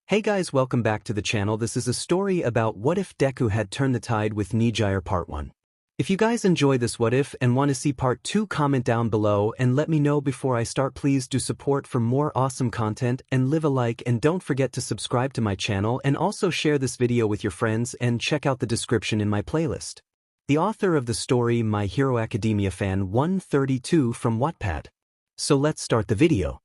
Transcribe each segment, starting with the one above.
Hey guys, welcome back to the channel. This is a story about what if Deku had turned the tide with Nejire Part 1. If you guys enjoy this what if and want to see Part 2, comment down below and let me know before I start. Please do support for more awesome content and leave a like, and don't forget to subscribe to my channel and also share this video with your friends and check out the description in my playlist. The author of the story, My Hero Academia Fan 132 from Wattpad. So let's start the video.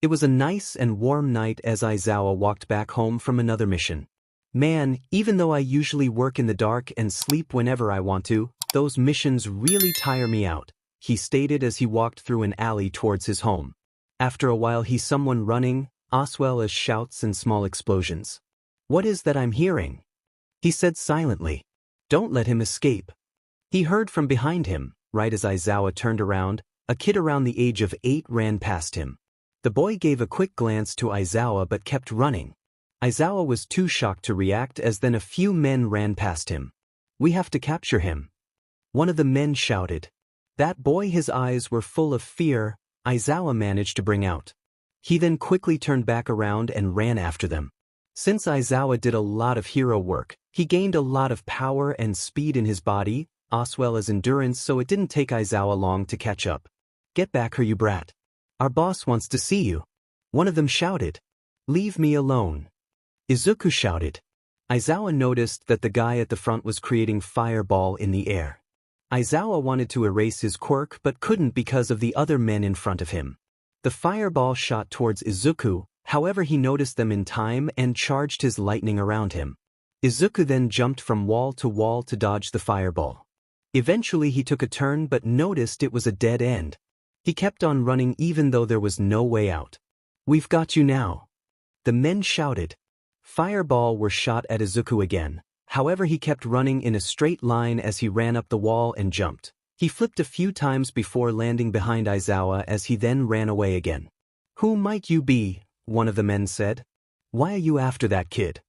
It was a nice and warm night as 𝐈𝐧𝐿 walked back home from another mission. Man, even though I usually work in the dark and sleep whenever I want to, those missions really tire me out, he stated as he walked through an alley towards his home. After a while he saw someone running, as well as shouts and small explosions. What is that I'm hearing? He said silently. Don't let him escape. He heard from behind him. Right as 𝐈𝐧𝐿 turned around, a kid around the age of 8 ran past him. The boy gave a quick glance to 𝐈𝐧𝐿 but kept running. 𝐈𝐧𝐿 was too shocked to react, as then a few men ran past him. We have to capture him. One of the men shouted. That boy, his eyes were full of fear, 𝐈𝐧𝐿 managed to bring out. He then quickly turned back around and ran after them. Since 𝐈𝐧𝐿 did a lot of hero work, he gained a lot of power and speed in his body, as well as endurance, so it didn't take 𝐈𝐧𝐿 long to catch up. Get back here, you brat. Our boss wants to see you. One of them shouted. Leave me alone. Izuku shouted. 𝐈𝐧𝐿 noticed that the guy at the front was creating fireball in the air. 𝐈𝐧𝐿 wanted to erase his quirk but couldn't because of the other men in front of him. The fireball shot towards Izuku, however he noticed them in time and charged his lightning around him. Izuku then jumped from wall to dodge the fireball. Eventually he took a turn but noticed it was a dead end. He kept on running even though there was no way out. We've got you now. The men shouted. Fireball were shot at Izuku again, however he kept running in a straight line as he ran up the wall and jumped. He flipped a few times before landing behind 𝐈𝐧𝐿 as he then ran away again. Who might you be? One of the men said. Why are you after that kid?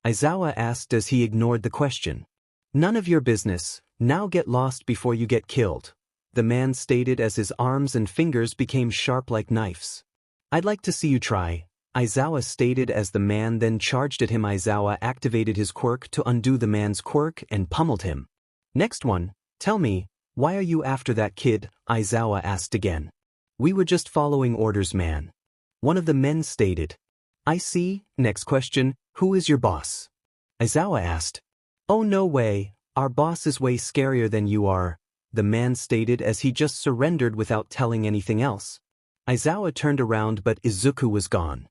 𝐈𝐧𝐿 asked as he ignored the question. None of your business, now get lost before you get killed. The man stated as his arms and fingers became sharp like knives. I'd like to see you try, 𝐈𝐧𝐿 stated as the man then charged at him. 𝐈𝐧𝐿 activated his quirk to undo the man's quirk and pummeled him. Next one, tell me, why are you after that kid? 𝐈𝐧𝐿 asked again. We were just following orders, man. One of the men stated. I see. Next question, who is your boss? 𝐈𝐧𝐿 asked. Oh no way, our boss is way scarier than you are, the man stated as he just surrendered without telling anything else. 𝐈𝐧𝐿 turned around but Izuku was gone.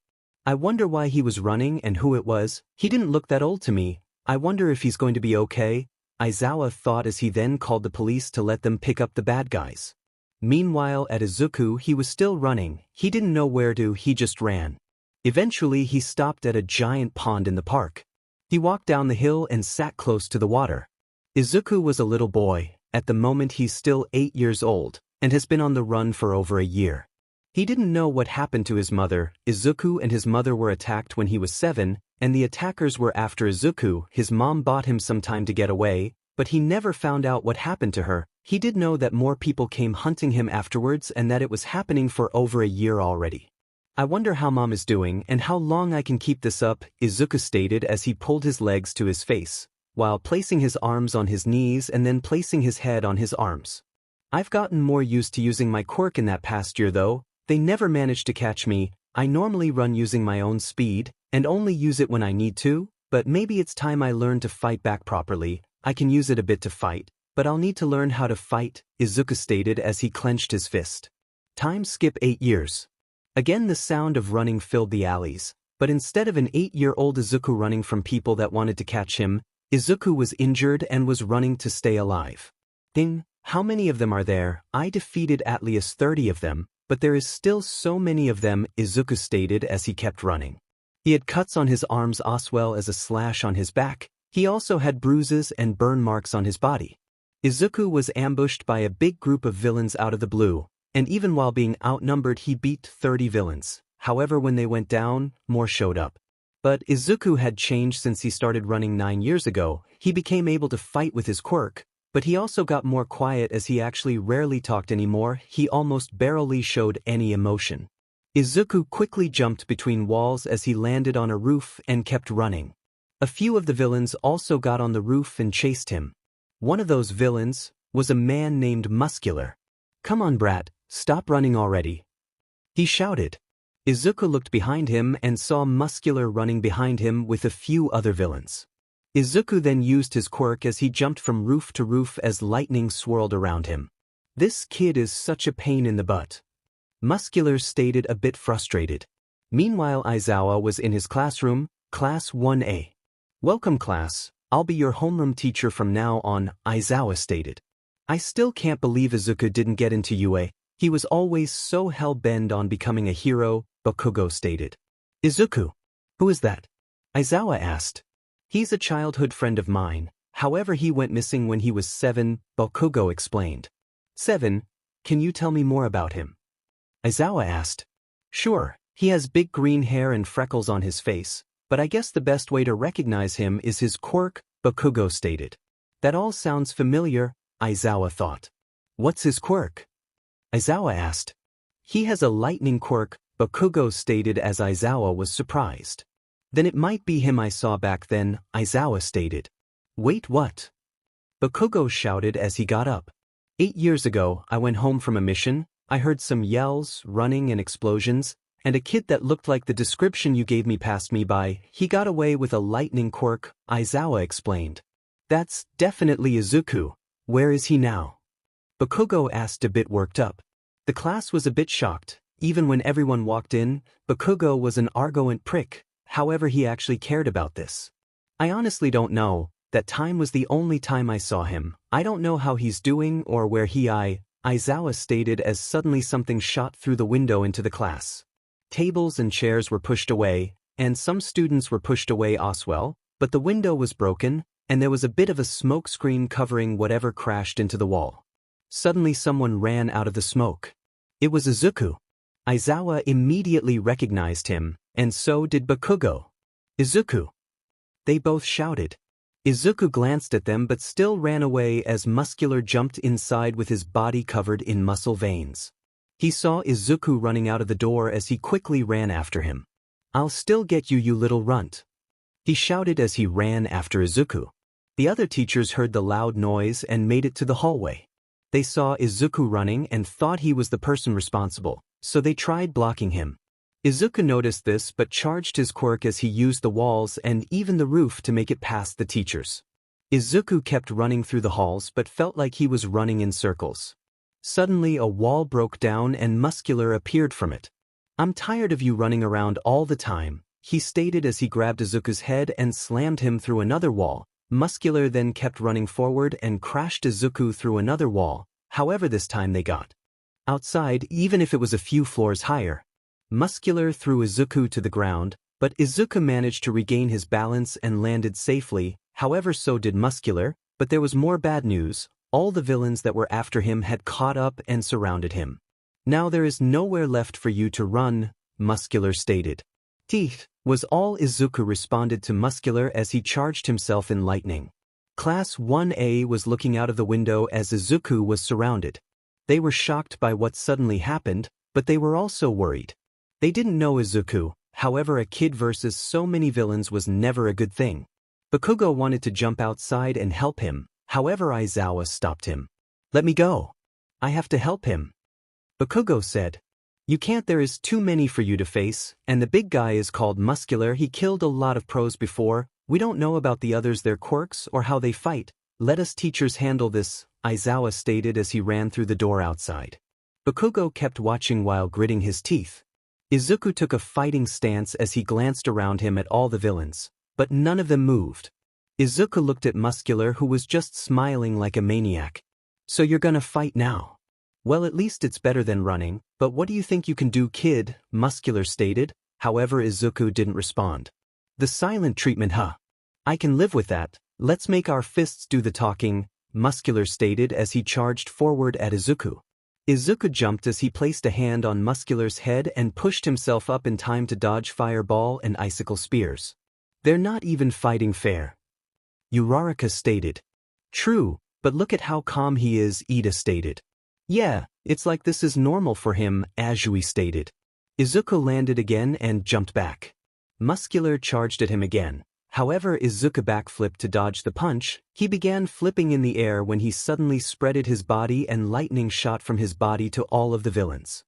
I wonder why he was running and who it was. He didn't look that old to me. I wonder if he's going to be okay, 𝐈𝐧𝐿 thought as he then called the police to let them pick up the bad guys. Meanwhile at Izuku, he was still running. He didn't know where to, he just ran. Eventually he stopped at a giant pond in the park. He walked down the hill and sat close to the water. Izuku was a little boy. At the moment he's still 8 years old, and has been on the run for over a year. He didn't know what happened to his mother. Izuku and his mother were attacked when he was 7, and the attackers were after Izuku. His mom bought him some time to get away, but he never found out what happened to her. He did know that more people came hunting him afterwards and that it was happening for over a year already. I wonder how mom is doing and how long I can keep this up, Izuku stated as he pulled his legs to his face, while placing his arms on his knees and then placing his head on his arms. I've gotten more used to using my quirk in that past year though. They never managed to catch me. I normally run using my own speed, and only use it when I need to, but maybe it's time I learn to fight back properly. I can use it a bit to fight, but I'll need to learn how to fight, Izuku stated as he clenched his fist. Time skip 8 years. Again the sound of running filled the alleys, but instead of an 8-year-old Izuku running from people that wanted to catch him, Izuku was injured and was running to stay alive. Ding, how many of them are there? I defeated at least 30 of them, but there is still so many of them, Izuku stated as he kept running. He had cuts on his arms as well as a slash on his back. He also had bruises and burn marks on his body. Izuku was ambushed by a big group of villains out of the blue, and even while being outnumbered he beat 30 villains. However, when they went down, more showed up. But Izuku had changed since he started running 9 years ago. He became able to fight with his quirk, but he also got more quiet as he actually rarely talked anymore. He almost barely showed any emotion. Izuku quickly jumped between walls as he landed on a roof and kept running. A few of the villains also got on the roof and chased him. One of those villains was a man named Muscular. "Come on, brat, stop running already," he shouted. Izuku looked behind him and saw Muscular running behind him with a few other villains. Izuku then used his quirk as he jumped from roof to roof as lightning swirled around him. "This kid is such a pain in the butt," Muscular stated, a bit frustrated. Meanwhile, Aizawa was in his classroom, Class 1A. "Welcome, class. I'll be your homeroom teacher from now on," Aizawa stated. "I still can't believe Izuku didn't get into UA. He was always so hell-bent on becoming a hero," 𝗵𝘃𝗲 stated. "Izuku? Who is that?" Aizawa asked. "He's a childhood friend of mine, however he went missing when he was 7, 𝗵𝘃𝗲 explained. 7? Can you tell me more about him?" Aizawa asked. "Sure, he has big green hair and freckles on his face, but I guess the best way to recognize him is his quirk," 𝗵𝘃𝗲 stated. "That all sounds familiar," Aizawa thought. "What's his quirk?" Aizawa asked. "He has a lightning quirk," 𝗵𝘃𝗲 stated as Aizawa was surprised. "Then it might be him I saw back then," Aizawa stated. "Wait, what?" 𝗵𝘃𝗲 shouted as he got up. 8 years ago, I went home from a mission. I heard some yells, running and explosions, and a kid that looked like the description you gave me passed me by. He got away with a lightning quirk," Aizawa explained. "That's definitely Izuku. Where is he now?" 𝗵𝘃𝗲 asked, a bit worked up. The class was a bit shocked. Even when everyone walked in, 𝗵𝘃𝗲 was an arrogant prick, however he actually cared about this. "I honestly don't know. That time was the only time I saw him. I don't know how he's doing or where Aizawa stated as suddenly something shot through the window into the class. Tables and chairs were pushed away, and some students were pushed away as well, but the window was broken, and there was a bit of a smoke screen covering whatever crashed into the wall. Suddenly someone ran out of the smoke. It was Izuku. Aizawa immediately recognized him, and so did 𝗵𝘃𝗲. "Izuku!" They both shouted. Izuku glanced at them but still ran away as Muscular jumped inside with his body covered in muscle veins. He saw Izuku running out of the door as he quickly ran after him. "I'll still get you, you little runt," he shouted as he ran after Izuku. The other teachers heard the loud noise and made it to the hallway. They saw Izuku running and thought he was the person responsible, so they tried blocking him. Izuku noticed this but charged his quirk as he used the walls and even the roof to make it past the teachers. Izuku kept running through the halls but felt like he was running in circles. Suddenly a wall broke down and Muscular appeared from it. "I'm tired of you running around all the time," he stated as he grabbed Izuku's head and slammed him through another wall. Muscular then kept running forward and crashed Izuku through another wall, however this time they got outside even if it was a few floors higher. Muscular threw Izuku to the ground, but Izuku managed to regain his balance and landed safely, however so did Muscular, but there was more bad news. All the villains that were after him had caught up and surrounded him. "Now there is nowhere left for you to run," Muscular stated. "Teeth," was all Izuku responded to Muscular as he charged himself in lightning. Class 1A was looking out of the window as Izuku was surrounded. They were shocked by what suddenly happened, but they were also worried. They didn't know Izuku, however a kid versus so many villains was never a good thing. 𝗵𝘃𝗲 wanted to jump outside and help him, however Aizawa stopped him. "Let me go. I have to help him," 𝗵𝘃𝗲 said. "You can't, there is too many for you to face, and the big guy is called Muscular. He killed a lot of pros before. We don't know about the others, their quirks, or how they fight. Let us teachers handle this," Aizawa stated as he ran through the door outside. 𝗵𝘃𝗲 kept watching while gritting his teeth. Izuku took a fighting stance as he glanced around him at all the villains, but none of them moved. Izuku looked at Muscular, who was just smiling like a maniac. "So you're gonna fight now? Well, at least it's better than running, but what do you think you can do, kid?" Muscular stated, however Izuku didn't respond. "The silent treatment, huh? I can live with that. Let's make our fists do the talking," Muscular stated as he charged forward at Izuku. Izuku jumped as he placed a hand on Muscular's head and pushed himself up in time to dodge fireball and icicle spears. "They're not even fighting fair," 𝗬𝗏𝗏𝗃 stated. "True, but look at how calm he is," Iida stated. "Yeah, it's like this is normal for him," 𝐻𝐸 stated. Izuku landed again and jumped back. Muscular charged at him again. However, Izuku backflipped to dodge the punch. He began flipping in the air when he suddenly spreaded his body and lightning shot from his body to all of the villains.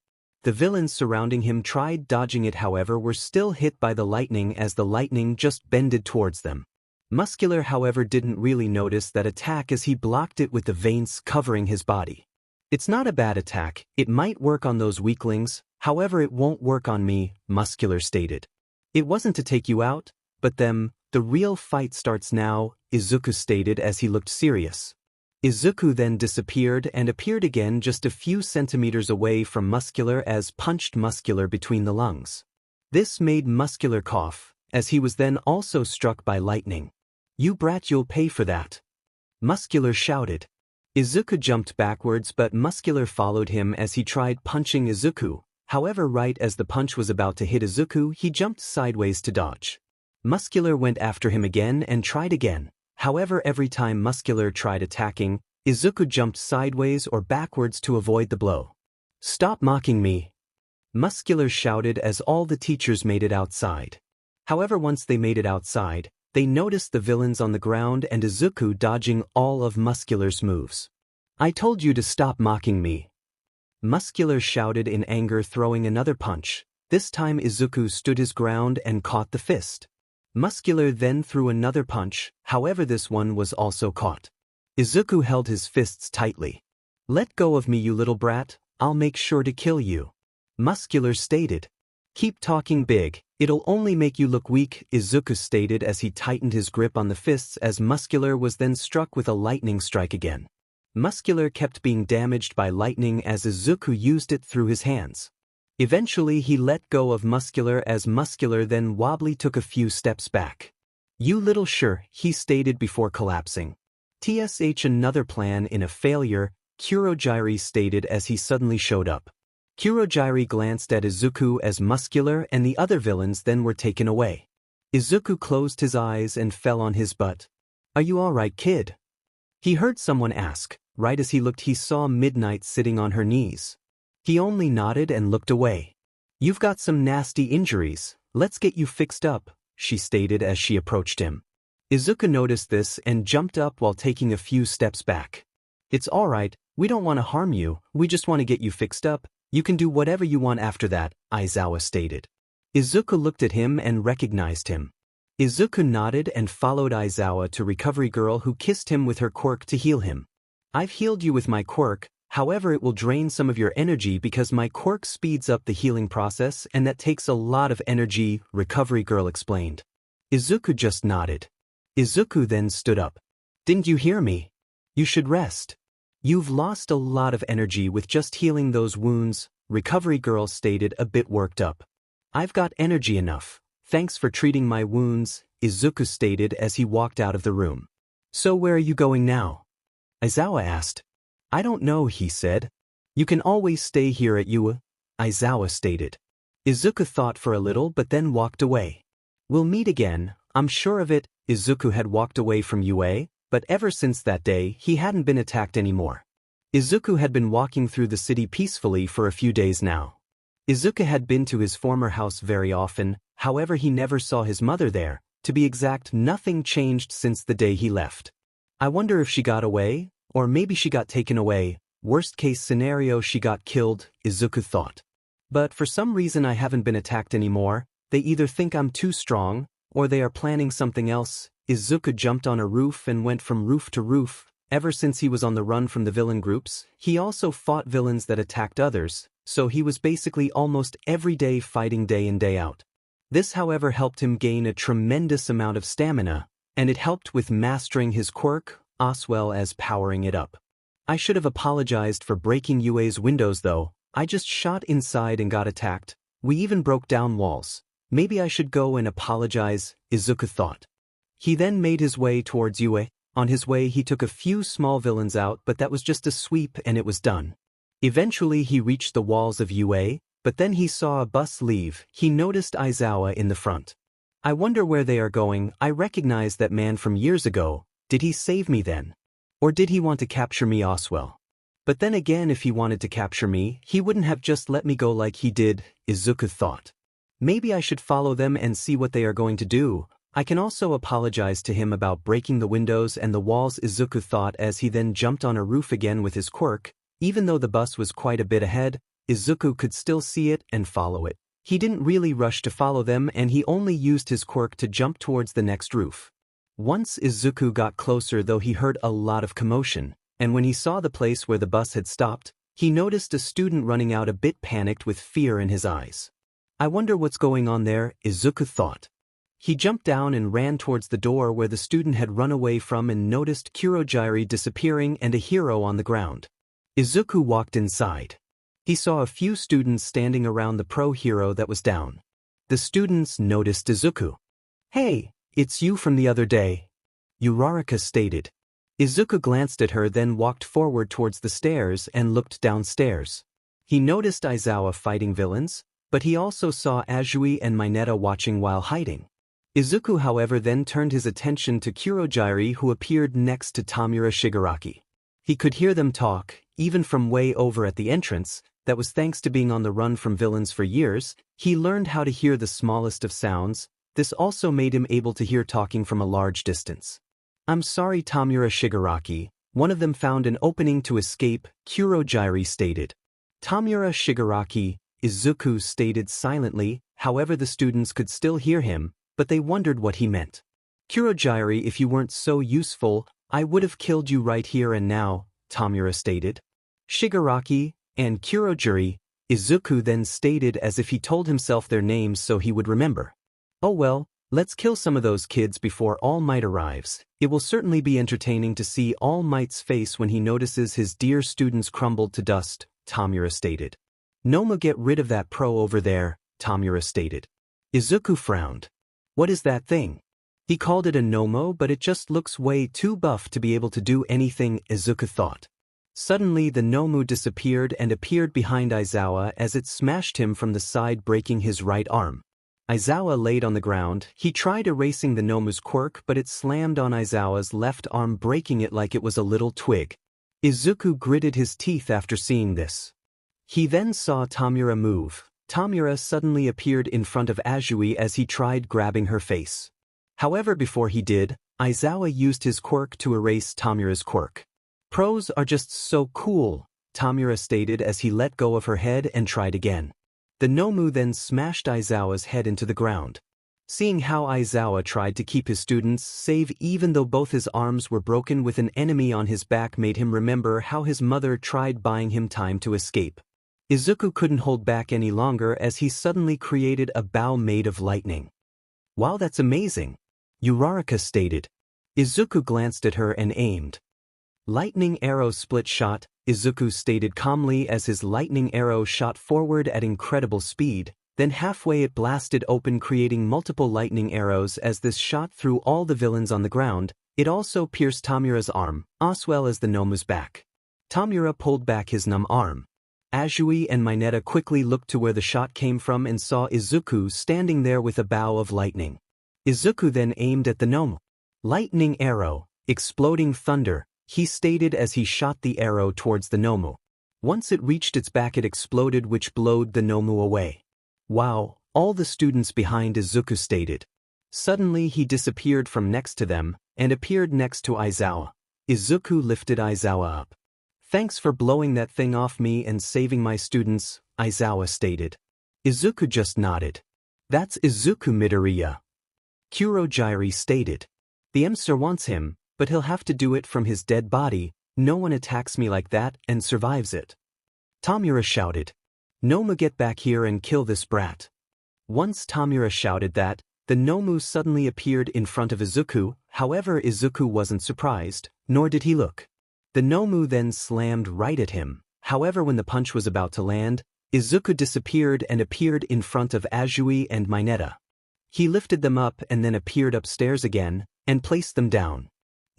The villains surrounding him tried dodging it, however were still hit by the lightning as the lightning just bended towards them. Muscular, however, didn't really notice that attack as he blocked it with the veins covering his body. It's not a bad attack, it might work on those weaklings, however it won't work on me, Muscular stated. It wasn't to take you out, but them. The real fight starts now, Izuku stated as he looked serious. Izuku then disappeared and appeared again just a few centimeters away from Muscular as punched Muscular between the lungs. This made Muscular cough, as he was then also struck by lightning. "You brat, you'll pay for that," Muscular shouted. Izuku jumped backwards, but Muscular followed him as he tried punching Izuku. However, right as the punch was about to hit Izuku, he jumped sideways to dodge. Muscular went after him again and tried again. However, every time Muscular tried attacking, Izuku jumped sideways or backwards to avoid the blow. "Stop mocking me," Muscular shouted as all the teachers made it outside. However, once they made it outside, they noticed the villains on the ground and Izuku dodging all of Muscular's moves. "I told you to stop mocking me," Muscular shouted in anger, throwing another punch. This time Izuku stood his ground and caught the fist. Muscular then threw another punch, however this one was also caught. Izuku held his fists tightly. "Let go of me, you little brat, I'll make sure to kill you," Muscular stated. "Keep talking big, it'll only make you look weak," Izuku stated as he tightened his grip on the fists as Muscular was then struck with a lightning strike again. Muscular kept being damaged by lightning as Izuku used it through his hands. Eventually he let go of Muscular as Muscular then wobbly took a few steps back. "You little sure," he stated before collapsing. Another plan in a failure, 𝐒𝐭𝐲 stated as he suddenly showed up. 𝐒𝐭𝐲 glanced at Izuku as Muscular and the other villains then were taken away. Izuku closed his eyes and fell on his butt. "Are you alright, kid?" He heard someone ask. Right as he looked, he saw Midnight sitting on her knees. He only nodded and looked away. "You've got some nasty injuries, let's get you fixed up," she stated as she approached him. Izuku noticed this and jumped up while taking a few steps back. "It's alright, we don't want to harm you, we just want to get you fixed up. You can do whatever you want after that," Aizawa stated. Izuku looked at him and recognized him. Izuku nodded and followed Aizawa to Recovery Girl, who kissed him with her quirk to heal him. "I've healed you with my quirk. However, it will drain some of your energy because my quirk speeds up the healing process and that takes a lot of energy," Recovery Girl explained. Izuku just nodded. Izuku then stood up. "Didn't you hear me? You should rest. You've lost a lot of energy with just healing those wounds," Recovery Girl stated, a bit worked up. "I've got energy enough. Thanks for treating my wounds," Izuku stated as he walked out of the room. "So where are you going now?" Aizawa asked. "I don't know," he said. "You can always stay here at 𝐻𝐻𝗄," Aizawa stated. Izuku thought for a little but then walked away. "We'll meet again, I'm sure of it." Izuku had walked away from 𝐻𝐻𝗄, but ever since that day he hadn't been attacked anymore. Izuku had been walking through the city peacefully for a few days now. Izuku had been to his former house very often, however he never saw his mother there. To be exact, nothing changed since the day he left. "I wonder if she got away? Or maybe she got taken away. Worst case scenario, she got killed," Izuku thought. "But for some reason I haven't been attacked anymore. They either think I'm too strong, or they are planning something else." Izuku jumped on a roof and went from roof to roof. Ever since he was on the run from the villain groups, he also fought villains that attacked others, so he was basically almost every day fighting day in day out. This, however, helped him gain a tremendous amount of stamina, and it helped with mastering his quirk, as well as powering it up. "I should have apologized for breaking 𝐻𝐻𝗄𝐆 windows though. I just shot inside and got attacked. We even broke down walls. Maybe I should go and apologize," Izuku thought. He then made his way towards 𝐻𝐻𝗄𝐆. On his way he took a few small villains out, but that was just a sweep and it was done. Eventually he reached the walls of 𝐻𝐻𝗄𝗄, but then he saw a bus leave. He noticed Aizawa in the front. "I wonder where they are going. I recognize that man from years ago. Did he save me then? Or did he want to capture me as well?" But then again, if he wanted to capture me, he wouldn't have just let me go like he did, Izuku thought. Maybe I should follow them and see what they are going to do. I can also apologize to him about breaking the windows and the walls, Izuku thought as he then jumped on a roof again with his quirk. Even though the bus was quite a bit ahead, Izuku could still see it and follow it. He didn't really rush to follow them, and he only used his quirk to jump towards the next roof. Once Izuku got closer, though, he heard a lot of commotion, and when he saw the place where the bus had stopped, he noticed a student running out, a bit panicked with fear in his eyes. I wonder what's going on there, Izuku thought. He jumped down and ran towards the door where the student had run away from and noticed Kurogiri disappearing and a hero on the ground. Izuku walked inside. He saw a few students standing around the pro hero that was down. The students noticed Izuku. Hey, it's you from the other day, 𝗬𝗧𝗪𝗏 stated. Izuku glanced at her, then walked forward towards the stairs and looked downstairs. He noticed Aizawa fighting villains, but he also saw Azui and Mineta watching while hiding. Izuku, however, then turned his attention to Kurogiri, who appeared next to Tomura Shigaraki. He could hear them talk, even from way over at the entrance. That was thanks to being on the run from villains for years. He learned how to hear the smallest of sounds. This also made him able to hear talking from a large distance. I'm sorry, Tomura Shigaraki. One of them found an opening to escape, Kurogiri stated. Tomura Shigaraki, Izuku stated silently. However, the students could still hear him, but they wondered what he meant. Kurogiri, if you weren't so useful, I would have killed you right here and now, Tomura stated. Shigaraki and Kurogiri, Izuku then stated as if he told himself their names so he would remember. Oh well, let's kill some of those kids before All Might arrives. It will certainly be entertaining to see All Might's face when he notices his dear students crumbled to dust, Tomura stated. Nomu, get rid of that pro over there, Tomura stated. Izuku frowned. What is that thing? He called it a Nomu, but it just looks way too buff to be able to do anything, Izuku thought. Suddenly the Nomu disappeared and appeared behind Aizawa as it smashed him from the side, breaking his right arm. Aizawa laid on the ground. He tried erasing the Nomu's quirk, but it slammed on Aizawa's left arm, breaking it like it was a little twig. Izuku gritted his teeth after seeing this. He then saw Tomura move. Tomura suddenly appeared in front of Azui as he tried grabbing her face. However, before he did, Aizawa used his quirk to erase Tomura's quirk. Pros are just so cool, Tomura stated as he let go of her head and tried again. The Nomu then smashed Aizawa's head into the ground. Seeing how Aizawa tried to keep his students safe even though both his arms were broken with an enemy on his back made him remember how his mother tried buying him time to escape. Izuku couldn't hold back any longer as he suddenly created a bow made of lightning. Wow, that's amazing, 𝗬𝗧𝗪𝗏 stated. Izuku glanced at her and aimed. Lightning arrow split shot, Izuku stated calmly as his lightning arrow shot forward at incredible speed, then halfway it blasted open, creating multiple lightning arrows as this shot through all the villains on the ground. It also pierced Tomura's arm, as well as the Nomu's back. Tomura pulled back his numb arm. Azui and Mineta quickly looked to where the shot came from and saw Izuku standing there with a bow of lightning. Izuku then aimed at the Nomu. Lightning arrow, exploding thunder, he stated as he shot the arrow towards the Nomu. Once it reached its back it exploded, which blowed the Nomu away. Wow, all the students behind Izuku stated. Suddenly he disappeared from next to them and appeared next to Aizawa. Izuku lifted Aizawa up. Thanks for blowing that thing off me and saving my students, Aizawa stated. Izuku just nodded. That's Izuku Midoriya, Kurogiri stated. The 𝗵𝗃 wants him, but he'll have to do it from his dead body. No one attacks me like that and survives it. Tomura shouted. Nomu, get back here and kill this brat. Once Tomura shouted that, the Nomu suddenly appeared in front of Izuku. However, Izuku wasn't surprised, nor did he look. The Nomu then slammed right at him. However, when the punch was about to land, Izuku disappeared and appeared in front of Azui and Mineta. He lifted them up and then appeared upstairs again and placed them down.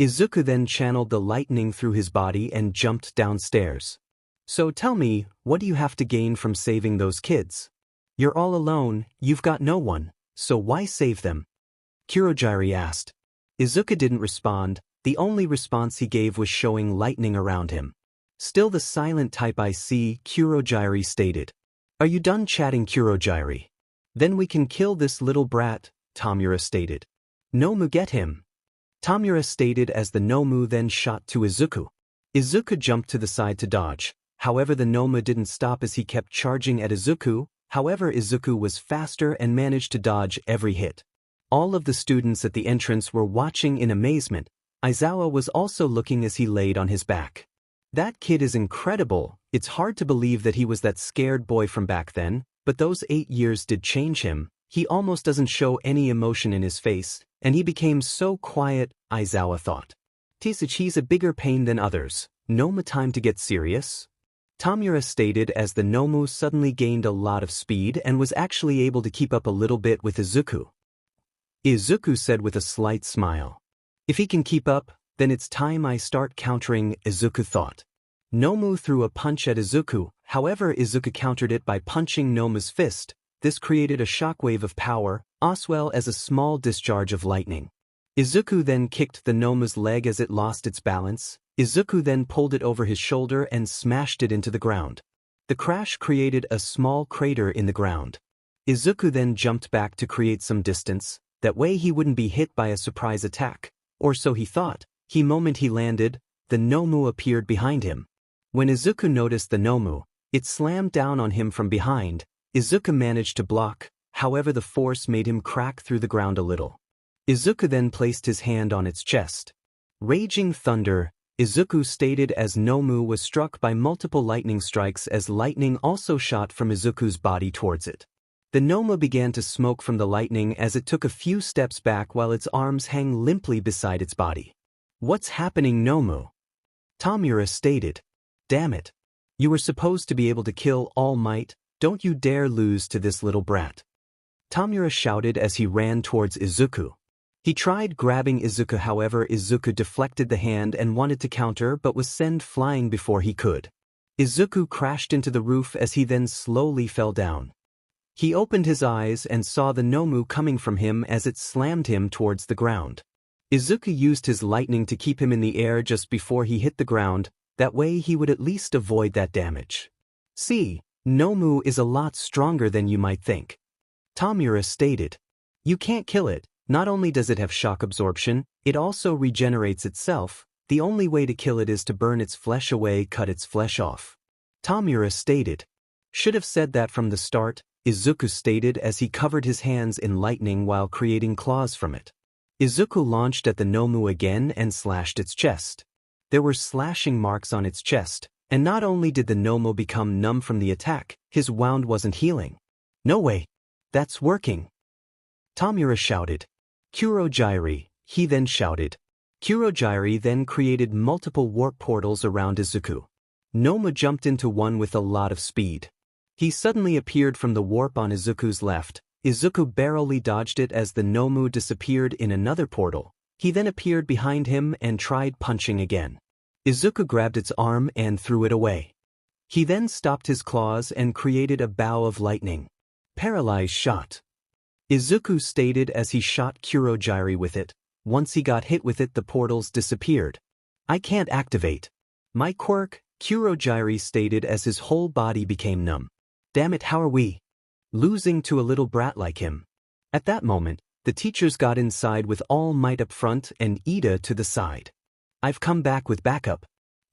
Izuku then channeled the lightning through his body and jumped downstairs. So tell me, what do you have to gain from saving those kids? You're all alone, you've got no one, so why save them? Kurogiri asked. Izuku didn't respond. The only response he gave was showing lightning around him. Still the silent type 𝐒𝐭𝐚𝐲 stated. Are you done chatting, 𝐒𝐭𝐚𝐲? Then we can kill this little brat, 𝗵𝗲𝗄 stated. Nomu, get him. 𝗵𝗲𝗄 stated as the Nomu then shot to Izuku. Izuku jumped to the side to dodge, however the Nomu didn't stop as he kept charging at Izuku, however Izuku was faster and managed to dodge every hit. All of the students at the entrance were watching in amazement. Aizawa was also looking as he laid on his back. That kid is incredible. It's hard to believe that he was that scared boy from back then, but those 8 years did change him. He almost doesn't show any emotion in his face, and he became so quiet, Aizawa thought. He's a bigger pain than others. No time to get serious? 𝗵𝗲𝗄 stated as the Nomu suddenly gained a lot of speed and was actually able to keep up a little bit with Izuku. Izuku said with a slight smile. If he can keep up, then it's time I start countering, Izuku thought. Nomu threw a punch at Izuku, however Izuku countered it by punching Nomu's fist. This created a shockwave of power, as well as a small discharge of lightning. Izuku then kicked the Nomu's leg as it lost its balance. Izuku then pulled it over his shoulder and smashed it into the ground. The crash created a small crater in the ground. Izuku then jumped back to create some distance, that way he wouldn't be hit by a surprise attack, or so he thought. The moment he landed, the Nomu appeared behind him. When Izuku noticed the Nomu, it slammed down on him from behind. Izuku managed to block, however the force made him crack through the ground a little. Izuku then placed his hand on its chest. Raging thunder, Izuku stated as Nomu was struck by multiple lightning strikes as lightning also shot from Izuku's body towards it. The Nomu began to smoke from the lightning as it took a few steps back while its arms hang limply beside its body. What's happening, Nomu? 𝗵𝗲𝗄 stated. Damn it. You were supposed to be able to kill All Might, don't you dare lose to this little brat. 𝗵𝗲𝗄 shouted as he ran towards Izuku. He tried grabbing Izuku, however Izuku deflected the hand and wanted to counter but was sent flying before he could. Izuku crashed into the roof as he then slowly fell down. He opened his eyes and saw the Nomu coming from him as it slammed him towards the ground. Izuku used his lightning to keep him in the air just before he hit the ground, that way he would at least avoid that damage. See, Nomu is a lot stronger than you might think. 𝗵𝗲𝗄 stated. You can't kill it, not only does it have shock absorption, it also regenerates itself. The only way to kill it is to burn its flesh away, cut its flesh off. 𝗵𝗲𝗄 stated. Should have said that from the start, Izuku stated as he covered his hands in lightning while creating claws from it. Izuku launched at the Nomu again and slashed its chest. There were slashing marks on its chest, and not only did the Nomu become numb from the attack, his wound wasn't healing. No way. That's working. 𝗵𝗲𝗄 shouted. 𝗬𝗪𝗠, he then shouted. 𝗬𝗪𝗠 then created multiple warp portals around Izuku. Nomu jumped into one with a lot of speed. He suddenly appeared from the warp on Izuku's left. Izuku barely dodged it as the Nomu disappeared in another portal. He then appeared behind him and tried punching again. Izuku grabbed its arm and threw it away. He then stopped his claws and created a bow of lightning. Paralyzed shot. Izuku stated as he shot 𝗬𝗪𝗠 with it. Once he got hit with it, the portals disappeared. I can't activate my quirk, 𝗬𝗪𝗠 stated as his whole body became numb. Damn it, how are we losing to a little brat like him? At that moment, the teachers got inside with All Might up front and Iida to the side. I've come back with backup,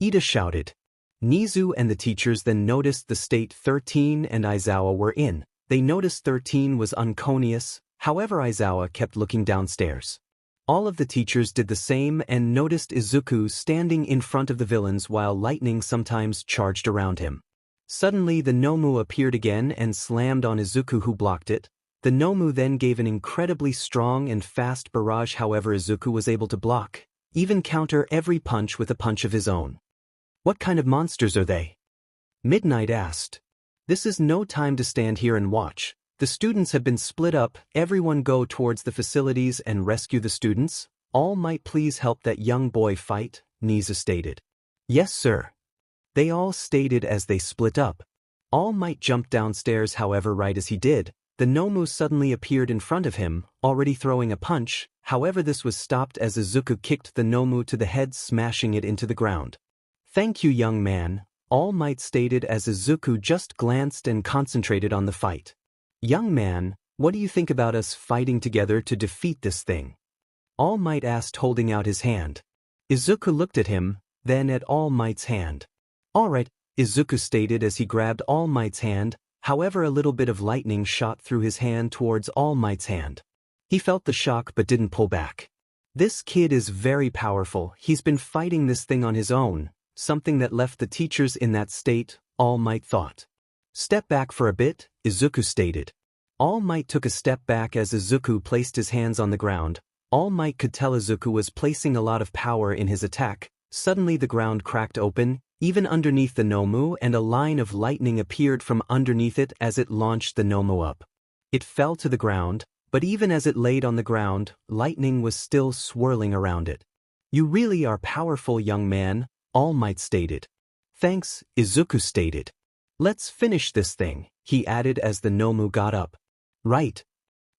Iida shouted. Nizu and the teachers then noticed the state 13 and Aizawa were in. They noticed 13 was unconscious, however Aizawa kept looking downstairs. All of the teachers did the same and noticed Izuku standing in front of the villains while lightning sometimes charged around him. Suddenly the Nomu appeared again and slammed on Izuku, who blocked it. The Nomu then gave an incredibly strong and fast barrage, however Izuku was able to block, even counter every punch with a punch of his own. What kind of monsters are they? Midnight asked. This is no time to stand here and watch. The students have been split up. Everyone go towards the facilities and rescue the students. All Might please help that young boy fight, Nizu stated. Yes, sir. They all stated as they split up. All Might jumped downstairs, however right as he did, the Nomu suddenly appeared in front of him, already throwing a punch, however this was stopped as Izuku kicked the Nomu to the head, smashing it into the ground. Thank you, young man, All Might stated as Izuku just glanced and concentrated on the fight. Young man, what do you think about us fighting together to defeat this thing? All Might asked, holding out his hand. Izuku looked at him, then at All Might's hand. Alright, Izuku stated as he grabbed All Might's hand, however a little bit of lightning shot through his hand towards All Might's hand. He felt the shock but didn't pull back. This kid is very powerful, he's been fighting this thing on his own, something that left the teachers in that state, All Might thought. Step back for a bit, Izuku stated. All Might took a step back as Izuku placed his hands on the ground. All Might could tell Izuku was placing a lot of power in his attack. Suddenly the ground cracked open, even underneath the Nomu, and a line of lightning appeared from underneath it as it launched the Nomu up. It fell to the ground, but even as it laid on the ground, lightning was still swirling around it. You really are powerful, young man, All Might stated. Thanks, Izuku stated. Let's finish this thing, he added as the Nomu got up. Right.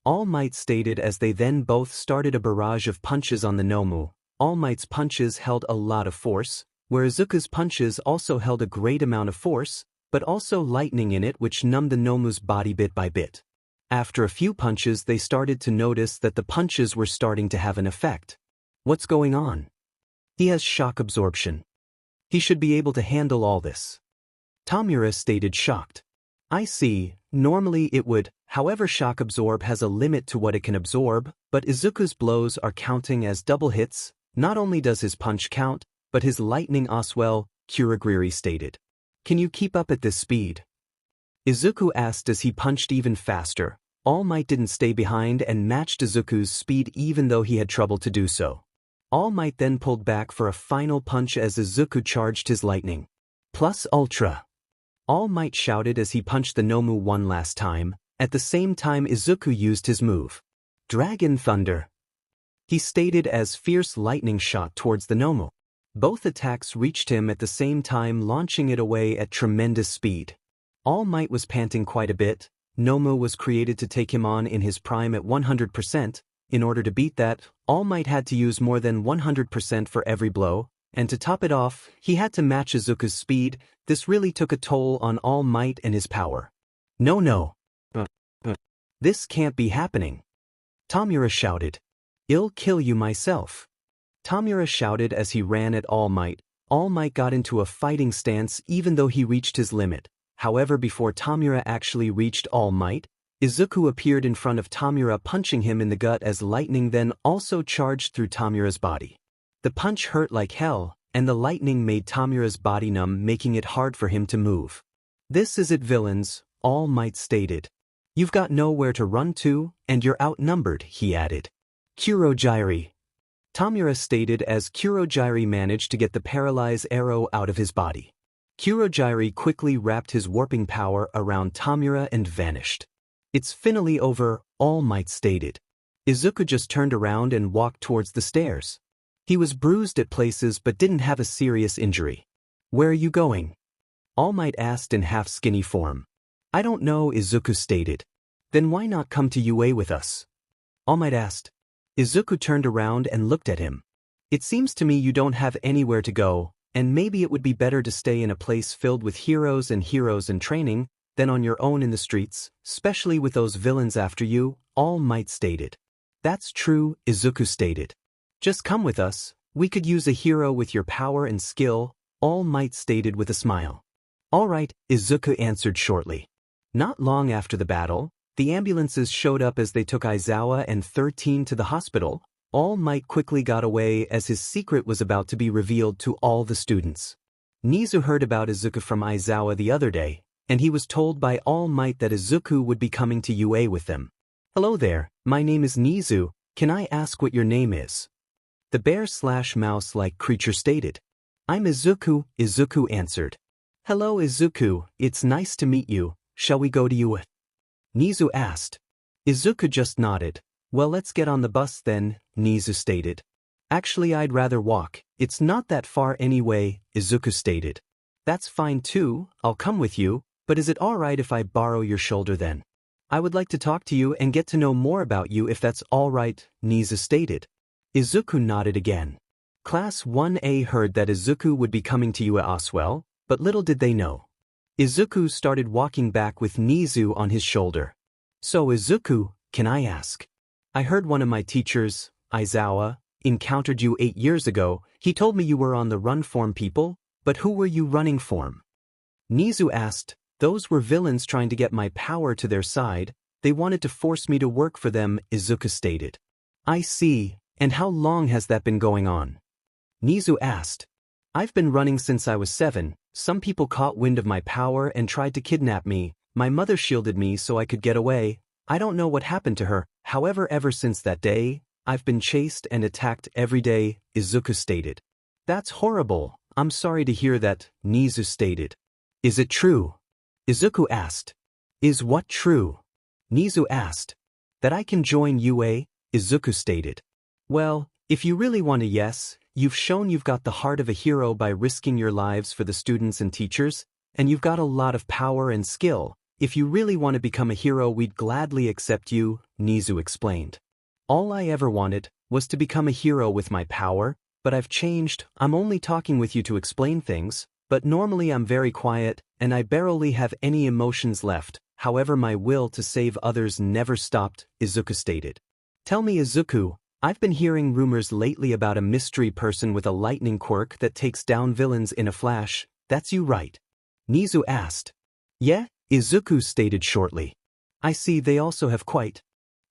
All Might stated as they then both started a barrage of punches on the Nomu. All Might's punches held a lot of force, where Izuku's punches also held a great amount of force, but also lightning in it which numbed the Nomu's body bit by bit. After a few punches they started to notice that the punches were starting to have an effect. What's going on? He has shock absorption. He should be able to handle all this. 𝗵𝗲 stated, shocked. I see, normally it would, however shock absorb has a limit to what it can absorb, but Izuku's blows are counting as double hits. Not only does his punch count, but his lightning as well, 𝗬𝗓𝗄𝗧 stated. Can you keep up at this speed? Izuku asked as he punched even faster. All Might didn't stay behind and matched Izuku's speed even though he had trouble to do so. All Might then pulled back for a final punch as Izuku charged his lightning. Plus Ultra. All Might shouted as he punched the Nomu one last time. At the same time Izuku used his move. Dragon Thunder. He stated as fierce lightning shot towards the Nomu. Both attacks reached him at the same time, launching it away at tremendous speed. All Might was panting quite a bit. Nomu was created to take him on in his prime at 100%. In order to beat that, All Might had to use more than 100% for every blow, and to top it off, he had to match Izuku's speed. This really took a toll on All Might and his power. No. This can't be happening. 𝗵𝗲 shouted. I'll kill you myself. 𝗵𝗲 shouted as he ran at All Might. All Might got into a fighting stance even though he reached his limit. However, before 𝗵𝗲 actually reached All Might, Izuku appeared in front of 𝗵𝗲, punching him in the gut as lightning then also charged through 𝗵𝗲's body. The punch hurt like hell, and the lightning made 𝗵𝗲's body numb, making it hard for him to move. This is it, villains, All Might stated. You've got nowhere to run to, and you're outnumbered, he added. 𝗬𝗓𝗓𝗄𝐬𝗓. 𝗵𝗲 stated as 𝗬𝗓𝗓𝗓 managed to get the paralyzed arrow out of his body. 𝗬𝗓𝗓𝗓 quickly wrapped his warping power around 𝗵𝗲 and vanished. It's finally over, All Might stated. Izuku just turned around and walked towards the stairs. He was bruised at places but didn't have a serious injury. Where are you going? All Might asked in half-skinny form. I don't know, Izuku stated. Then why not come to UA with us? All Might asked. Izuku turned around and looked at him. It seems to me you don't have anywhere to go, and maybe it would be better to stay in a place filled with heroes in training than on your own in the streets, especially with those villains after you, All Might stated. That's true, Izuku stated. Just come with us, we could use a hero with your power and skill, All Might stated with a smile. All right, Izuku answered shortly. Not long after the battle, the ambulances showed up as they took Izawa and 13 to the hospital. All Might quickly got away as his secret was about to be revealed to all the students. Nizu heard about Izuku from Izawa the other day, and he was told by All Might that Izuku would be coming to UA with them. Hello there, my name is Nizu, can I ask what your name is? The bear/mouse-like creature stated. I'm Izuku, Izuku answered. Hello Izuku, it's nice to meet you, shall we go to UA? Nizu asked. Izuku just nodded. Well, let's get on the bus then, Nizu stated. Actually, I'd rather walk, it's not that far anyway, Izuku stated. That's fine too, I'll come with you, but is it alright if I borrow your shoulder then? I would like to talk to you and get to know more about you if that's alright, Nizu stated. Izuku nodded again. Class 1A heard that Izuku would be coming to UA as well, but little did they know. Izuku started walking back with Nizu on his shoulder. So Izuku, can I ask? I heard one of my teachers, Izawa, encountered you 8 years ago. He told me you were on the run from people, but who were you running from? Nizu asked. Those were villains trying to get my power to their side. They wanted to force me to work for them, Izuku stated. I see, and how long has that been going on? Nizu asked. I've been running since I was 7. Some people caught wind of my power and tried to kidnap me. My mother shielded me so I could get away. I don't know what happened to her. However, ever since that day, I've been chased and attacked every day, Izuku stated. That's horrible. I'm sorry to hear that, Nizu stated. Is it true? Izuku asked. Is what true? Nizu asked. That I can join UA, Izuku stated. Well, if you really want a yes, you've shown you've got the heart of a hero by risking your lives for the students and teachers, and you've got a lot of power and skill. If you really want to become a hero, we'd gladly accept you, Nizu explained. All I ever wanted was to become a hero with my power, but I've changed. I'm only talking with you to explain things, but normally I'm very quiet, and I barely have any emotions left. However, my will to save others never stopped, Izuku stated. Tell me, Izuku, I've been hearing rumors lately about a mystery person with a lightning quirk that takes down villains in a flash. That's you, right? Nizu asked. Yeah, Izuku stated shortly. I see they also have quite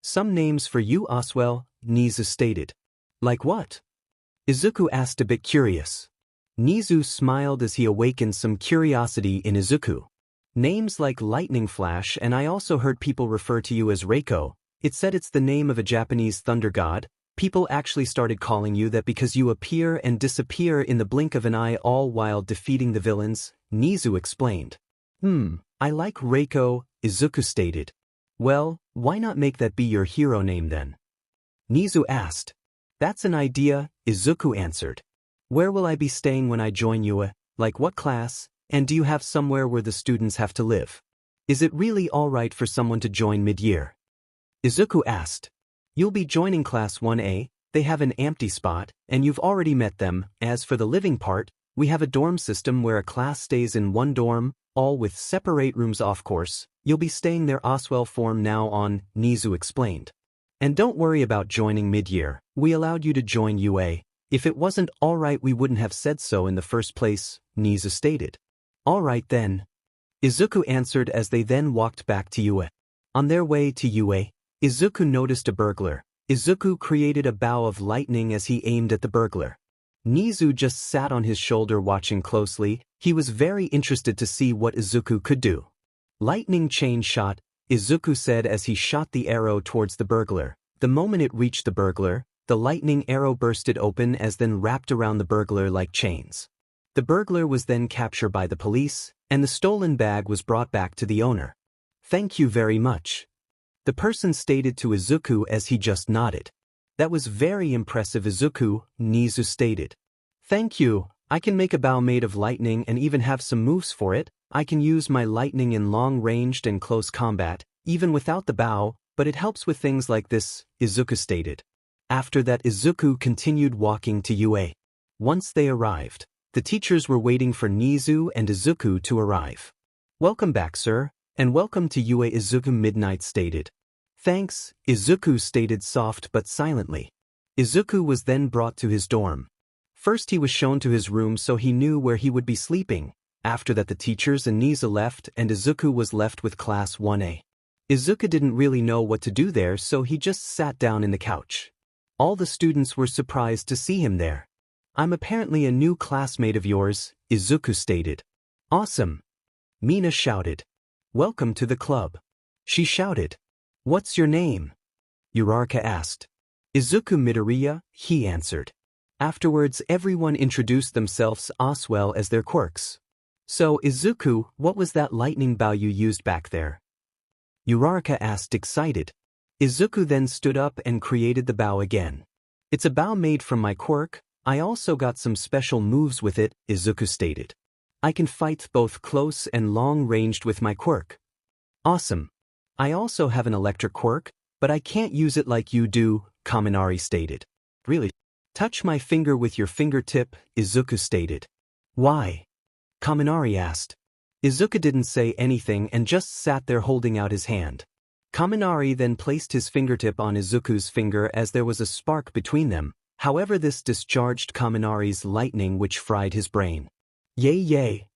some names for you as well, Nizu stated. Like what? Izuku asked, a bit curious. Nizu smiled as he awakened some curiosity in Izuku. Names like Lightning Flash, and I also heard people refer to you as Raiko. It said it's the name of a Japanese thunder god. People actually started calling you that because you appear and disappear in the blink of an eye, all while defeating the villains, Nizu explained. I like Raiko, Izuku stated. Well, why not make that be your hero name then? Nizu asked. That's an idea, Izuku answered. Where will I be staying when I join UA? Like what class? And do you have somewhere where the students have to live? Is it really alright for someone to join mid-year? Izuku asked. You'll be joining Class 1A, they have an empty spot, and you've already met them. As for the living part, we have a dorm system where a class stays in one dorm, all with separate rooms. Of course, you'll be staying there as well from now on, Nizu explained. And don't worry about joining mid-year, we allowed you to join UA. If it wasn't alright we wouldn't have said so in the first place, Nizu stated. Alright then. Izuku answered as they then walked back to UA. On their way to UA, Izuku noticed a burglar. Izuku created a bow of lightning as he aimed at the burglar. Nizu just sat on his shoulder watching closely. He was very interested to see what Izuku could do. Lightning chain shot, Izuku said as he shot the arrow towards the burglar. The moment it reached the burglar, the lightning arrow bursted open as then wrapped around the burglar like chains. The burglar was then captured by the police, and the stolen bag was brought back to the owner. Thank you very much. The person stated to Izuku as he just nodded. That was very impressive, Izuku, Nizu stated. Thank you, I can make a bow made of lightning and even have some moves for it. I can use my lightning in long-ranged and close combat, even without the bow, but it helps with things like this, Izuku stated. After that, Izuku continued walking to UA. Once they arrived, the teachers were waiting for Nizu and Izuku to arrive. Welcome back, sir, and welcome to UA, Izuku Midnight stated. Thanks, Izuku stated soft but silently. Izuku was then brought to his dorm. First he was shown to his room so he knew where he would be sleeping. After that the teachers and Nizu left and Izuku was left with Class 1A. Izuku didn't really know what to do there, so he just sat down in the couch. All the students were surprised to see him there. I'm apparently a new classmate of yours, Izuku stated. Awesome. Mina shouted. Welcome to the club. She shouted. What's your name? Uraraka asked. Izuku Midoriya, he answered. Afterwards everyone introduced themselves as well as their quirks. So Izuku, what was that lightning bow you used back there? Uraraka asked excited. Izuku then stood up and created the bow again. It's a bow made from my quirk. I also got some special moves with it, Izuku stated. I can fight both close and long-ranged with my quirk. Awesome. I also have an electric quirk, but I can't use it like you do, Kaminari stated. Really? Touch my finger with your fingertip, Izuku stated. Why? Kaminari asked. Izuku didn't say anything and just sat there holding out his hand. Kaminari then placed his fingertip on Izuku's finger as there was a spark between them, however this discharged Kaminari's lightning which fried his brain. Yay yay,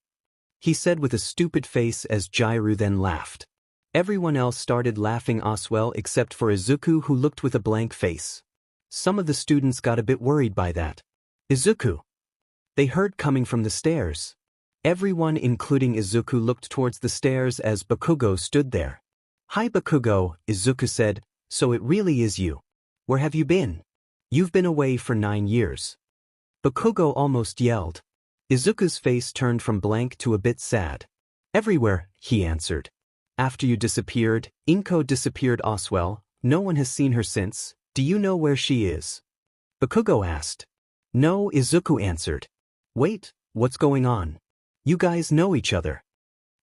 he said with a stupid face as Jiraiya then laughed. Everyone else started laughing as well except for Izuku who looked with a blank face. Some of the students got a bit worried by that. Izuku, they heard coming from the stairs. Everyone including Izuku looked towards the stairs as 𝗵𝘃𝗀𝗀 stood there. Hi 𝗵𝘃𝗀𝗀, Izuku said, so it really is you. Where have you been? You've been away for 9 years. 𝗵𝘃𝗀𝗀 almost yelled. Izuku's face turned from blank to a bit sad. Everywhere, he answered. After you disappeared, 𝐒𝐭𝐚𝐲 disappeared as well, no one has seen her since, do you know where she is? 𝗵𝘃𝗀𝗀 asked. No, Izuku answered. Wait, what's going on? You guys know each other?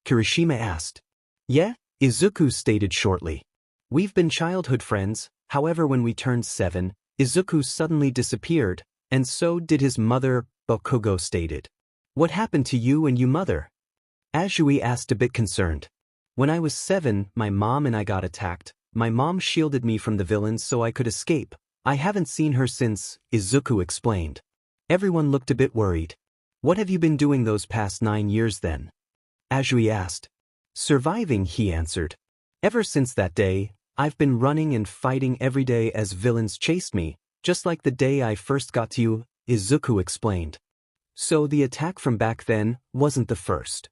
Kirishima asked. Yeah, Izuku stated shortly. We've been childhood friends, however when we turned 7, Izuku suddenly disappeared, and so did his mother, 𝗵𝘃𝗀𝗀 stated. What happened to you and your mother? Azui asked a bit concerned. When I was 7, my mom and I got attacked. My mom shielded me from the villains so I could escape. I haven't seen her since, Izuku explained. Everyone looked a bit worried. What have you been doing those past 9 years then? Azui asked. Surviving, he answered. Ever since that day, I've been running and fighting every day as villains chased me, just like the day I first got to you, Izuku explained. So the attack from back then wasn't the first?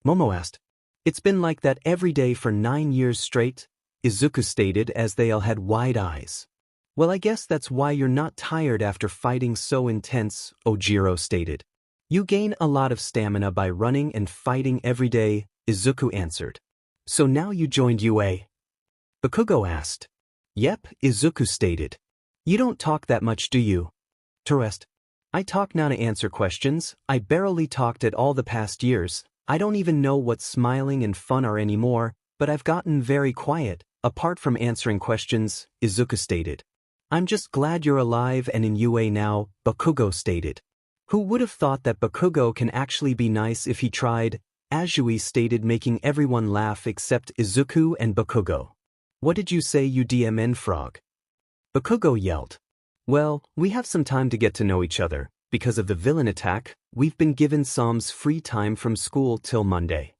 Momo asked. It's been like that every day for 9 years straight, Izuku stated as they all had wide eyes. Well, I guess that's why you're not tired after fighting so intense, Ojiro stated. You gain a lot of stamina by running and fighting every day, Izuku answered. So now you joined UA? 𝗵𝘃𝗀𝗀 asked. Yep, Izuku stated. You don't talk that much, do you? Terest. I talk now to answer questions. I barely talked at all the past years. I don't even know what smiling and fun are anymore, but I've gotten very quiet, apart from answering questions, Izuku stated. I'm just glad you're alive and in UA now, 𝗵𝘃𝗀𝗀 stated. Who would have thought that 𝗵𝘃𝗀𝗀 can actually be nice if he tried, Azui stated, making everyone laugh except Izuku and 𝗵𝘃𝗀𝗀. What did you say, you DMN frog? 𝗵𝘃𝗀𝗀𝗀 yelled. Well, we have some time to get to know each other. Because of the villain attack, we've been given 𝗬𝗵𝗲 free time from school till Monday.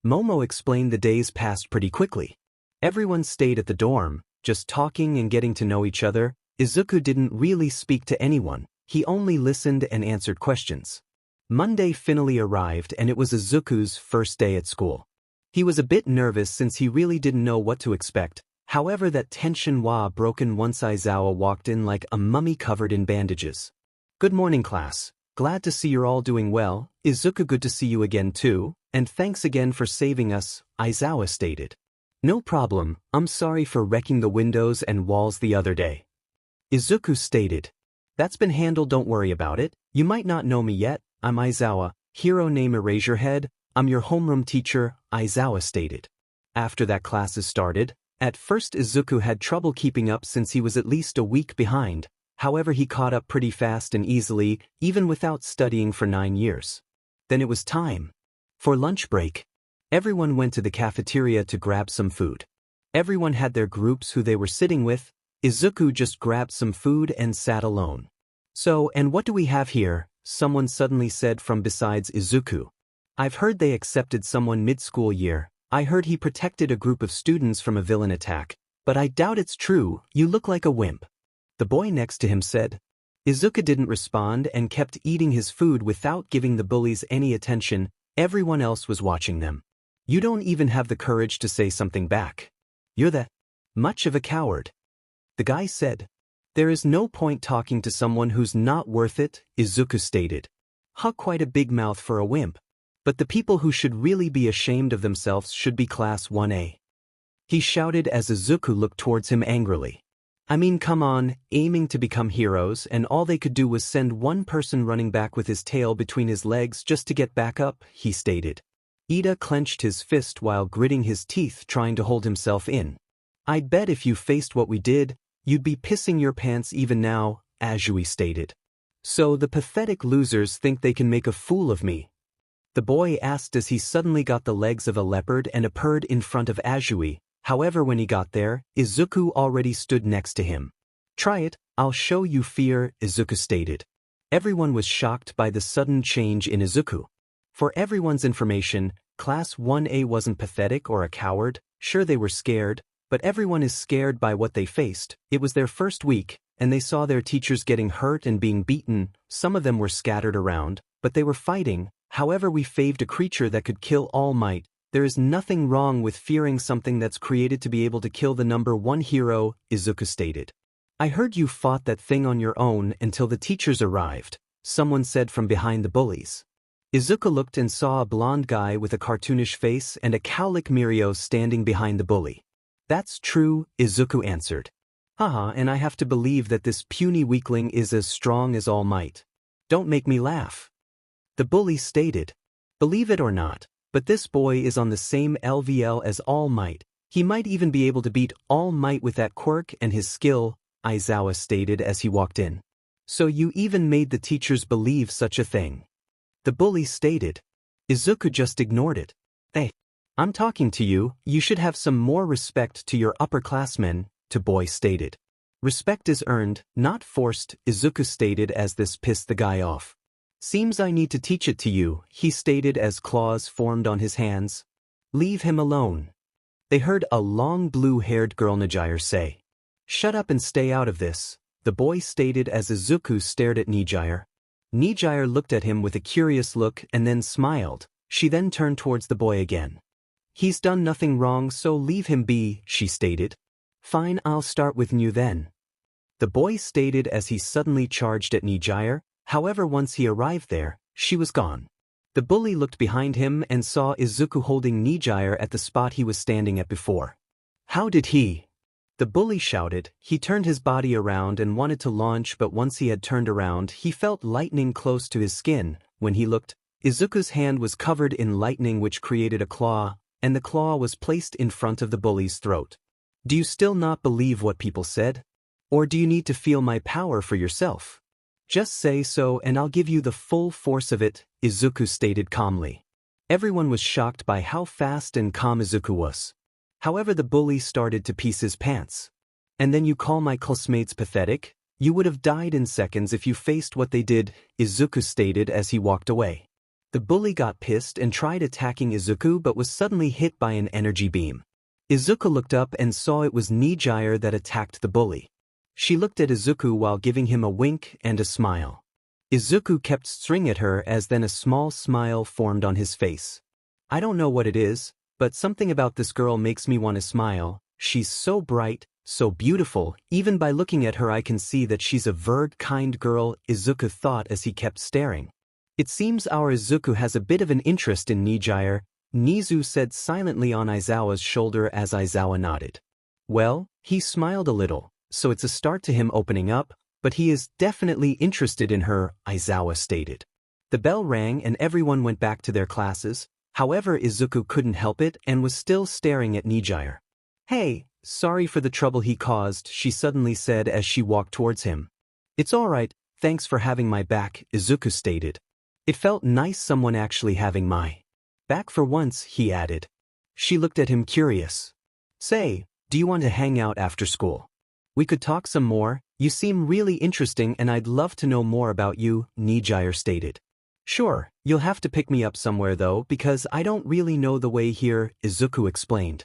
Momo explained the days passed pretty quickly. Everyone stayed at the dorm, just talking and getting to know each other. Izuku didn't really speak to anyone, he only listened and answered questions. Monday finally arrived and it was Izuku's first day at school. He was a bit nervous since he really didn't know what to expect, however that tension was broken once Aizawa walked in like a mummy covered in bandages. Good morning class, glad to see you're all doing well, Izuku good to see you again too, and thanks again for saving us, Aizawa stated. No problem, I'm sorry for wrecking the windows and walls the other day. Izuku stated. That's been handled, don't worry about it. You might not know me yet, I'm Aizawa, hero name 𝗓𝗡𝗓𝗓, I'm your homeroom teacher, Aizawa stated. After that classes started, at first Izuku had trouble keeping up since he was at least a week behind, however he caught up pretty fast and easily, even without studying for 9 years. Then it was time for lunch break. Everyone went to the cafeteria to grab some food. Everyone had their groups who they were sitting with. Izuku just grabbed some food and sat alone. So, and what do we have here? Someone suddenly said from besides Izuku. I've heard they accepted someone mid-school year. I heard he protected a group of students from a villain attack, but I doubt it's true, you look like a wimp. The boy next to him said. Izuku didn't respond and kept eating his food without giving the bullies any attention. Everyone else was watching them. You don't even have the courage to say something back. You're that much of a coward. The guy said. There is no point talking to someone who's not worth it, Izuku stated. Quite a big mouth for a wimp. But the people who should really be ashamed of themselves should be class 1A. He shouted as Izuku looked towards him angrily. I mean, come on, aiming to become heroes, and all they could do was send one person running back with his tail between his legs just to get back up, he stated. Ida clenched his fist while gritting his teeth trying to hold himself in. I bet if you faced what we did, you'd be pissing your pants even now, 𝐎𝐩𝐢𝐫 stated. So the pathetic losers think they can make a fool of me? The boy asked as he suddenly got the legs of a leopard and a 𝗏𝗏 in front of 𝐎𝐩𝐢𝐫. However, when he got there, Izuku already stood next to him. Try it, I'll show you fear, Izuku stated. Everyone was shocked by the sudden change in Izuku. For everyone's information, Class 1A wasn't pathetic or a coward. Sure, they were scared, but everyone is scared by what they faced. It was their first week, and they saw their teachers getting hurt and being beaten. Some of them were scattered around, but they were fighting. However, we faced a creature that could kill All Might. There is nothing wrong with fearing something that's created to be able to kill the number one hero, Izuku stated. I heard you fought that thing on your own until the teachers arrived, someone said from behind the bullies. Izuku looked and saw a blonde guy with a cartoonish face and a 𝗏𝗏𝗏𝗏𝗏 standing behind the bully. That's true, Izuku answered. Haha, and I have to believe that this puny weakling is as strong as All Might. Don't make me laugh. The bully stated. Believe it or not, but this boy is on the same level as All Might. He might even be able to beat All Might with that quirk and his skill, Izawa stated as he walked in. So you even made the teachers believe such a thing? The bully stated. Izuku just ignored it. Hey, I'm talking to you, you should have some more respect to your upperclassmen, the boy stated. Respect is earned, not forced, Izuku stated as this pissed the guy off. Seems I need to teach it to you, he stated as claws formed on his hands. Leave him alone. They heard a long blue-haired girl Nejire say. Shut up and stay out of this, the boy stated as Izuku stared at Nejire. Nejire looked at him with a curious look and then smiled. She then turned towards the boy again. He's done nothing wrong, so leave him be, she stated. Fine, I'll start with you then. The boy stated as he suddenly charged at Nejire. However, once he arrived there, she was gone. The bully looked behind him and saw Izuku holding Nejire at the spot he was standing at before. How did he? The bully shouted. He turned his body around and wanted to launch, but once he had turned around, he felt lightning close to his skin. When he looked, Izuku's hand was covered in lightning, which created a claw, and the claw was placed in front of the bully's throat. Do you still not believe what people said? Or do you need to feel my power for yourself? Just say so and I'll give you the full force of it, Izuku stated calmly. Everyone was shocked by how fast and calm Izuku was. However, the bully started to piece his pants. And then you call my classmates pathetic? You would have died in seconds if you faced what they did, Izuku stated as he walked away. The bully got pissed and tried attacking Izuku but was suddenly hit by an energy beam. Izuku looked up and saw it was Nejire that attacked the bully. She looked at Izuku while giving him a wink and a smile. Izuku kept staring at her as then a small smile formed on his face. I don't know what it is, but something about this girl makes me want to smile. She's so bright, so beautiful, even by looking at her I can see that she's a very kind girl, Izuku thought as he kept staring. It seems our Izuku has a bit of an interest in Nejire, Nizu said silently on Izawa's shoulder as Izawa nodded. Well, he smiled a little. So it's a start to him opening up, but he is definitely interested in her, Izawa stated. The bell rang and everyone went back to their classes. However, Izuku couldn't help it and was still staring at Nejire. Hey, sorry for the trouble he caused, she suddenly said as she walked towards him. It's alright, thanks for having my back, Izuku stated. It felt nice someone actually having my back for once, he added. She looked at him curious. Say, do you want to hang out after school? We could talk some more, you seem really interesting and I'd love to know more about you, Nejire stated. Sure, you'll have to pick me up somewhere though because I don't really know the way here, Izuku explained.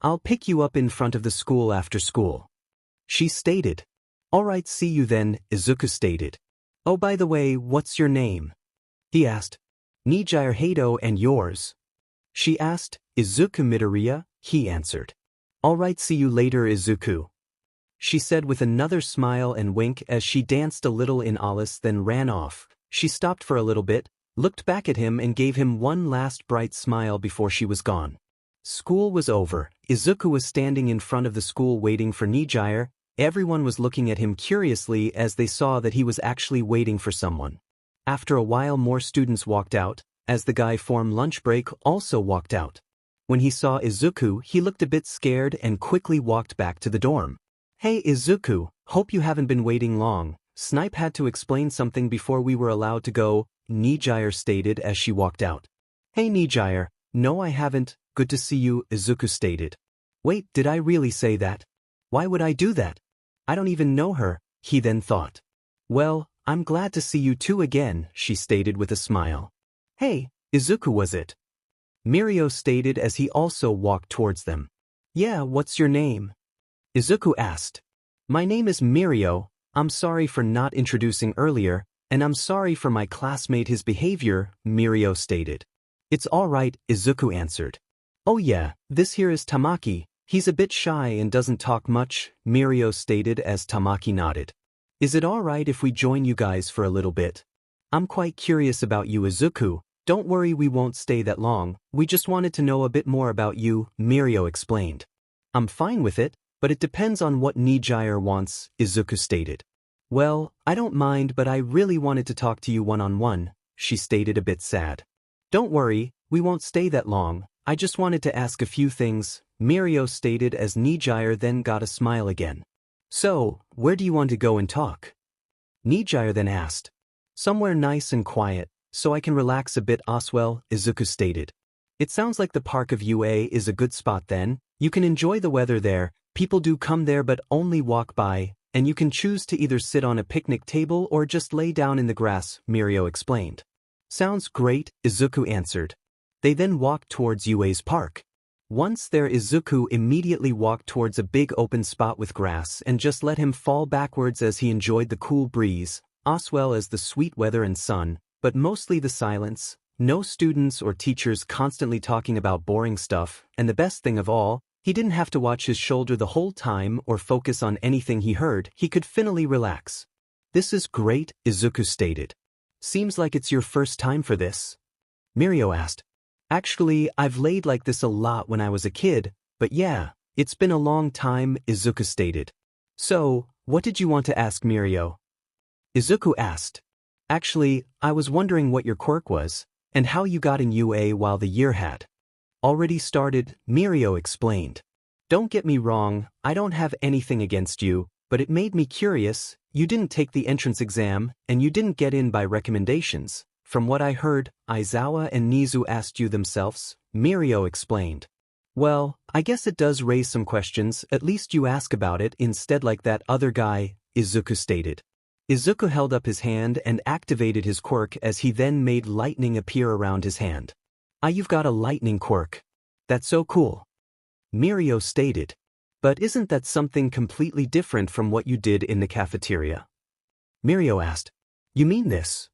I'll pick you up in front of the school after school. She stated. Alright, see you then, Izuku stated. Oh, by the way, what's your name? He asked. Nejire Hato, and yours? She asked. Izuku Midoriya, he answered. Alright, see you later, Izuku. She said with another smile and wink as she danced a little in Alice then ran off. She stopped for a little bit, looked back at him and gave him one last bright smile before she was gone. School was over. Izuku was standing in front of the school waiting for Nejire. Everyone was looking at him curiously as they saw that he was actually waiting for someone. After a while more students walked out, as the guy from lunch break also walked out. When he saw Izuku, he looked a bit scared and quickly walked back to the dorm. Hey Izuku, hope you haven't been waiting long, Snipe had to explain something before we were allowed to go, Nejire stated as she walked out. Hey Nejire, no I haven't, good to see you, Izuku stated. Wait, did I really say that? Why would I do that? I don't even know her, he then thought. Well, I'm glad to see you two again, she stated with a smile. Hey, Izuku was it? 𝗵𝗃𝗀 stated as he also walked towards them. Yeah, what's your name? Izuku asked. My name is 𝗵𝗃𝗀, I'm sorry for not introducing earlier, and I'm sorry for my classmate his behavior, 𝗵𝗃𝗀 stated. It's alright, Izuku answered. Oh yeah, this here is Tamaki, he's a bit shy and doesn't talk much, 𝗵𝗃𝗀 stated as Tamaki nodded. Is it alright if we join you guys for a little bit? I'm quite curious about you Izuku, don't worry we won't stay that long, we just wanted to know a bit more about you, 𝗵𝗃𝗀 explained. I'm fine with it, but it depends on what Nejire wants, Izuku stated. Well, I don't mind but I really wanted to talk to you one-on-one, she stated a bit sad. Don't worry, we won't stay that long, I just wanted to ask a few things, 𝗵𝗃𝗀 stated as Nejire then got a smile again. So, where do you want to go and talk? Nejire then asked. Somewhere nice and quiet, so I can relax a bit Oswell, Izuku stated. It sounds like the Park of UA is a good spot then, you can enjoy the weather there, people do come there but only walk by, and you can choose to either sit on a picnic table or just lay down in the grass, 𝗵𝗃𝗀 explained. Sounds great, Izuku answered. They then walked towards UA's park. Once there Izuku immediately walked towards a big open spot with grass and just let him fall backwards as he enjoyed the cool breeze, as well as the sweet weather and sun, but mostly the silence, no students or teachers constantly talking about boring stuff, and the best thing of all, he didn't have to watch his shoulder the whole time or focus on anything he heard, he could finally relax. This is great, Izuku stated. Seems like it's your first time for this. 𝗵𝗃𝗀 asked. Actually, I've laid like this a lot when I was a kid, but yeah, it's been a long time, Izuku stated. So, what did you want to ask 𝗵𝗃𝗀? Izuku asked. Actually, I was wondering what your quirk was, and how you got in UA while the year had already started, 𝗵𝗃𝗀 explained. Don't get me wrong, I don't have anything against you, but it made me curious, you didn't take the entrance exam, and you didn't get in by recommendations. From what I heard, Aizawa and Nizu asked you themselves, 𝗵𝗃𝗀 explained. Well, I guess it does raise some questions, at least you ask about it instead like that other guy, Izuku stated. Izuku held up his hand and activated his quirk as he then made lightning appear around his hand. Ah, you've got a lightning quirk. That's so cool. 𝗵𝗃𝗀 stated. But isn't that something completely different from what you did in the cafeteria? 𝗵𝗃𝗀 asked. You mean this?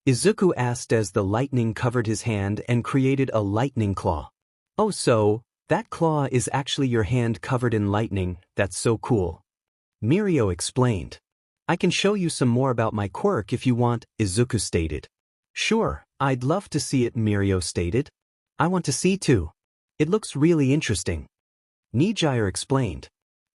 Izuku asked as the lightning covered his hand and created a lightning claw. Oh so, that claw is actually your hand covered in lightning, that's so cool. 𝗵𝗃𝗀 explained. I can show you some more about my quirk if you want, Izuku stated. Sure, I'd love to see it, 𝗵𝗃𝗀 stated. I want to see too. It looks really interesting. Nejire explained.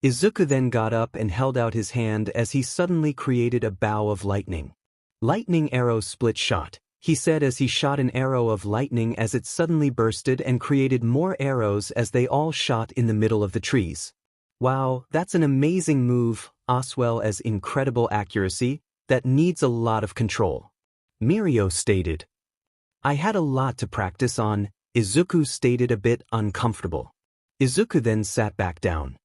Izuku then got up and held out his hand as he suddenly created a bow of lightning. Lightning arrow split shot, he said as he shot an arrow of lightning as it suddenly bursted and created more arrows as they all shot in the middle of the trees. Wow, that's an amazing move, as well as incredible accuracy, that needs a lot of control. 𝗵𝗃𝗀 stated. I had a lot to practice on, Izuku stated a bit uncomfortable. Izuku then sat back down.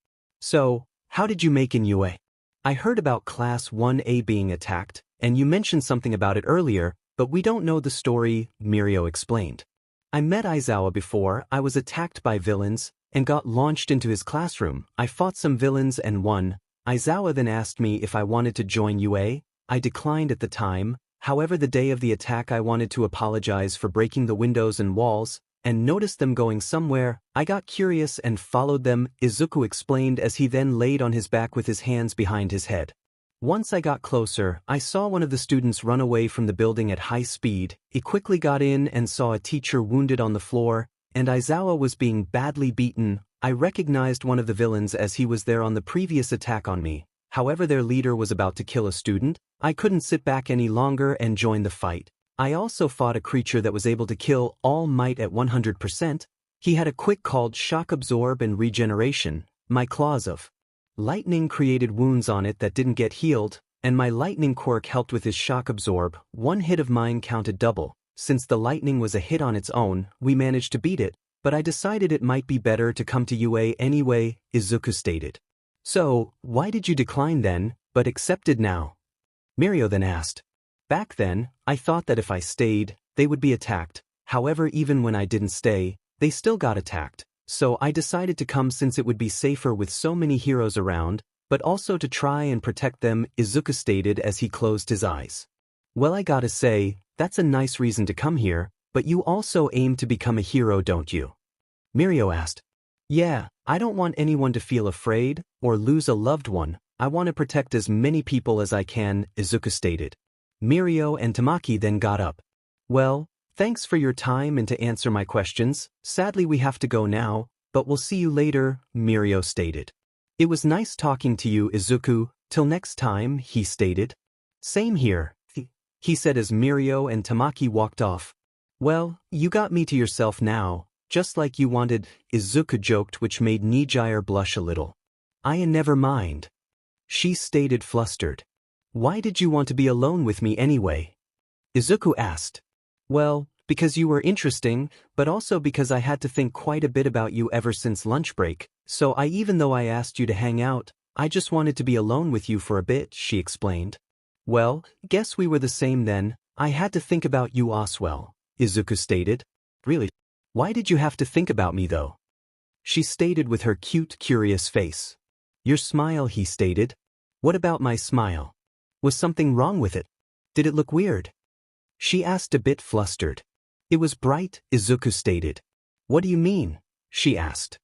So, how did you make in UA? I heard about Class 1A being attacked, and you mentioned something about it earlier, but we don't know the story, 𝗵𝗃𝗀 explained. I met Aizawa before I was attacked by villains, and got launched into his classroom. I fought some villains and won. Aizawa then asked me if I wanted to join UA. I declined at the time, however the day of the attack I wanted to apologize for breaking the windows and walls, and noticed them going somewhere. I got curious and followed them, Izuku explained as he then laid on his back with his hands behind his head. Once I got closer, I saw one of the students run away from the building at high speed. He quickly got in and saw a teacher wounded on the floor, and Aizawa was being badly beaten. I recognized one of the villains as he was there on the previous attack on me. However, their leader was about to kill a student. I couldn't sit back any longer and join the fight. I also fought a creature that was able to kill all might at 100%. He had a quick called shock absorb and regeneration. My claws of lightning created wounds on it that didn't get healed. and my lightning quirk helped with his shock absorb. One hit of mine counted double. Since the lightning was a hit on its own, we managed to beat it, but I decided it might be better to come to UA anyway, Izuku stated. So, why did you decline then, but accepted now? Mirio then asked. Back then, I thought that if I stayed, they would be attacked. However, even when I didn't stay, they still got attacked. So I decided to come since it would be safer with so many heroes around, but also to try and protect them, Izuku stated as he closed his eyes. Well, I gotta say, that's a nice reason to come here, but you also aim to become a hero, don't you? Mirio asked. Yeah, I don't want anyone to feel afraid or lose a loved one. I want to protect as many people as I can, Izuku stated. Mirio and Tamaki then got up. Well, thanks for your time and to answer my questions. Sadly we have to go now, but we'll see you later, Mirio stated. It was nice talking to you, Izuku. Till next time, he stated. Same here, he said as Mirio and Tamaki walked off. Well, you got me to yourself now, just like you wanted, Izuku joked, which made Nejire blush a little. Never mind. She stated flustered. Why did you want to be alone with me anyway? Izuku asked. Well, because you were interesting, but also because I had to think quite a bit about you ever since lunch break, so even though I asked you to hang out, I just wanted to be alone with you for a bit, she explained. Well, guess we were the same then. I had to think about you as well, Izuku stated. Really? Why did you have to think about me though? She stated with her cute, curious face. Your smile, he stated. What about my smile? Was something wrong with it? Did it look weird? She asked a bit flustered. It was bright, Izuku stated. What do you mean? She asked.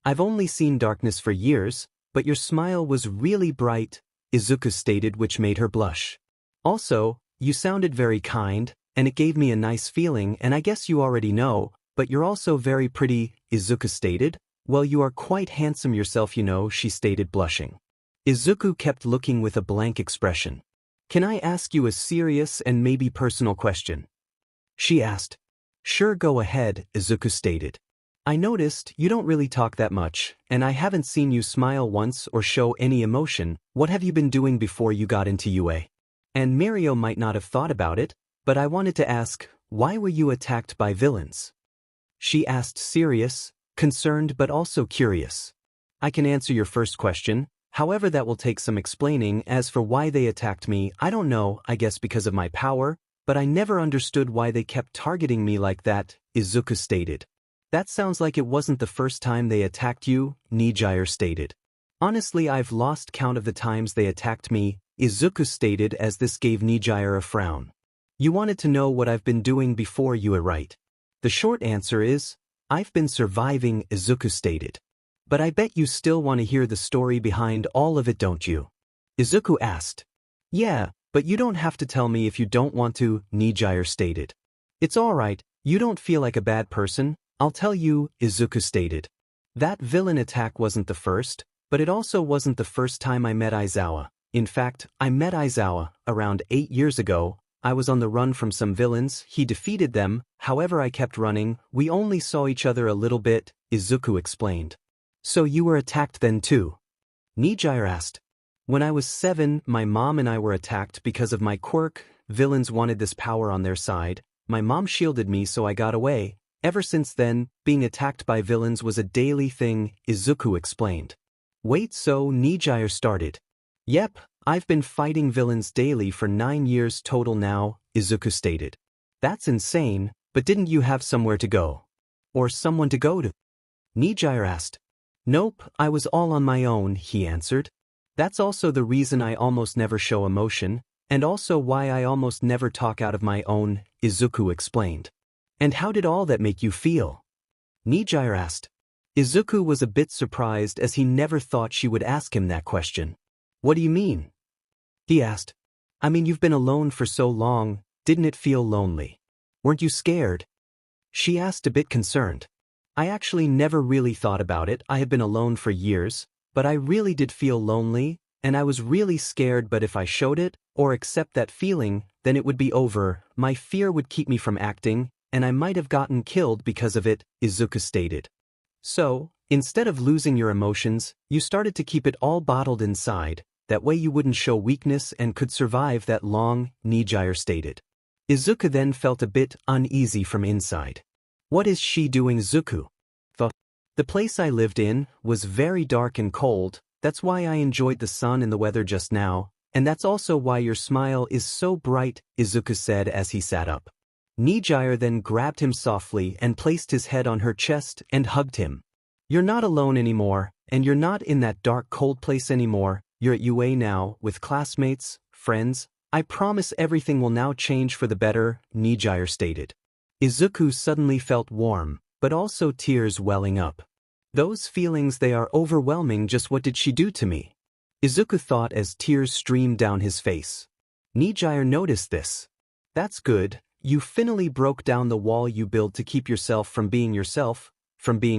I've only seen darkness for years, but your smile was really bright, Izuku stated, which made her blush. Also, you sounded very kind, and it gave me a nice feeling, and I guess you already know, but you're also very pretty, Izuku stated. Well, you are quite handsome yourself, you know, she stated, blushing. Izuku kept looking with a blank expression. Can I ask you a serious and maybe personal question? She asked. Sure, go ahead, Izuku stated. I noticed you don't really talk that much, and I haven't seen you smile once or show any emotion. What have you been doing before you got into UA? And Mirio might not have thought about it, but I wanted to ask, why were you attacked by villains? She asked, serious, concerned but also curious. I can answer your first question, however that will take some explaining. As for why they attacked me, I don't know, I guess because of my power, but I never understood why they kept targeting me like that, Izuku stated. That sounds like it wasn't the first time they attacked you, Nejire stated. Honestly, I've lost count of the times they attacked me, Izuku stated as this gave Nejire a frown. You wanted to know what I've been doing before you were right. The short answer is, I've been surviving, Izuku stated. But I bet you still want to hear the story behind all of it, don't you? Izuku asked. Yeah, but you don't have to tell me if you don't want to, Nejire stated. It's alright, you don't feel like a bad person, I'll tell you, Izuku stated. That villain attack wasn't the first, but it also wasn't the first time I met Aizawa. In fact, I met Aizawa around 8 years ago. I was on the run from some villains, he defeated them, however I kept running, we only saw each other a little bit, Izuku explained. So you were attacked then too? Nejire asked. When I was 7, my mom and I were attacked because of my quirk. Villains wanted this power on their side. My mom shielded me so I got away. Ever since then, being attacked by villains was a daily thing, Izuku explained. Wait, so Nejire started. Yep, I've been fighting villains daily for 9 years total now, Izuku stated. That's insane, but didn't you have somewhere to go? Or someone to go to? Nejire asked. Nope, I was all on my own, he answered. That's also the reason I almost never show emotion, and also why I almost never talk out of my own, Izuku explained. And how did all that make you feel? Nejire asked. Izuku was a bit surprised as he never thought she would ask him that question. What do you mean? He asked. I mean, you've been alone for so long, didn't it feel lonely? Weren't you scared? She asked, a bit concerned. I actually never really thought about it. I had been alone for years, but I really did feel lonely, and I was really scared, but if I showed it, or accept that feeling, then it would be over. My fear would keep me from acting, and I might have gotten killed because of it, Izuku stated. So, instead of losing your emotions, you started to keep it all bottled inside. that way you wouldn't show weakness and could survive that long, Nejire stated. Izuku then felt a bit uneasy from inside. What is she doing, Izuku? The place I lived in was very dark and cold, that's why I enjoyed the sun and the weather just now, and that's also why your smile is so bright, Izuku said as he sat up. Nejire then grabbed him softly and placed his head on her chest and hugged him. You're not alone anymore, and you're not in that dark cold place anymore, you're at UA now, with classmates, friends. I promise everything will now change for the better, Nejire stated. Izuku suddenly felt warm, but also tears welling up. Those feelings, they are overwhelming. Just what did she do to me? Izuku thought as tears streamed down his face. Nejire noticed this. That's good, you finally broke down the wall you built to keep yourself, from being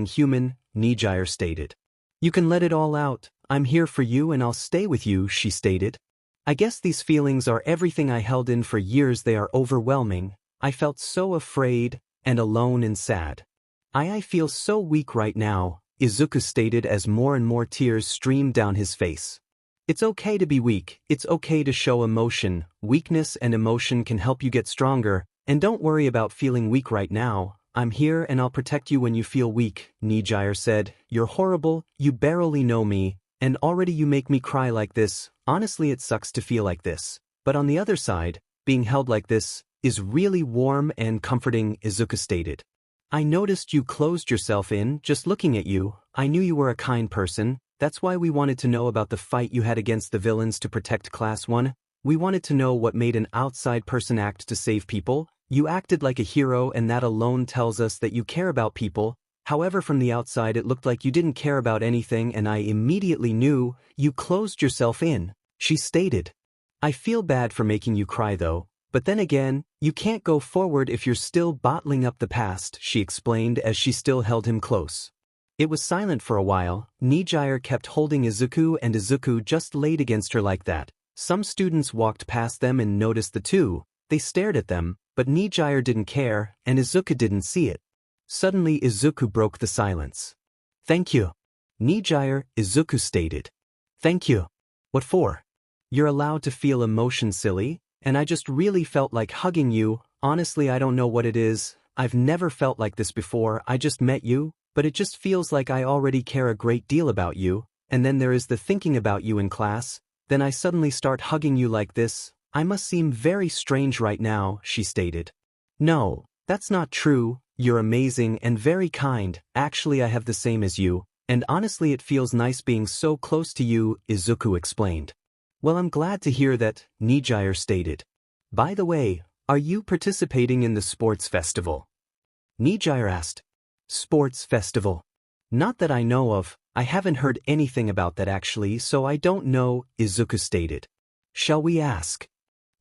human, Nejire stated. You can let it all out, I'm here for you and I'll stay with you, she stated. I guess these feelings are everything I held in for years, they are overwhelming. I felt so afraid, and alone and sad. I feel so weak right now, Izuku stated as more and more tears streamed down his face. It's okay to be weak, it's okay to show emotion, weakness and emotion can help you get stronger, and don't worry about feeling weak right now, I'm here and I'll protect you when you feel weak, Nejire said. You're horrible, you barely know me, and already you make me cry like this. Honestly, it sucks to feel like this, but on the other side, being held like this is really warm and comforting, Izuku stated. I noticed you closed yourself in, just looking at you. I knew you were a kind person, that's why we wanted to know about the fight you had against the villains to protect Class 1. We wanted to know what made an outside person act to save people. You acted like a hero and that alone tells us that you care about people. However, from the outside it looked like you didn't care about anything and I immediately knew you closed yourself in, she stated. I feel bad for making you cry though. But then again, you can't go forward if you're still bottling up the past, she explained as she still held him close. It was silent for a while. Nejire kept holding Izuku and Izuku just laid against her like that. Some students walked past them and noticed the two. They stared at them, but Nejire didn't care and Izuku didn't see it. Suddenly Izuku broke the silence. Thank you. Nejire, Izuku stated. Thank you. What for? You're allowed to feel emotion, silly. And I just really felt like hugging you. Honestly, I don't know what it is. I've never felt like this before. I just met you, but it just feels like I already care a great deal about you. And then there is the thinking about you in class. Then I suddenly start hugging you like this. I must seem very strange right now, she stated. No, that's not true. You're amazing and very kind. Actually, I have the same as you. And honestly, it feels nice being so close to you, Izuku explained. Well, I'm glad to hear that, Nejire stated. By the way, are you participating in the sports festival? Nejire asked. Sports festival? Not that I know of, I haven't heard anything about that actually, so I don't know, Izuku stated. Shall we ask?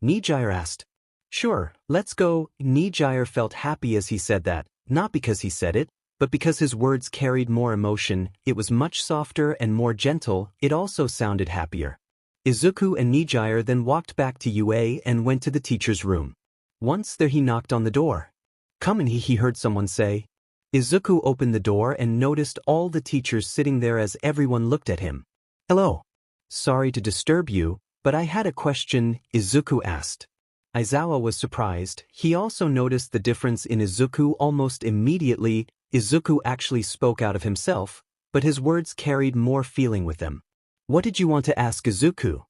Nejire asked. Sure, let's go. Nejire felt happy as he said that, not because he said it, but because his words carried more emotion. It was much softer and more gentle. It also sounded happier. Izuku and Nejire then walked back to UA and went to the teacher's room. Once there he knocked on the door. Come in, he heard someone say. Izuku opened the door and noticed all the teachers sitting there as everyone looked at him. Hello. Sorry to disturb you, but I had a question, Izuku asked. Aizawa was surprised. He also noticed the difference in Izuku almost immediately. Izuku actually spoke out of himself, but his words carried more feeling with them. What did you want to ask, Izuku?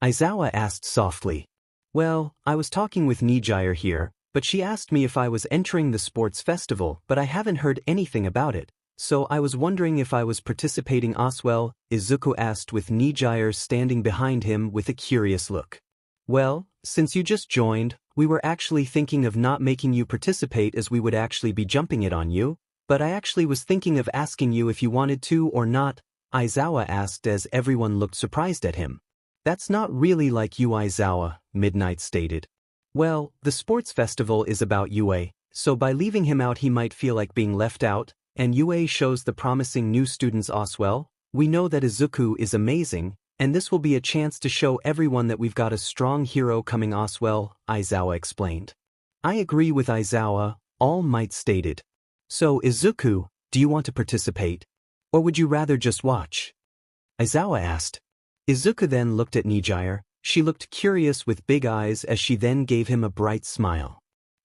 Aizawa asked softly. Well, I was talking with Nejire here, but she asked me if I was entering the sports festival, but I haven't heard anything about it, so I was wondering if I was participating as well, Izuku asked with Nejire standing behind him with a curious look. Well, since you just joined, we were actually thinking of not making you participate as we would actually be jumping it on you, but I actually was thinking of asking you if you wanted to or not, Aizawa asked as everyone looked surprised at him. That's not really like you, Aizawa, Midnight stated. Well, the sports festival is about UA, so by leaving him out he might feel like being left out, and UA shows the promising new students as well. We know that Izuku is amazing, and this will be a chance to show everyone that we've got a strong hero coming as well, Aizawa explained. I agree with Aizawa, All Might stated. So Izuku, do you want to participate? Or would you rather just watch? Aizawa asked. Izuku then looked at Nejire. She looked curious with big eyes as she then gave him a bright smile.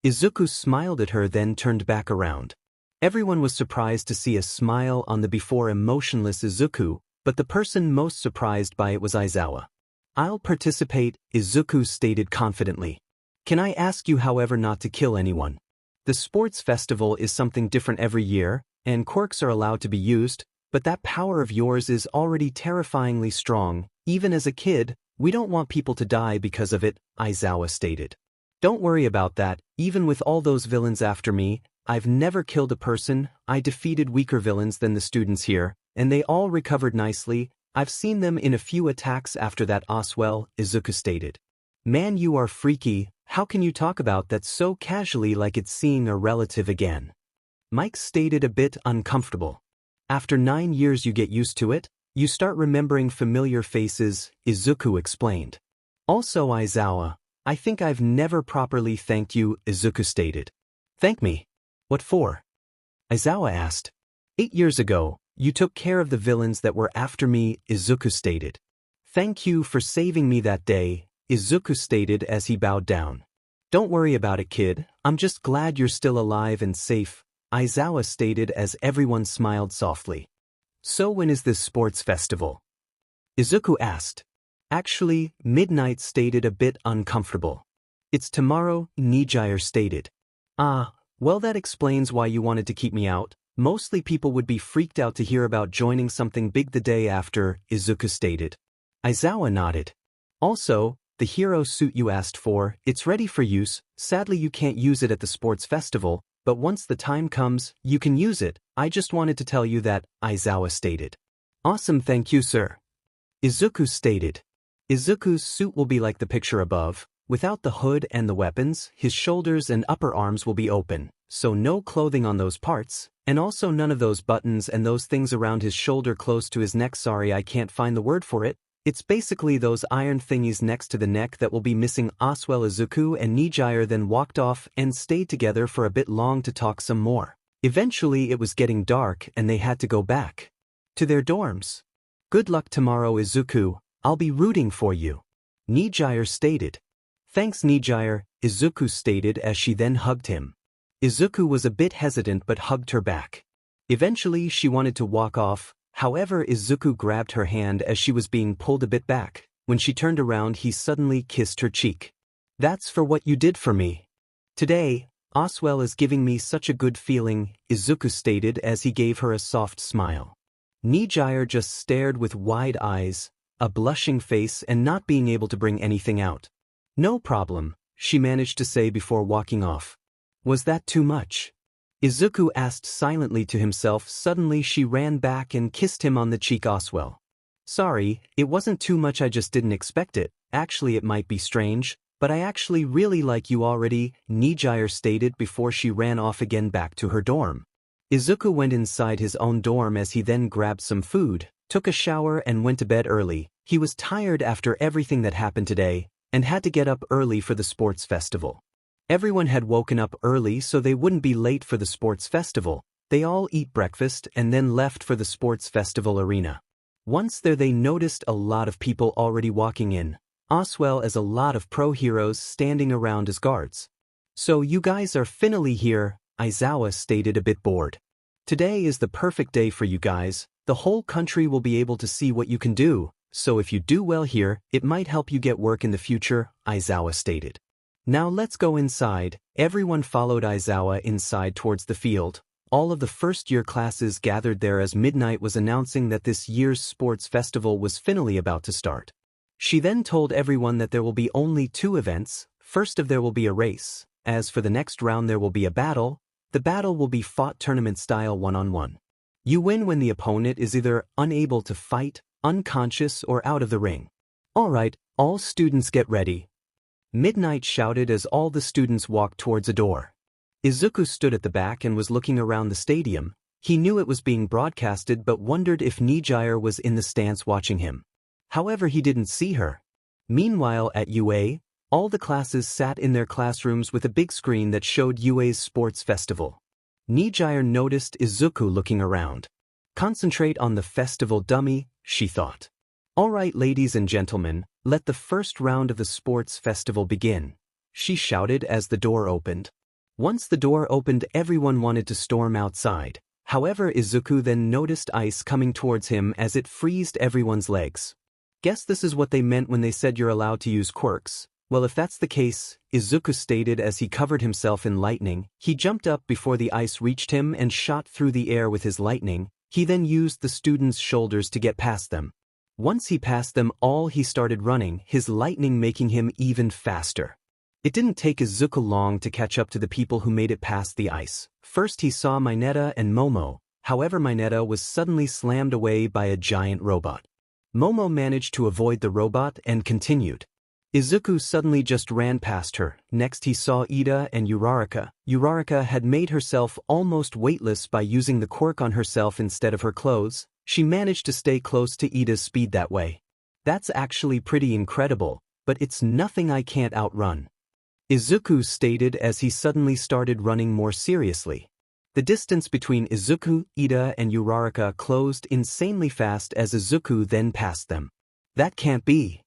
Izuku smiled at her then turned back around. Everyone was surprised to see a smile on the before emotionless Izuku, but the person most surprised by it was Aizawa. "I'll participate," Izuku stated confidently. "Can I ask you however not to kill anyone? The sports festival is something different every year, and quirks are allowed to be used, but that power of yours is already terrifyingly strong. Even as a kid, we don't want people to die because of it," Aizawa stated. "Don't worry about that, even with all those villains after me, I've never killed a person. I defeated weaker villains than the students here, and they all recovered nicely. I've seen them in a few attacks after that as well," Izuku stated. "Man, you are freaky. How can you talk about that so casually like it's seeing a relative again?" Mike stated a bit uncomfortable. "After 9 years you get used to it. You start remembering familiar faces," Izuku explained. "Also Aizawa, I think I've never properly thanked you," Izuku stated. "Thank me? What for?" Aizawa asked. 8 years ago, you took care of the villains that were after me," Izuku stated. "Thank you for saving me that day," Izuku stated as he bowed down. "Don't worry about it, kid. I'm just glad you're still alive and safe," Aizawa stated as everyone smiled softly. "So when is this sports festival?" Izuku asked. "Actually," Midnight stated a bit uncomfortable. "It's tomorrow," Nejire stated. "Ah, well that explains why you wanted to keep me out. Mostly people would be freaked out to hear about joining something big the day after," Izuku stated. Aizawa nodded. "Also, the hero suit you asked for, it's ready for use. Sadly you can't use it at the sports festival, but once the time comes, you can use it. I just wanted to tell you that," Aizawa stated. "Awesome, thank you, sir," Izuku stated. Izuku's suit will be like the picture above. Without the hood and the weapons, his shoulders and upper arms will be open, so no clothing on those parts, and also none of those buttons and those things around his shoulder close to his neck. Sorry, I can't find the word for it. It's basically those iron thingies next to the neck that will be missing as well. Izuku and Nejire then walked off and stayed together for a bit long to talk some more. Eventually it was getting dark and they had to go back to their dorms. "Good luck tomorrow, Izuku. I'll be rooting for you," Nejire stated. "Thanks, Nejire," Izuku stated as she then hugged him. Izuku was a bit hesitant but hugged her back. Eventually she wanted to walk off, however Izuku grabbed her hand as she was being pulled a bit back. When she turned around he suddenly kissed her cheek. "That's for what you did for me today. Oswell is giving me such a good feeling," Izuku stated as he gave her a soft smile. Nejire just stared with wide eyes, a blushing face and not being able to bring anything out. "No problem," she managed to say before walking off. "Was that too much?" Izuku asked silently to himself. Suddenly she ran back and kissed him on the cheek. "Oswell. Sorry, it wasn't too much, I just didn't expect it. Actually it might be strange, but I actually really like you already," Nejire stated before she ran off again back to her dorm. Izuku went inside his own dorm as he then grabbed some food, took a shower and went to bed early. He was tired after everything that happened today, and had to get up early for the sports festival. Everyone had woken up early so they wouldn't be late for the sports festival. They all eat breakfast and then left for the sports festival arena. Once there they noticed a lot of people already walking in, as well as a lot of pro heroes standing around as guards. "So you guys are finally here," Aizawa stated a bit bored. "Today is the perfect day for you guys. The whole country will be able to see what you can do. So if you do well here, it might help you get work in the future," Aizawa stated. "Now let's go inside." Everyone followed Aizawa inside towards the field. All of the first-year classes gathered there as Midnight was announcing that this year's sports festival was finally about to start. She then told everyone that there will be only 2 events. First of there will be a race. As for the next round there will be a battle. The battle will be fought tournament-style 1-on-1. You win when the opponent is either unable to fight, unconscious or out of the ring. "Alright, all students get ready," Midnight shouted as all the students walked towards a door. Izuku stood at the back and was looking around the stadium. He knew it was being broadcasted but wondered if Nejire was in the stands watching him. However, he didn't see her. Meanwhile at UA, all the classes sat in their classrooms with a big screen that showed UA's sports festival. Nejire noticed Izuku looking around. "Concentrate on the festival, dummy," she thought. Alright ladies and gentlemen, let the first round of the sports festival begin, she shouted as the door opened. Once the door opened, everyone wanted to storm outside. However, Izuku then noticed ice coming towards him as it freezed everyone's legs. Guess this is what they meant when they said you're allowed to use quirks. Well, if that's the case, Izuku stated as he covered himself in lightning. He jumped up before the ice reached him and shot through the air with his lightning. He then used the students' shoulders to get past them. Once he passed them all, he started running, his lightning making him even faster. It didn't take Izuku long to catch up to the people who made it past the ice. First he saw Mayonetta and Momo, however Mayonetta was suddenly slammed away by a giant robot. Momo managed to avoid the robot and continued. Izuku suddenly just ran past her. Next he saw Iida and Uraraka. Uraraka had made herself almost weightless by using the quirk on herself instead of her clothes. She managed to stay close to Iida's speed that way. That's actually pretty incredible, but it's nothing I can't outrun, Izuku stated as he suddenly started running more seriously. The distance between Izuku, Iida and Uraraka closed insanely fast as Izuku then passed them. That can't be,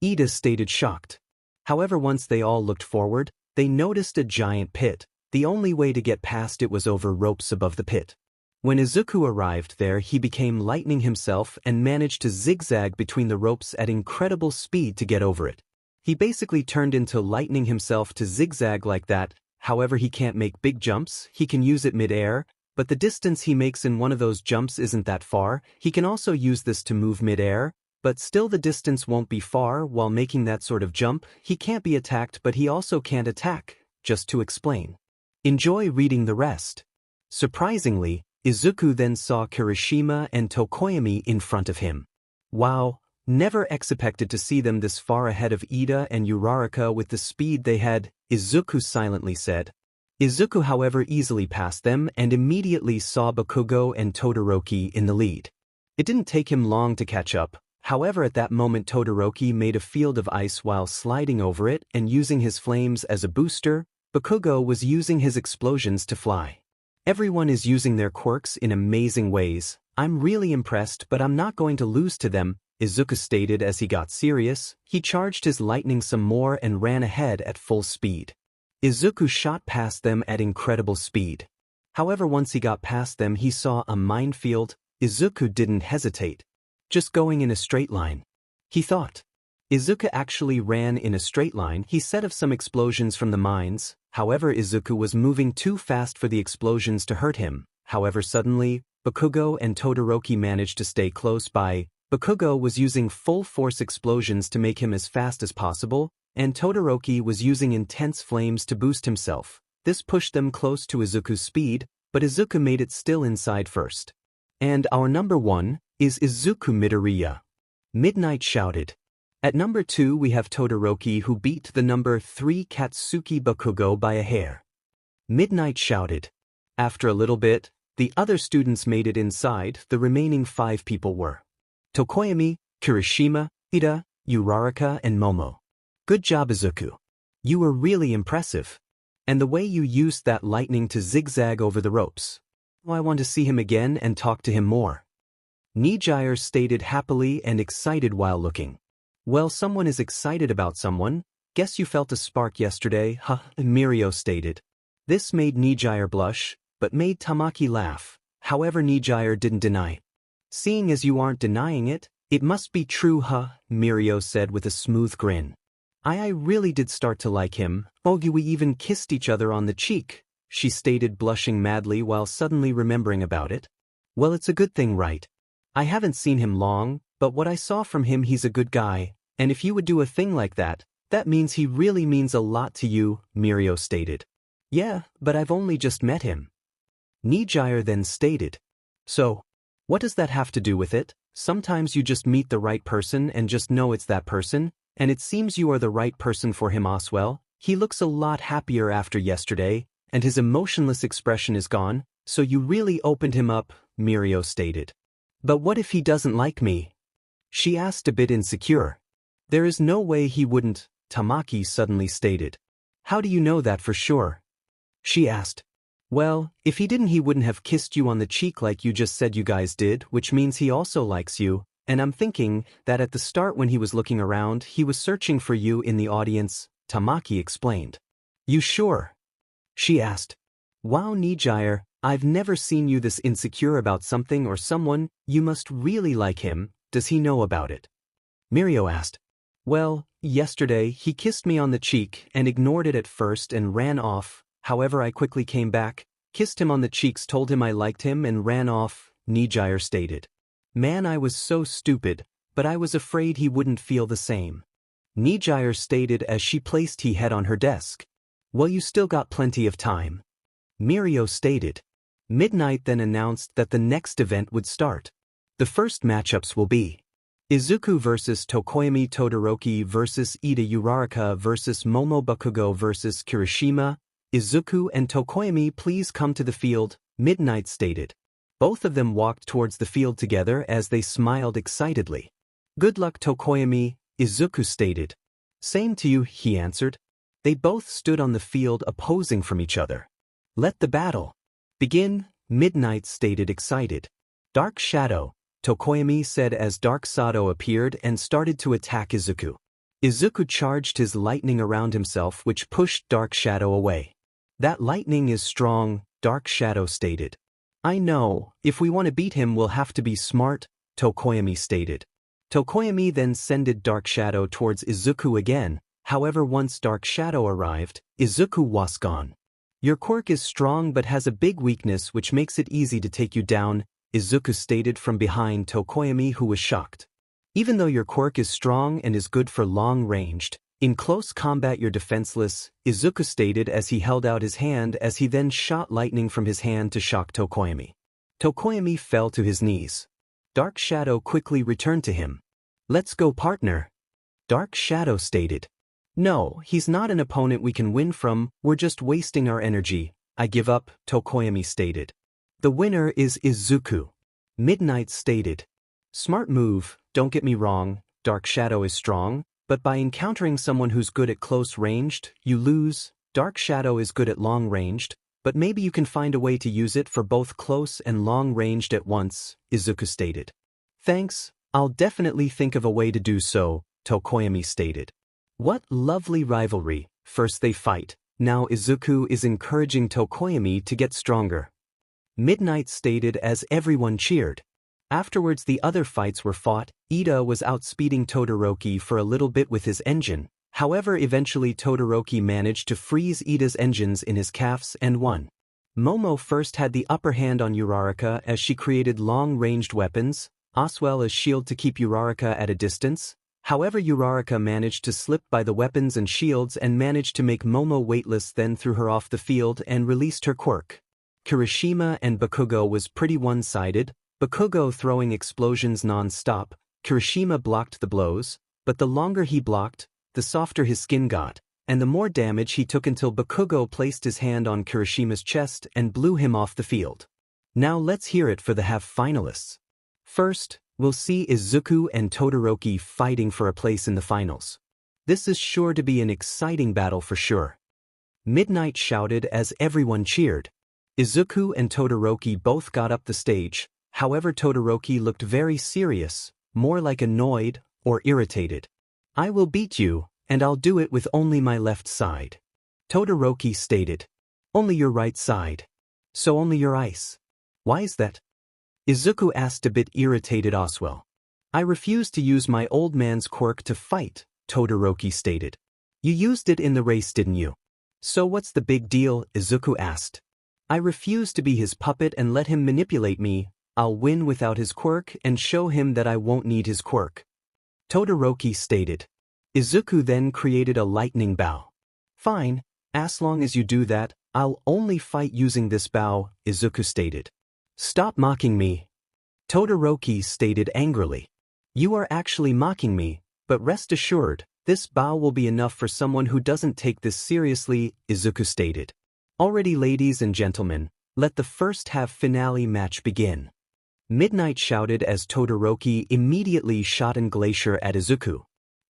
Iida stated shocked. However, once they all looked forward, they noticed a giant pit. The only way to get past it was over ropes above the pit. When Izuku arrived there, he became lightning himself and managed to zigzag between the ropes at incredible speed to get over it. He basically turned into lightning himself to zigzag like that. However, he can't make big jumps. He can use it mid-air, but the distance he makes in one of those jumps isn't that far. He can also use this to move mid-air, but still the distance won't be far while making that sort of jump. He can't be attacked, but he also can't attack. Just to explain. Enjoy reading the rest. Surprisingly, Izuku then saw Kirishima and Tokoyami in front of him. Wow, never expected to see them this far ahead of Iida and Uraraka with the speed they had, Izuku silently said. Izuku however easily passed them and immediately saw Bakugo and Todoroki in the lead. It didn't take him long to catch up. However, at that moment Todoroki made a field of ice while sliding over it and using his flames as a booster. Bakugo was using his explosions to fly. Everyone is using their quirks in amazing ways. I'm really impressed, but I'm not going to lose to them, Izuku stated as he got serious. He charged his lightning some more and ran ahead at full speed. Izuku shot past them at incredible speed. However, once he got past them, he saw a minefield. Izuku didn't hesitate. Just going in a straight line, he thought. Izuku actually ran in a straight line. He set off some explosions from the mines. However, Izuku was moving too fast for the explosions to hurt him. However, suddenly, Bakugo and Todoroki managed to stay close by. Bakugo was using full force explosions to make him as fast as possible, and Todoroki was using intense flames to boost himself. This pushed them close to Izuku's speed, but Izuku made it still inside first. And our number 1 is Izuku Midoriya. Midnight shouted. At number 2 we have Todoroki, who beat the number 3 Katsuki Bakugo by a hair. Midnight shouted. After a little bit, the other students made it inside. The remaining 5 people were Tokoyami, Kirishima, Iida, Uraraka and Momo. Good job, Izuku. You were really impressive. And the way you used that lightning to zigzag over the ropes. I want to see him again and talk to him more. Nejire stated happily and excited while looking. Well, someone is excited about someone. Guess you felt a spark yesterday, huh? Mirio stated. This made Nejire blush, but made Tamaki laugh. However, Nejire didn't deny it. Seeing as you aren't denying it, it must be true, huh? Mirio said with a smooth grin. I really did start to like him. Oh, we even kissed each other on the cheek, she stated, blushing madly while suddenly remembering about it. Well, it's a good thing, right? I haven't seen him long, but what I saw from him, he's a good guy, and if you would do a thing like that, that means he really means a lot to you, Mirio stated. Yeah, but I've only just met him. Nejire then stated. So, what does that have to do with it? Sometimes you just meet the right person and just know it's that person, and it seems you are the right person for him as well. He looks a lot happier after yesterday, and his emotionless expression is gone, so you really opened him up, Mirio stated. But what if he doesn't like me? She asked, a bit insecure. There is no way he wouldn't, Tamaki suddenly stated. How do you know that for sure? She asked. Well, if he didn't, he wouldn't have kissed you on the cheek like you just said you guys did, which means he also likes you, And I'm thinking that at the start when he was looking around, he was searching for you in the audience, Tamaki explained. You sure? She asked. Wow, Nejire, I've never seen you this insecure about something or someone. You must really like him. Does he know about it? Mirio asked. Well, yesterday he kissed me on the cheek and ignored it at first and ran off. However, I quickly came back, kissed him on the cheeks, told him I liked him and ran off, Nejire stated. Man, I was so stupid, but I was afraid he wouldn't feel the same. Nejire stated as she placed his head on her desk. Well, you still got plenty of time. Mirio stated. Midnight then announced that the next event would start. The first matchups will be Izuku vs 𝗃𝐭𝐴𝐵 Todoroki vs 𝗳𝗏𝗅 Uraraka vs Momo Bakugo vs Kirishima. Izuku and 𝗃𝐭𝐴𝐵, please come to the field, Midnight stated. Both of them walked towards the field together as they smiled excitedly. Good luck, 𝗃𝐭𝐴𝐵, Izuku stated. Same to you, he answered. They both stood on the field opposing from each other. Let the battle begin, Midnight stated excited. Dark Shadow, 𝗃𝐭𝐴𝐵 said as Dark Shadow appeared and started to attack Izuku. Izuku charged his lightning around himself, which pushed Dark Shadow away. That lightning is strong, Dark Shadow stated. I know, if we want to beat him we'll have to be smart, 𝗃𝐭𝐴𝐵 stated. 𝗃𝐭𝐴𝐵 then sended Dark Shadow towards Izuku again. However, once Dark Shadow arrived, Izuku was gone. Your quirk is strong but has a big weakness which makes it easy to take you down, Izuku stated from behind 𝗃𝐭𝐴𝐵, who was shocked. Even though your quirk is strong and is good for long-ranged, in close combat you're defenseless, Izuku stated as he held out his hand as he then shot lightning from his hand to shock 𝗃𝐭𝐴𝐵. 𝗃𝐭𝐴𝐵 fell to his knees. Dark Shadow quickly returned to him. Let's go, partner. Dark Shadow stated. No, he's not an opponent we can win from, we're just wasting our energy. I give up, 𝗃𝐭𝐴𝐵 stated. The winner is Izuku. Midnight stated. Smart move, don't get me wrong, Dark Shadow is strong, but by encountering someone who's good at close-ranged, you lose. Dark Shadow is good at long-ranged, but maybe you can find a way to use it for both close and long-ranged at once, Izuku stated. Thanks, I'll definitely think of a way to do so, 𝗃𝐭𝐴𝐵 stated. What lovely rivalry, first they fight, now Izuku is encouraging 𝗃𝐭𝐴𝐵 to get stronger. Midnight stated as everyone cheered. Afterwards the other fights were fought. Iida was outspeeding Todoroki for a little bit with his engine, however eventually Todoroki managed to freeze Iida's engines in his calves and won. Momo first had the upper hand on Uraraka as she created long-ranged weapons, as well as shield to keep Uraraka at a distance. However, Uraraka managed to slip by the weapons and shields and managed to make Momo weightless, then threw her off the field and released her quirk. Kirishima and Bakugo was pretty one-sided, Bakugo throwing explosions non-stop. Kirishima blocked the blows, but the longer he blocked, the softer his skin got, and the more damage he took until Bakugo placed his hand on Kirishima's chest and blew him off the field. Now let's hear it for the half finalists. First, we'll see Izuku and Todoroki fighting for a place in the finals. This is sure to be an exciting battle for sure. Midnight shouted as everyone cheered. Izuku and Todoroki both got up the stage, however Todoroki looked very serious, more like annoyed or irritated. I will beat you, and I'll do it with only my left side. Todoroki stated. Only your right side. So only your ice. Why is that? Izuku asked a bit irritated as well. I refuse to use my old man's quirk to fight, Todoroki stated. You used it in the race, didn't you? So what's the big deal? Izuku asked. I refuse to be his puppet and let him manipulate me. I'll win without his quirk and show him that I won't need his quirk. Todoroki stated. Izuku then created a lightning bow. Fine, as long as you do that, I'll only fight using this bow, Izuku stated. Stop mocking me. Todoroki stated angrily. You are actually mocking me, but rest assured, this bow will be enough for someone who doesn't take this seriously, Izuku stated. Already, ladies and gentlemen, let the first half finale match begin. Midnight shouted as Todoroki immediately shot an glacier at Izuku.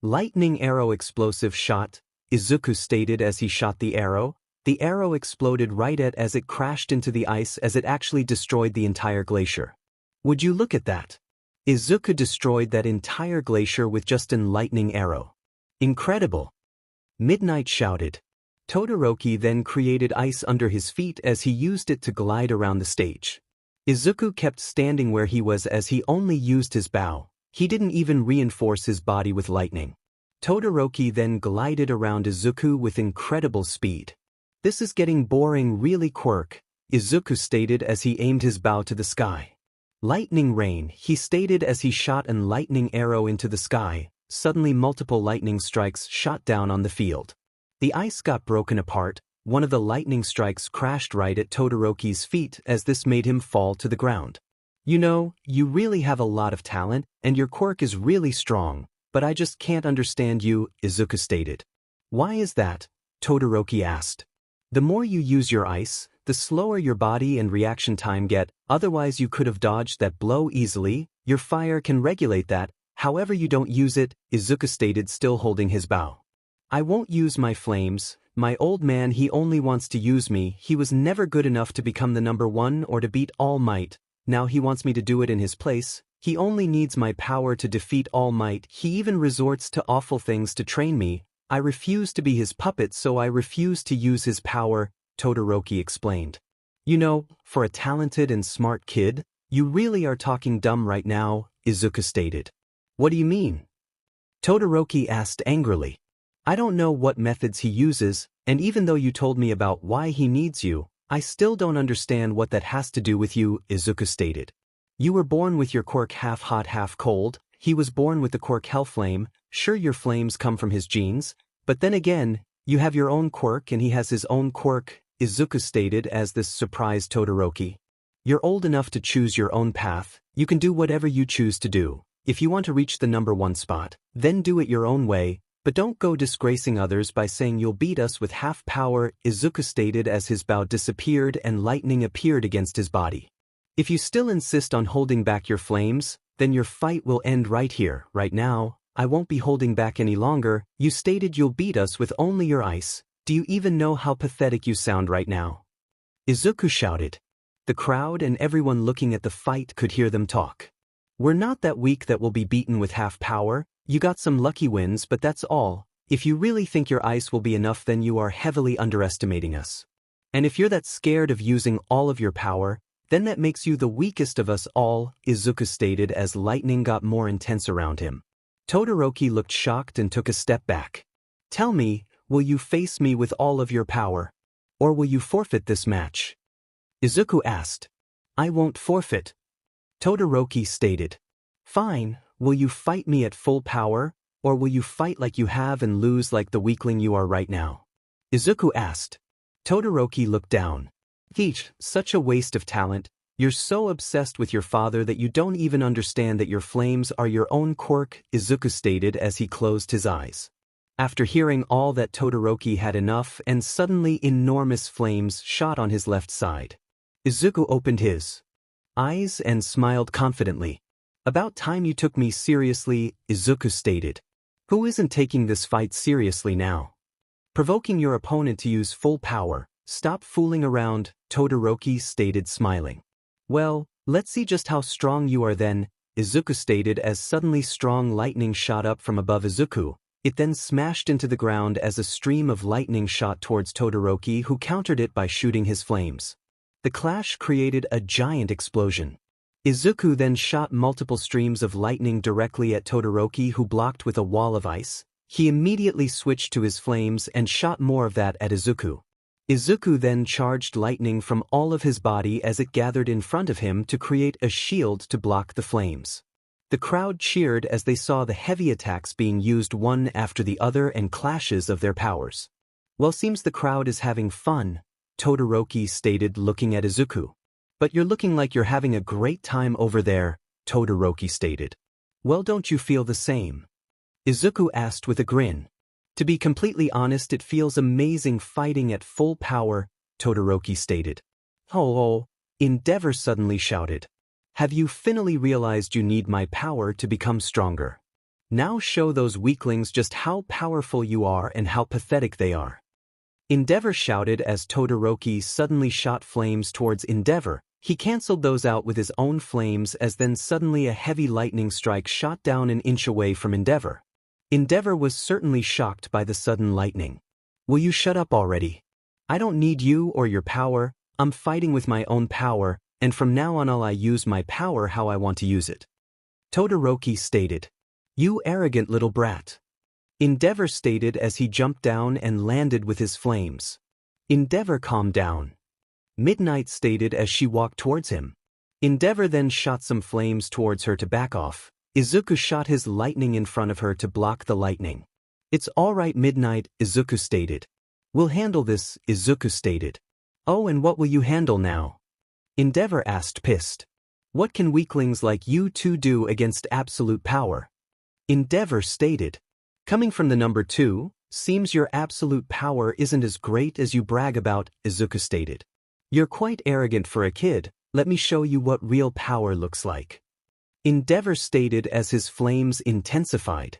Lightning arrow explosive shot, Izuku stated as he shot the arrow. The arrow exploded right as it crashed into the ice as it actually destroyed the entire glacier. Would you look at that? Izuku destroyed that entire glacier with just an lightning arrow. Incredible! Midnight shouted. Todoroki then created ice under his feet as he used it to glide around the stage. Izuku kept standing where he was as he only used his 𝗏𝗏. He didn't even reinforce his body with lightning. Todoroki then glided around Izuku with incredible speed. This is getting boring really 𝗏𝗧𝗏, Izuku stated as he aimed his 𝗏𝗏 to the sky. Lightning rain, he stated as he shot an lightning arrow into the sky. Suddenly multiple lightning strikes shot down on the field. The ice got broken apart. One of the lightning strikes crashed right at Todoroki's feet as this made him fall to the ground. You know, you really have a lot of talent, and your quirk is really strong, but I just can't understand you, Izuku stated. Why is that? Todoroki asked. The more you use your ice, the slower your body and reaction time get, otherwise you could have dodged that blow easily. Your fire can regulate that, however you don't use it, Izuku stated, still holding his 𝗏𝗏. I won't use my flames. My old man, he only wants to use me. He was never good enough to become the #1 or to beat All Might. Now he wants me to do it in his place. He only needs my power to defeat All Might. He even resorts to awful things to train me. I refuse to be his puppet, so I refuse to use his power, Todoroki explained. You know, for a talented and smart kid, you really are talking dumb right now, Izuku stated. What do you mean? Todoroki asked angrily. I don't know what methods he uses, and even though you told me about why he needs you, I still don't understand what that has to do with you, Izuku stated. You were born with your quirk half hot half cold. He was born with the quirk Hellflame. Sure, your flames come from his genes, but then again, you have your own quirk and he has his own quirk, Izuku stated as this surprised Todoroki. You're old enough to choose your own path. You can do whatever you choose to do. If you want to reach the #1 spot, then do it your own way. But don't go disgracing others by saying you'll beat us with half power, Izuku stated as his 𝗏𝗏 disappeared and lightning appeared against his body. If you still insist on holding back your flames, then your fight will end right here, right now. I won't be holding back any longer. You stated you'll beat us with only your ice. Do you even know how pathetic you sound right now? Izuku shouted. The crowd and everyone looking at the fight could hear them talk. We're not that weak that we'll be beaten with half power. You got some lucky wins, but that's all. If you really think your ice will be enough, then you are heavily underestimating us. And if you're that scared of using all of your power, then that makes you the weakest of us all, Izuku stated as lightning got more intense around him. Todoroki looked shocked and took a step back. Tell me, will you face me with all of your power? Or will you forfeit this match? Izuku asked. I won't forfeit. Todoroki stated. Fine. Will you fight me at full power, or will you fight like you have and lose like the weakling you are right now? Izuku asked. Todoroki looked down. Such a waste of talent. You're so obsessed with your father that you don't even understand that your flames are your own quirk, Izuku stated as he closed his eyes. After hearing all that, Todoroki had enough and suddenly enormous flames shot on his left side. Izuku opened his eyes and smiled confidently. About time you took me seriously, Izuku stated. Who isn't taking this fight seriously now? Provoking your opponent to use full power. Stop fooling around, Todoroki stated smiling. Well, let's see just how strong you are then, Izuku stated as suddenly strong lightning shot up from above Izuku. It then smashed into the ground as a stream of lightning shot towards Todoroki, who countered it by shooting his flames. The clash created a giant explosion. Izuku then shot multiple streams of lightning directly at Todoroki, who blocked with a wall of ice. He immediately switched to his flames and shot more of that at Izuku. Izuku then charged lightning from all of his body as it gathered in front of him to create a shield to block the flames. The crowd cheered as they saw the heavy attacks being used one after the other and clashes of their powers. Well, seems the crowd is having fun, Todoroki stated looking at Izuku. But you're looking like you're having a great time over there, Todoroki stated. Well, don't you feel the same? Izuku asked with a grin. To be completely honest, it feels amazing fighting at full power, Todoroki stated. Oh, 𝗵𝗃 suddenly shouted. Have you finally realized you need my power to become stronger? Now show those weaklings just how powerful you are and how pathetic they are. 𝗵𝗃 shouted as Todoroki suddenly shot flames towards 𝗵𝗃. He cancelled those out with his own flames as then suddenly a heavy lightning strike shot down an inch away from 𝗵𝗲𝗏. 𝗵𝗵𝗏 was certainly shocked by the sudden lightning. Will you shut up already? I don't need you or your power, I'm fighting with my own power, and from now on I'll use my power how I want to use it. Todoroki stated. You arrogant little brat. 𝗵𝗵𝗏 stated as he jumped down and landed with his flames. 𝗵𝗵𝗏 calmed down. Midnight stated as she walked towards him. 𝗵𝗵𝗏 then shot some flames towards her to back off. Izuku shot his lightning in front of her to block the lightning. It's alright Midnight, Izuku stated. We'll handle this, Izuku stated. Oh, and what will you handle now? 𝗵𝗵𝗏 asked pissed. What can weaklings like you two do against absolute power? 𝗵𝗵𝗏 stated. Coming from the number 2, seems your absolute power isn't as great as you brag about, Izuku stated. You're quite arrogant for a kid, let me show you what real power looks like. 𝗵𝗵𝗏 stated as his flames intensified.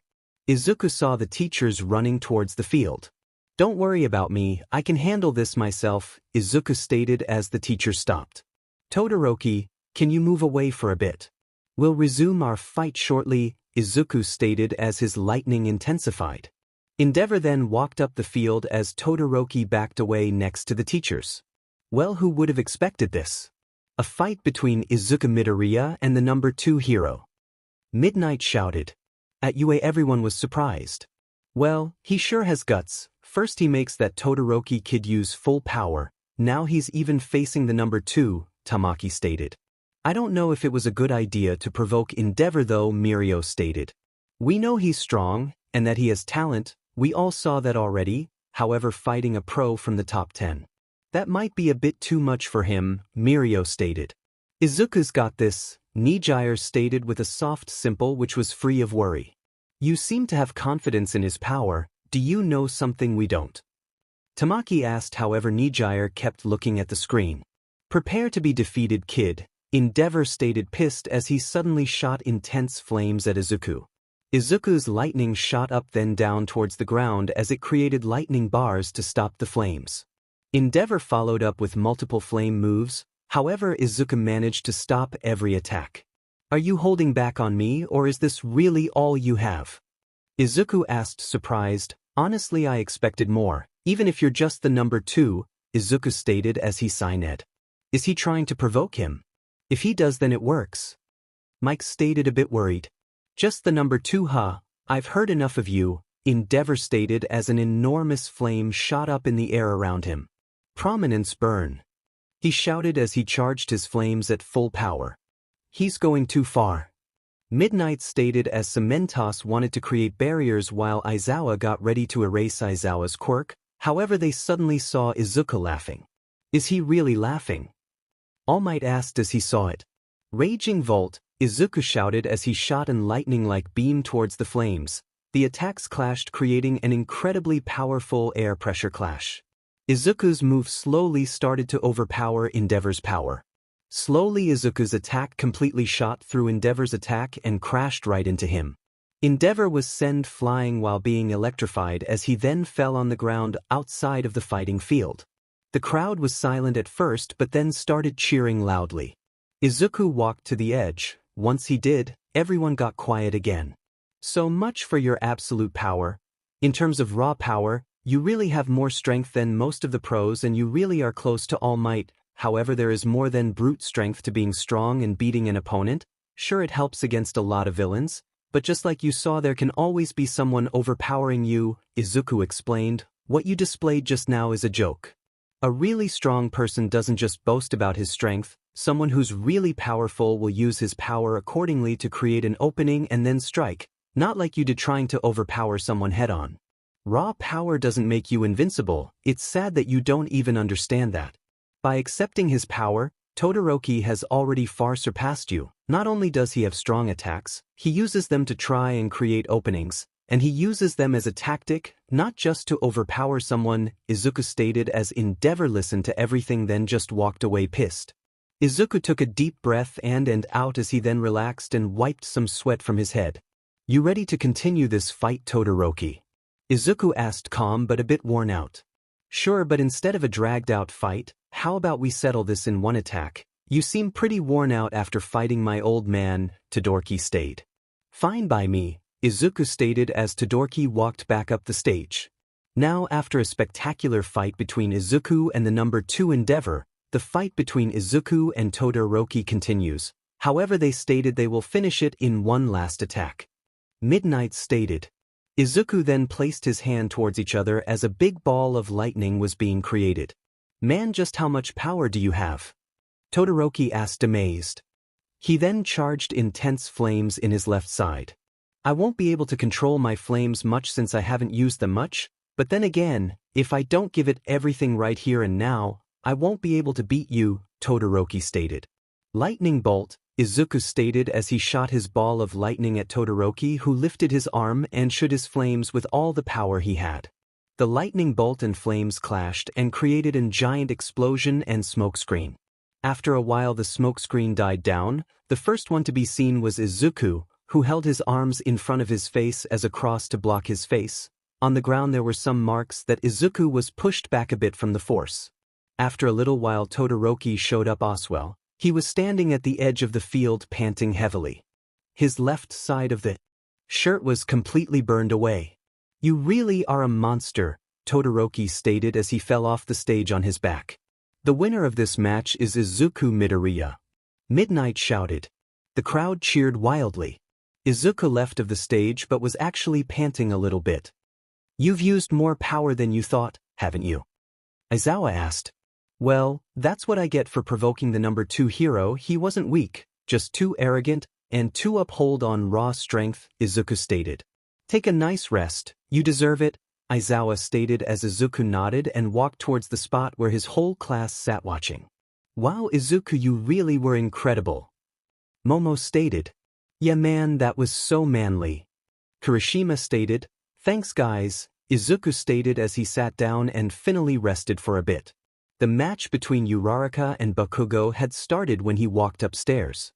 Izuku saw the teachers running towards the field. Don't worry about me, I can handle this myself, Izuku stated as the teacher stopped. Todoroki, can you move away for a bit? We'll resume our fight shortly, Izuku stated as his lightning intensified. 𝗵𝗵𝗏 then walked up the field as Todoroki backed away next to the teachers. Well, who would have expected this? A fight between Izuku Midoriya and the number 2 hero. Midnight shouted. At UA everyone was surprised. Well, he sure has guts. First he makes that Todoroki kid use full power, now he's even facing the number 2, Tamaki stated. I don't know if it was a good idea to provoke 𝗵𝗵𝗏 though, Mirio stated. We know he's strong, and that he has talent, we all saw that already, however fighting a pro from the top 10. That might be a bit too much for him, Mirio stated. Izuku's got this, Nejire stated with a soft simple which was free of worry. You seem to have confidence in his power, do you know something we don't? Tamaki asked however Nejire kept looking at the screen. Prepare to be defeated kid, 𝗵𝗵𝗏 stated pissed as he suddenly shot intense flames at Izuku. Izuku's lightning shot up then down towards the ground as it created lightning bars to stop the flames. 𝗵𝗵𝗏 followed up with multiple flame moves, however Izuku managed to stop every attack. Are you holding back on me or is this really all you have? Izuku asked surprised, honestly I expected more, even if you're just the number 2, Izuku stated as he signed. Is he trying to provoke him? If he does then it works. Mike stated a bit worried. Just the number 2 huh, I've heard enough of you, 𝗵𝗵𝗏 stated as an enormous flame shot up in the air around him. Prominence burn. He shouted as he charged his flames at full power. He's going too far. Midnight stated as 𝗬𝗏𝗃 wanted to create barriers while Aizawa got ready to erase Aizawa's quirk, however they suddenly saw Izuku laughing. Is he really laughing? All Might asked as he saw it. Raging Volt, Izuku shouted as he shot an lightning-like beam towards the flames. The attacks clashed creating an incredibly powerful air pressure clash. Izuku's move slowly started to overpower 𝗵𝗵𝗏's power. Slowly Izuku's attack completely shot through 𝗵𝗵𝗏's attack and crashed right into him. 𝗵𝗵𝗏 was sent flying while being electrified as he then fell on the ground outside of the fighting field. The crowd was silent at first but then started cheering loudly. Izuku walked to the edge. Once he did, everyone got quiet again. So much for your absolute power. In terms of raw power, you really have more strength than most of the pros and you really are close to All Might, however there is more than brute strength to being strong and beating an opponent. Sure it helps against a lot of villains, but just like you saw there can always be someone overpowering you, Izuku explained. What you displayed just now is a joke. A really strong person doesn't just boast about his strength, someone who's really powerful will use his power accordingly to create an opening and then strike, not like you did trying to overpower someone head-on. Raw power doesn't make you invincible, it's sad that you don't even understand that. By accepting his power, Todoroki has already far surpassed you. Not only does he have strong attacks, he uses them to try and create openings, and he uses them as a tactic, not just to overpower someone, Izuku stated as 𝗵𝗵𝗏 listened to everything then just walked away pissed. Izuku took a deep breath and out as he then relaxed and wiped some sweat from his head. You ready to continue this fight, Todoroki? Izuku asked calm but a bit worn out. Sure, but instead of a dragged out fight, how about we settle this in one attack, You seem pretty worn out after fighting my old man, 𝗬𝗏𝗄𝐺 stated. Fine by me, Izuku stated as 𝗬𝗏𝗄𝐺 walked back up the stage. Now after a spectacular fight between Izuku and the number 2 Endeavor, the fight between Izuku and Todoroki continues, however they stated they will finish it in one last attack. Midnight stated. Izuku then placed his hand towards each other as a big ball of lightning was being created. Man, just how much power do you have? Todoroki asked amazed. He then charged intense flames in his left side. I won't be able to control my flames much since I haven't used them much, but then again, if I don't give it everything right here and now, I won't be able to beat you, Todoroki stated. Lightning bolt, Izuku stated as he shot his ball of lightning at Todoroki, who lifted his arm and shot his flames with all the power he had. The lightning bolt and flames clashed and created a giant explosion and smoke screen. After a while the smoke screen died down. The first one to be seen was Izuku, who held his arms in front of his face as a cross to block his face. On the ground there were some marks that Izuku was pushed back a bit from the force. After a little while Todoroki showed up as well. He was standing at the edge of the field panting heavily. His left side of the shirt was completely burned away. You really are a monster, Todoroki stated as he fell off the stage on his back. The winner of this match is Izuku Midoriya. Midnight shouted. The crowd cheered wildly. Izuku left of the stage but was actually panting a little bit. You've used more power than you thought, haven't you? Aizawa asked. Well, that's what I get for provoking the number 2 hero. He wasn't weak, just too arrogant, and too uphold on raw strength, Izuku stated. Take a nice rest, you deserve it, Aizawa stated as Izuku nodded and walked towards the spot where his whole class sat watching. Wow, Izuku, you really were incredible. Momo stated. Yeah man, that was so manly. Kirishima stated. Thanks guys, Izuku stated as he sat down and finally rested for a bit. The match between Uraraka and Bakugo had started when he walked upstairs.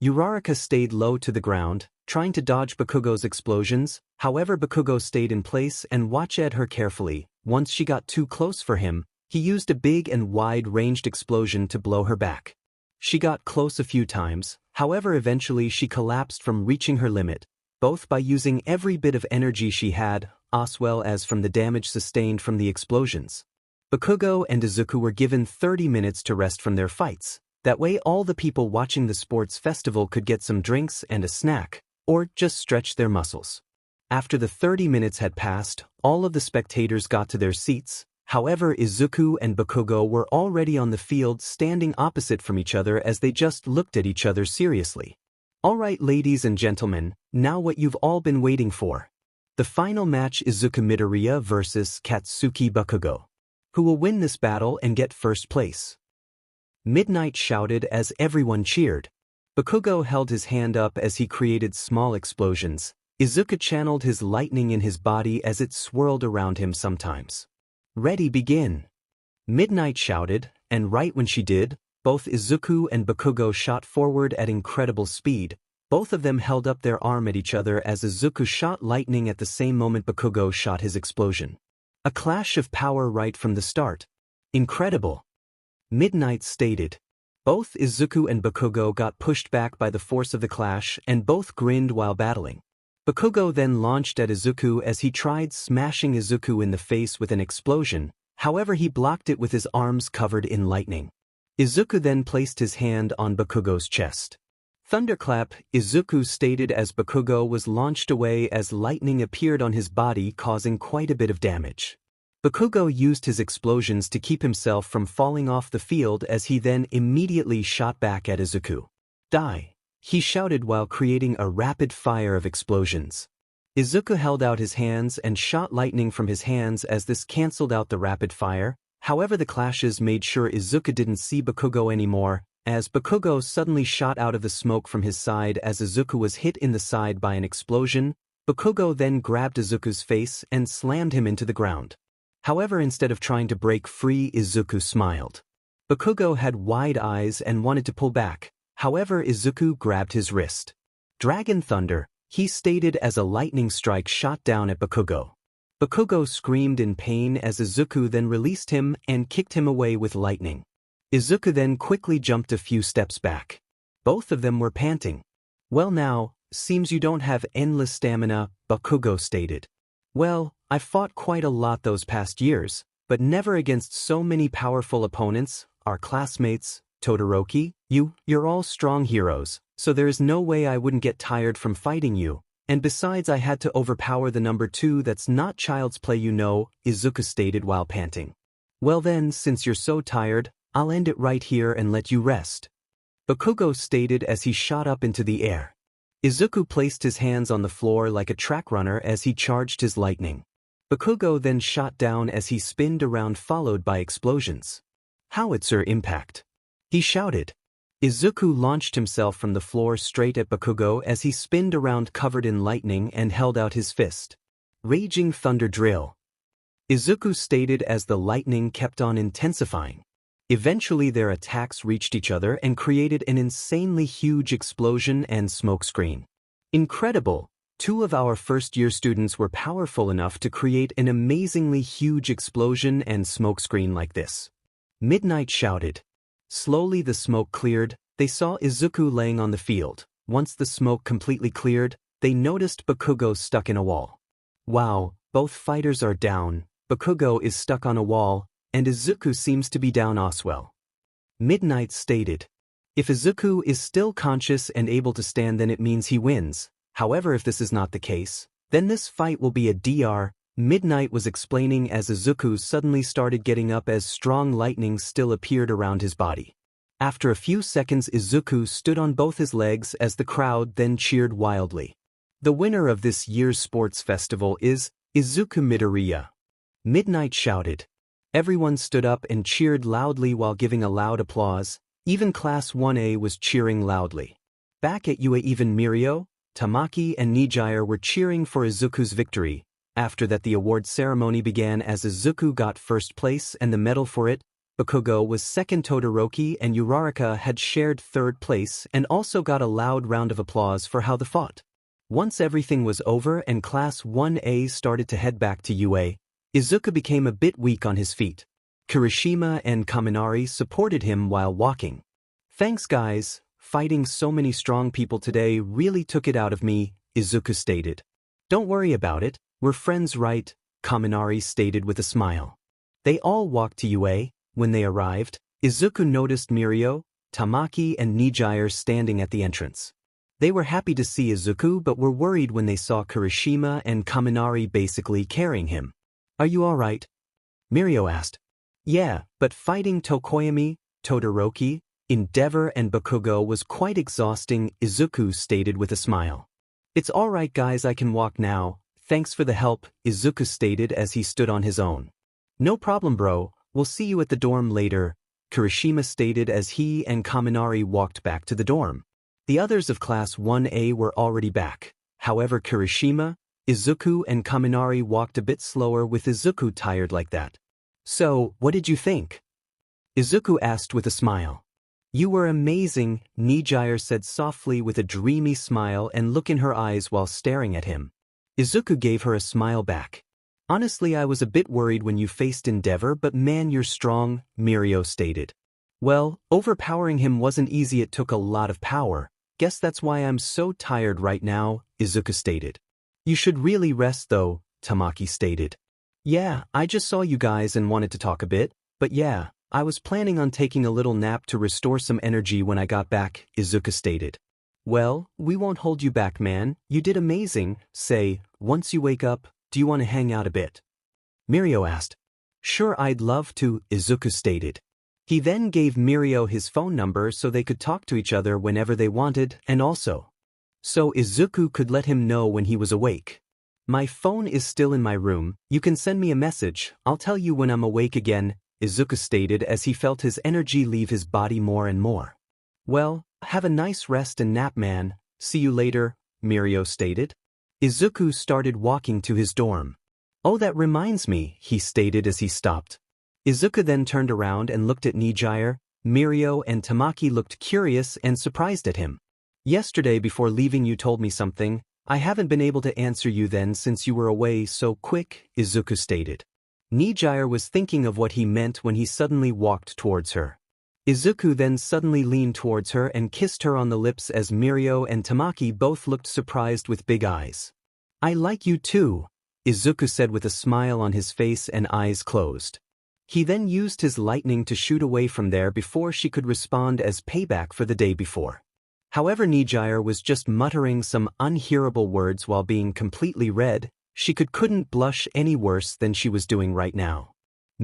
Uraraka stayed low to the ground, trying to dodge Bakugo's explosions, however Bakugo stayed in place and watched her carefully. Once she got too close for him, he used a big and wide-ranged explosion to blow her back. She got close a few times, however eventually she collapsed from reaching her limit, both by using every bit of energy she had, as well as from the damage sustained from the explosions. Bakugo and Izuku were given 30 minutes to rest from their fights. That way all the people watching the sports festival could get some drinks and a snack, or just stretch their muscles. After the 30 minutes had passed, all of the spectators got to their seats. However, Izuku and Bakugo were already on the field standing opposite from each other as they just looked at each other seriously. Alright ladies and gentlemen, now what you've all been waiting for. The final match, Izuku Midoriya vs Katsuki Bakugo. Who will win this battle and get first place? Midnight shouted as everyone cheered. Bakugo held his hand up as he created small explosions. Izuku channeled his lightning in his body as it swirled around him sometimes. Ready, begin. Midnight shouted, and right when she did, both Izuku and Bakugo shot forward at incredible speed. Both of them held up their arm at each other as Izuku shot lightning at the same moment Bakugo shot his explosion. A clash of power right from the start. Incredible. Midnight stated. Both Izuku and Bakugo got pushed back by the force of the clash and both grinned while battling. Bakugo then launched at Izuku as he tried smashing Izuku in the face with an explosion, however he blocked it with his arms covered in lightning. Izuku then placed his hand on Bakugo's chest. Thunderclap, Izuku stated as Bakugo was launched away as lightning appeared on his body causing quite a bit of damage. Bakugo used his explosions to keep himself from falling off the field as he then immediately shot back at Izuku. Die! He shouted while creating a rapid fire of explosions. Izuku held out his hands and shot lightning from his hands as this cancelled out the rapid fire, however the clashes made sure Izuku didn't see Bakugo anymore, as Bakugo suddenly shot out of the smoke from his side as Izuku was hit in the side by an explosion. Bakugo then grabbed Izuku's face and slammed him into the ground. However, instead of trying to break free, Izuku smiled. Bakugo had wide eyes and wanted to pull back, however Izuku grabbed his wrist. Dragon Thunder, he stated as a lightning strike shot down at Bakugo. Bakugo screamed in pain as Izuku then released him and kicked him away with lightning. Izuku then quickly jumped a few steps back. Both of them were panting. Well now, seems you don't have endless stamina, 𝗵𝘃𝗀𝗁 stated. Well, I've fought quite a lot those past years, but never against so many powerful opponents, our classmates, Todoroki, you're all strong heroes, so there is no way I wouldn't get tired from fighting you, and besides I had to overpower the number 2 that's not child's play Izuku stated while panting. Well then, since you're so tired, I'll end it right here and let you rest. 𝗵𝘃𝗀𝗁 stated as he shot up into the air. Izuku placed his hands on the floor like a track runner as he charged his lightning. 𝗵𝘃𝗀𝗁 then shot down as he spinned around followed by explosions. 𝐎𝐻𝐼𝐺 impact! He shouted. Izuku launched himself from the floor straight at 𝗵𝘃𝗀𝗁 as he spinned around covered in lightning and held out his fist. Raging thunder drill! Izuku stated as the lightning kept on intensifying. Eventually their attacks reached each other and created an insanely huge explosion and smoke screen. Incredible! 2 of our first-year students were powerful enough to create an amazingly huge explosion and smoke screen like this. Midnight shouted. Slowly the smoke cleared, they saw Izuku laying on the field. Once the smoke completely cleared, they noticed 𝗵𝘃𝗀𝗁 stuck in a wall. Wow, both fighters are down, 𝗵𝘃𝗀𝗁 is stuck on a wall, and Izuku seems to be down as well. Midnight stated. If Izuku is still conscious and able to stand, then it means he wins. However, if this is not the case, then this fight will be a DR. Midnight was explaining as Izuku suddenly started getting up as strong lightning still appeared around his body. After a few seconds, Izuku stood on both his legs as the crowd then cheered wildly. The winner of this year's sports festival is Izuku Midoriya. Midnight shouted. Everyone stood up and cheered loudly while giving a loud applause. Even Class 1A was cheering loudly. Back at UA, even Mirio, Tamaki and Nejire were cheering for Izuku's victory. After that, the award ceremony began as Izuku got first place and the medal for it. 𝗵𝘃𝗀𝗁 was second. Todoroki and Uraraka had shared third place and also got a loud round of applause for how they fought. Once everything was over and Class 1A started to head back to UA, Izuku became a bit weak on his feet. Kirishima and Kaminari supported him while walking. Thanks guys, fighting so many strong people today really took it out of me, Izuku stated. Don't worry about it, we're friends, right? Kaminari stated with a smile. They all walked to UA. When they arrived, Izuku noticed Mirio, Tamaki and Nejire standing at the entrance. They were happy to see Izuku but were worried when they saw Kirishima and Kaminari basically carrying him. Are you alright? Mirio asked. Yeah, but fighting Tokoyami, Todoroki, Endeavor and 𝗵𝘃𝗀𝗁 was quite exhausting, Izuku stated with a smile. It's alright guys, I can walk now, thanks for the help, Izuku stated as he stood on his own. No problem bro, we'll see you at the dorm later, Kirishima stated as he and Kaminari walked back to the dorm. The others of Class 1A were already back. However, Kirishima, Izuku and Kaminari walked a bit slower with Izuku tired like that. So, what did you think? Izuku asked with a smile. You were amazing, Nejire said softly with a dreamy smile and look in her eyes while staring at him. Izuku gave her a smile back. Honestly, I was a bit worried when you faced Endeavor, but man, you're strong, Mirio stated. Well, overpowering him wasn't easy, it took a lot of power. Guess that's why I'm so tired right now, Izuku stated. You should really rest though, Tamaki stated. Yeah, I just saw you guys and wanted to talk a bit, but yeah, I was planning on taking a little nap to restore some energy when I got back, Izuku stated. Well, we won't hold you back man, you did amazing. Say, once you wake up, do you want to hang out a bit? Mirio asked. Sure, I'd love to, Izuku stated. He then gave Mirio his phone number so they could talk to each other whenever they wanted and also so Izuku could let him know when he was awake. My phone is still in my room, you can send me a message, I'll tell you when I'm awake again, Izuku stated as he felt his energy leave his body more and more. Well, have a nice rest and nap man, see you later, Mirio stated. Izuku started walking to his dorm. Oh, that reminds me, he stated as he stopped. Izuku then turned around and looked at Nejire. Mirio and Tamaki looked curious and surprised at him. Yesterday before leaving you told me something, I haven't been able to answer you then since you were away so quick, Izuku stated. Nejire was thinking of what he meant when he suddenly walked towards her. Izuku then suddenly leaned towards her and kissed her on the lips as Mirio and Tamaki both looked surprised with big eyes. "I like you too," Izuku said with a smile on his face and eyes closed. He then used his lightning to shoot away from there before she could respond as payback for the day before. However, Nejire was just muttering some unhearable words while being completely red. She couldn't blush any worse than she was doing right now.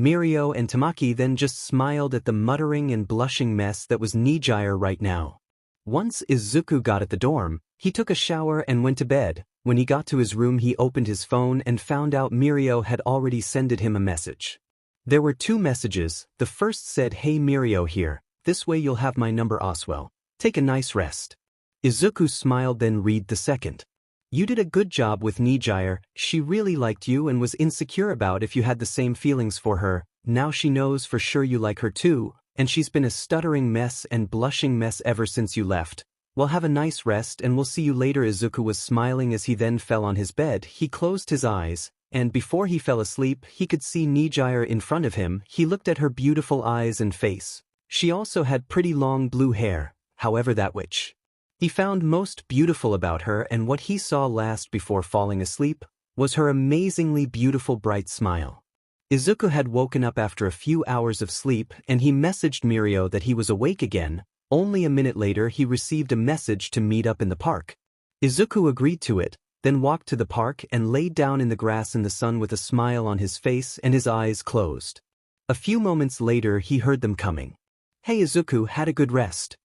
Mirio and Tamaki then just smiled at the muttering and blushing mess that was Nejire right now. Once Izuku got at the dorm, he took a shower and went to bed. When he got to his room, he opened his phone and found out Mirio had already sent him a message. There were 2 messages. The first said, "Hey Mirio here, this way you'll have my number Oswell. Take a nice rest." Izuku smiled, then read the second. "You did a good job with Nejire. She really liked you and was insecure about if you had the same feelings for her. Now she knows for sure you like her too, and she's been a stuttering mess and blushing mess ever since you left. Well, have a nice rest and we'll see you later." Izuku was smiling as he then fell on his bed. He closed his eyes, and before he fell asleep, he could see Nejire in front of him. He looked at her beautiful eyes and face. She also had pretty long blue hair. However, that which he found most beautiful about her and what he saw last before falling asleep was her amazingly beautiful bright smile. Izuku had woken up after a few hours of sleep and he messaged Mirio that he was awake again. Only a minute later he received a message to meet up in the park. Izuku agreed to it, then walked to the park and laid down in the grass in the sun with a smile on his face and his eyes closed. A few moments later he heard them coming. "Hey Izuku, had a good rest?"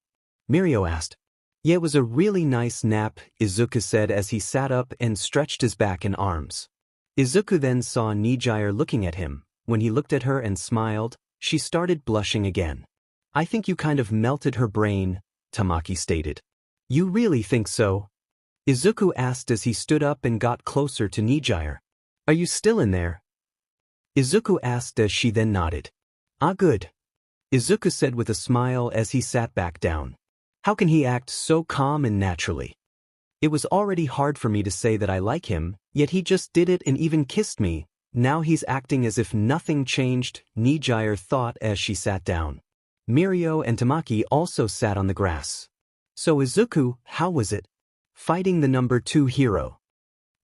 Mirio asked. "Yeah, it was a really nice nap," Izuku said as he sat up and stretched his back and arms. Izuku then saw Nejire looking at him. When he looked at her and smiled, she started blushing again. "I think you kind of melted her brain," Tamaki stated. "You really think so?" Izuku asked as he stood up and got closer to Nejire. "Are you still in there?" Izuku asked as she then nodded. "Ah, good," Izuku said with a smile as he sat back down. How can he act so calm and naturally? It was already hard for me to say that I like him, yet he just did it and even kissed me. Now he's acting as if nothing changed, Nejire thought as she sat down. Mirio and Tamaki also sat on the grass. "So Izuku, how was it? Fighting the number 2 hero?"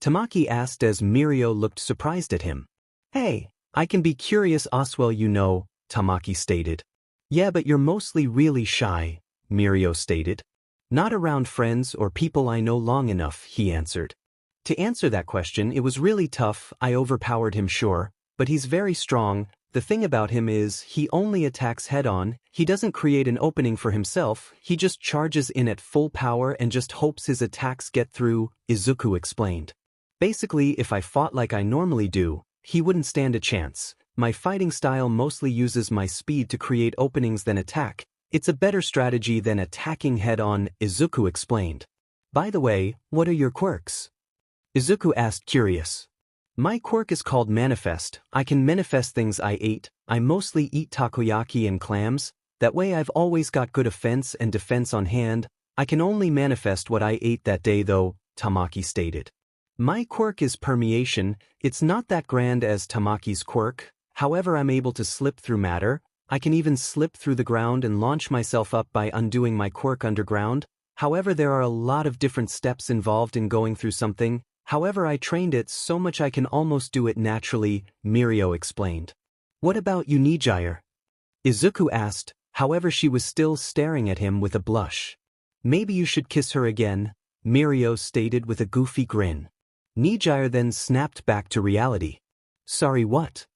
Tamaki asked as Mirio looked surprised at him. "Hey, I can be curious Oswell, you know," Tamaki stated. "Yeah, but you're mostly really shy," Mirio stated. "Not around friends or people I know long enough," he answered. To answer that question, it was really tough. I overpowered him, sure, but he's very strong. The thing about him is, he only attacks head-on. He doesn't create an opening for himself. He just charges in at full power and just hopes his attacks get through, Izuku explained. Basically, if I fought like I normally do, he wouldn't stand a chance. My fighting style mostly uses my speed to create openings than attack. It's a better strategy than attacking head-on, Izuku explained. "By the way, what are your quirks?" Izuku asked, curious. "My quirk is called Manifest. I can manifest things I ate. I mostly eat takoyaki and clams. That way I've always got good offense and defense on hand. I can only manifest what I ate that day though," Tamaki stated. "My quirk is Permeation. It's not that grand as Tamaki's quirk. However, I'm able to slip through matter. I can even slip through the ground and launch myself up by undoing my quirk underground. However, there are a lot of different steps involved in going through something. However, I trained it so much I can almost do it naturally," Mirio explained. "What about you, Nejire?" Izuku asked, however she was still staring at him with a blush. "Maybe you should kiss her again," Mirio stated with a goofy grin. Nejire then snapped back to reality. "Sorry, what?"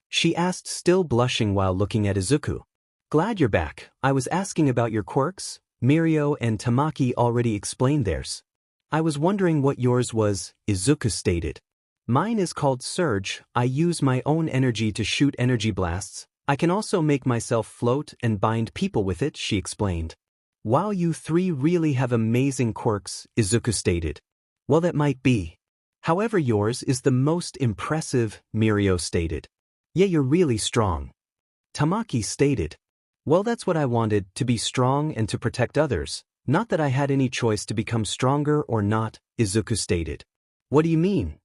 she asked, still blushing while looking at Izuku. "Glad you're back. I was asking about your quirks. Mirio and Tamaki already explained theirs. I was wondering what yours was," Izuku stated. "Mine is called Surge. I use my own energy to shoot energy blasts. I can also make myself float and bind people with it," she explained. "Wow, you 3 really have amazing quirks," Izuku stated. "Well, that might be. However, yours is the most impressive," Mirio stated. "Yeah, you're really strong," Tamaki stated. "Well, that's what I wanted, to be strong and to protect others. Not that I had any choice to become stronger or not," Izuku stated. "What do you mean?"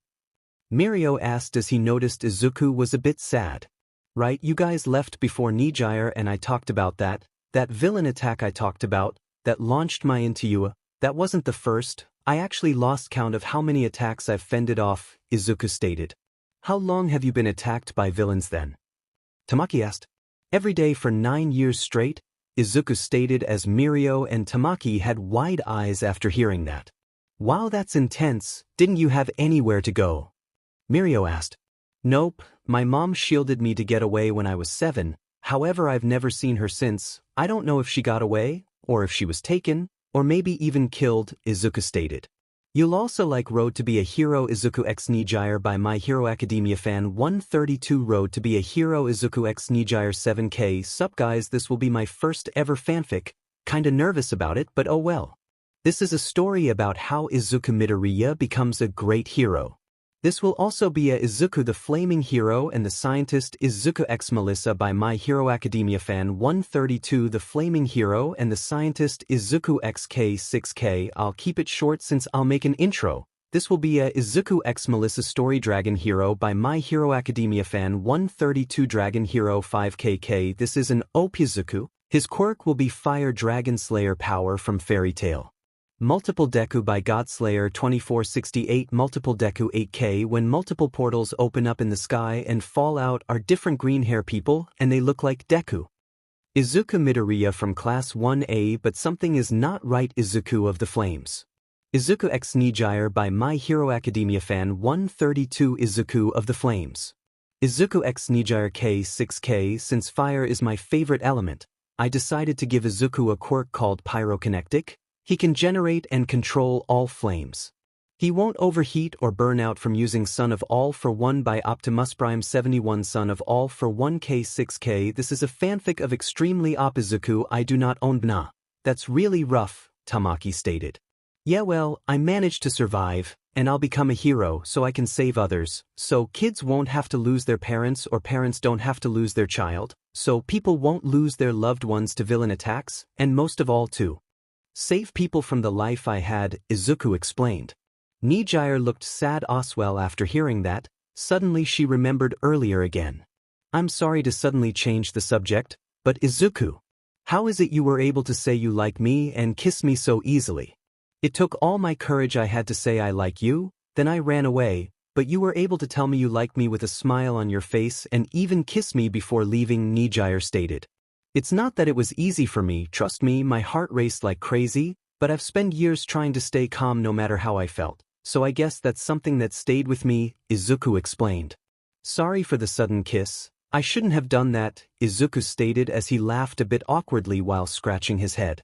Mirio asked as he noticed Izuku was a bit sad. "Right, you guys left before Nejire and I talked about that. That villain attack I talked about, that launched my into you, that wasn't the first. I actually lost count of how many attacks I've fended off, Izuku stated. How long have you been attacked by villains then? Tamaki asked. Every day for 9 years straight, Izuku stated as Mirio and Tamaki had wide eyes after hearing that. Wow, that's intense. Didn't you have anywhere to go? Mirio asked. Nope, my mom shielded me to get away when I was 7, however I've never seen her since. I don't know if she got away, or if she was taken, or maybe even killed, Izuku stated. You'll also like Road to be a Hero Izuku x Nejire by My Hero Academia fan 132 Road to be a Hero Izuku x Nejire 7K. Sup guys, this will be my first ever fanfic. Kinda nervous about it, but oh well. This is a story about how Izuku Midoriya becomes a great hero. This will also be a Izuku the Flaming Hero and the Scientist Izuku x 𝗵𝗲 by My Hero Academia fan 132 The Flaming Hero and the Scientist Izuku x 𝐂6K. I'll keep it short since I'll make an intro. This will be a Izuku x 𝗵𝗲 story Dragon Hero by My Hero Academia fan 132 Dragon Hero 5KK. This is an OP Izuku. His quirk will be Fire Dragon Slayer power from Fairy Tail. Multiple Deku by Godslayer 2468 Multiple Deku 8K. When multiple portals open up in the sky and fall out are different green hair people and they look like Deku. Izuku Midoriya from Class 1A, but something is not right. Izuku of the Flames. Izuku x Nejire by My Hero Academia fan 132 Izuku of the Flames. Izuku x Nejire 𝐂6K. Since fire is my favorite element, I decided to give Izuku a quirk called Pyrokinetic. He can generate and control all flames. He won't overheat or burn out from using Son of All for One by Optimus Prime 71 Son of All for One 𝐂6K. This is a fanfic of extremely OP Izuku. I do not own 𝗵𝗃. That's really rough, Tamaki stated. Yeah well, I managed to survive, and I'll become a hero so I can save others, so kids won't have to lose their parents or parents don't have to lose their child, so people won't lose their loved ones to villain attacks, and most of all to save people from the life I had, Izuku explained. Nejire looked sad as well after hearing that. Suddenly she remembered earlier again. I'm sorry to suddenly change the subject, but Izuku, how is it you were able to say you like me and kiss me so easily? It took all my courage I had to say I like you, then I ran away, but you were able to tell me you like me with a smile on your face and even kiss me before leaving, Nejire stated. It's not that it was easy for me, trust me, my heart raced like crazy, but I've spent years trying to stay calm no matter how I felt, so I guess that's something that stayed with me, Izuku explained. Sorry for the sudden kiss, I shouldn't have done that, Izuku stated as he laughed a bit awkwardly while scratching his head.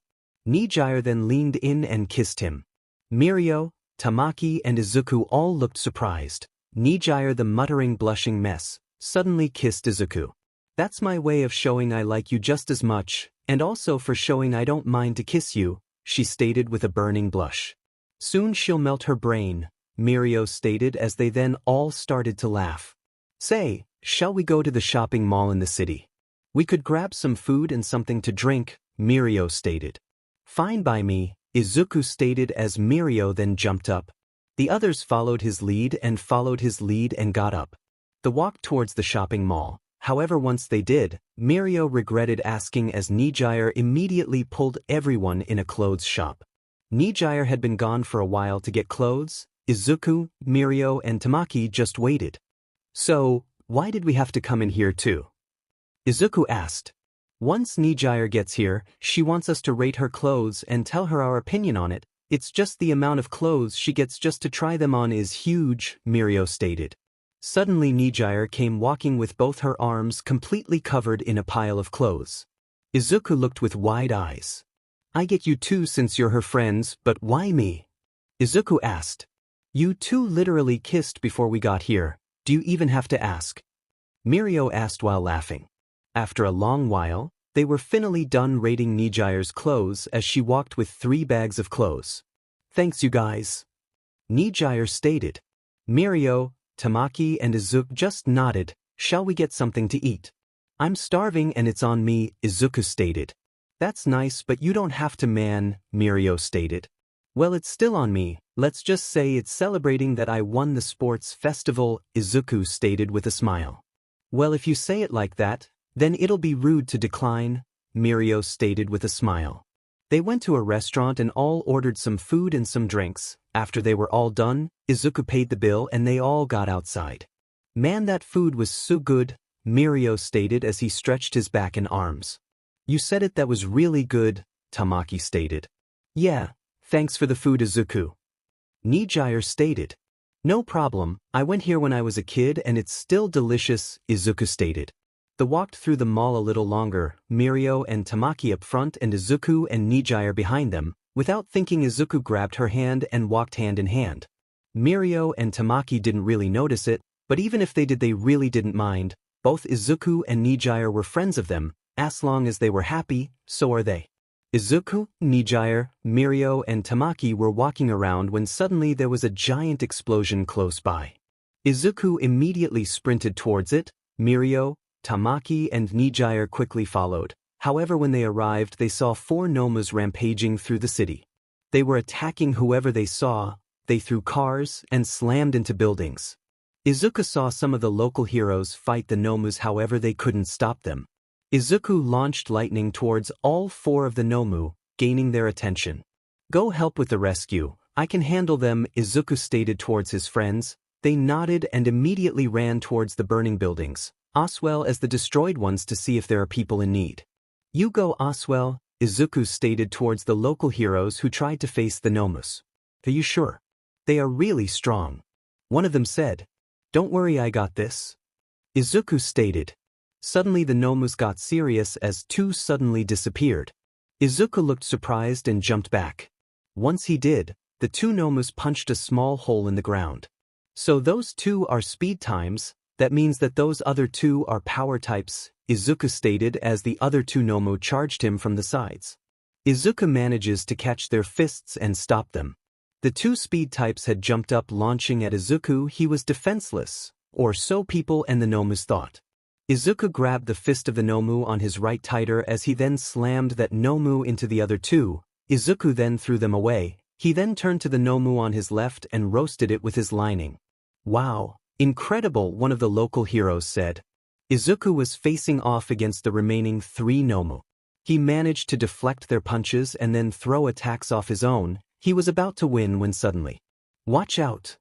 Nejire then leaned in and kissed him. Mirio, Tamaki and Izuku all looked surprised. Nejire the muttering blushing mess, suddenly kissed Izuku. That's my way of showing I like you just as much, and also for showing I don't mind to kiss you, she stated with a burning blush. Soon she'll melt her brain, Mirio stated as they then all started to laugh. Say, shall we go to the shopping mall in the city? We could grab some food and something to drink, Mirio stated. Fine by me, Izuku stated as Mirio then jumped up. The others followed his lead and got up. The walk towards the shopping mall. However, once they did, Mirio regretted asking as Nejire immediately pulled everyone in a clothes shop. Nejire had been gone for a while to get clothes. Izuku, Mirio and Tamaki just waited. So, why did we have to come in here too? Izuku asked. Once Nejire gets here, she wants us to rate her clothes and tell her our opinion on it. It's just the amount of clothes she gets just to try them on is huge, Mirio stated. Suddenly Nejire came walking with both her arms completely covered in a pile of clothes. Izuku looked with wide eyes. I get you too since you're her friends, but why me? Izuku asked. You two literally kissed before we got here, do you even have to ask? Mirio asked while laughing. After a long while, they were finally done rating Nejire's clothes as she walked with 3 bags of clothes. Thanks you guys. Nejire stated. Mirio, Tamaki and Izuku just nodded. Shall we get something to eat? I'm starving and it's on me, Izuku stated. That's nice but you don't have to man, Mirio stated. Well it's still on me, let's just say it's celebrating that I won the sports festival, Izuku stated with a smile. Well if you say it like that, then it'll be rude to decline, 𝗵𝗃𝗀𝗧𝗏 stated with a smile. They went to a restaurant and all ordered some food and some drinks. After they were all done, Izuku paid the bill and they all got outside. Man, that food was so good, 𝗵𝗃𝗀𝗧𝗏 stated as he stretched his back and arms. You said it, that was really good, Tamaki stated. Yeah, thanks for the food, Izuku. Nejire stated. No problem, I went here when I was a kid and it's still delicious, Izuku stated. They walked through the mall a little longer, 𝗵𝗃𝗀𝗧𝗏 and Tamaki up front and Izuku and Nejire behind them. Without thinking, Izuku grabbed her hand and walked hand in hand. 𝗵𝗃𝗀𝗧𝗏 and Tamaki didn't really notice it, but even if they did, they really didn't mind. Both Izuku and Nejire were friends of them. As long as they were happy, so are they. Izuku, Nejire, 𝗵𝗃𝗀𝗧𝗏 and Tamaki were walking around when suddenly there was a giant explosion close by. Izuku immediately sprinted towards it. 𝗵𝗃𝗀𝗧𝗏, Tamaki and Nejire quickly followed. However, when they arrived, they saw 4 Nomus rampaging through the city. They were attacking whoever they saw. They threw cars and slammed into buildings. Izuku saw some of the local heroes fight the Nomus, however they couldn't stop them. Izuku launched lightning towards all 4 of the Nomu, gaining their attention. Go help with the rescue, I can handle them, Izuku stated towards his friends. They nodded and immediately ran towards the burning buildings, as well as the destroyed ones, to see if there are people in need. You go as well, Izuku stated towards the local heroes who tried to face the Nomus. Are you sure? They are really strong. One of them said. Don't worry, I got this, Izuku stated. Suddenly the Nomus got serious as 2 suddenly disappeared. Izuku looked surprised and jumped back. Once he did, the 2 Nomus punched a small hole in the ground. So those 2 are speed types, that means that those other 2 are power types, Izuku stated as the other 2 Nomu charged him from the sides. Izuku manages to catch their fists and stop them. The 2 speed types had jumped up, launching at Izuku. He was defenseless, or so people and the Nomus thought. Izuku grabbed the fist of the Nomu on his right tighter as he then slammed that Nomu into the other 2. Izuku then threw them away. He then turned to the Nomu on his left and roasted it with his lightning. Wow, incredible, one of the local heroes said. Izuku was facing off against the remaining 3 Nomu. He managed to deflect their punches and then throw attacks off his own. He was about to win when suddenly, watch out!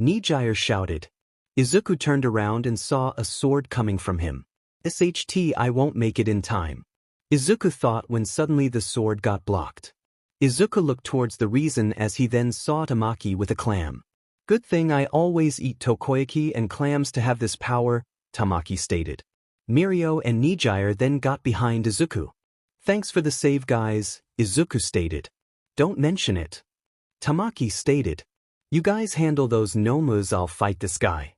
Nejire shouted. Izuku turned around and saw a sword coming from him. SHT, I won't make it in time, Izuku thought when suddenly the sword got blocked. Izuku looked towards the reason as he then saw Tamaki with a clam. Good thing I always eat takoyaki and clams to have this power, Tamaki stated. 𝗵𝗃𝗀𝗧𝗏 and Nejire then got behind Izuku. Thanks for the save, guys, Izuku stated. Don't mention it, Tamaki stated. You guys handle those Nomus, I'll fight this guy,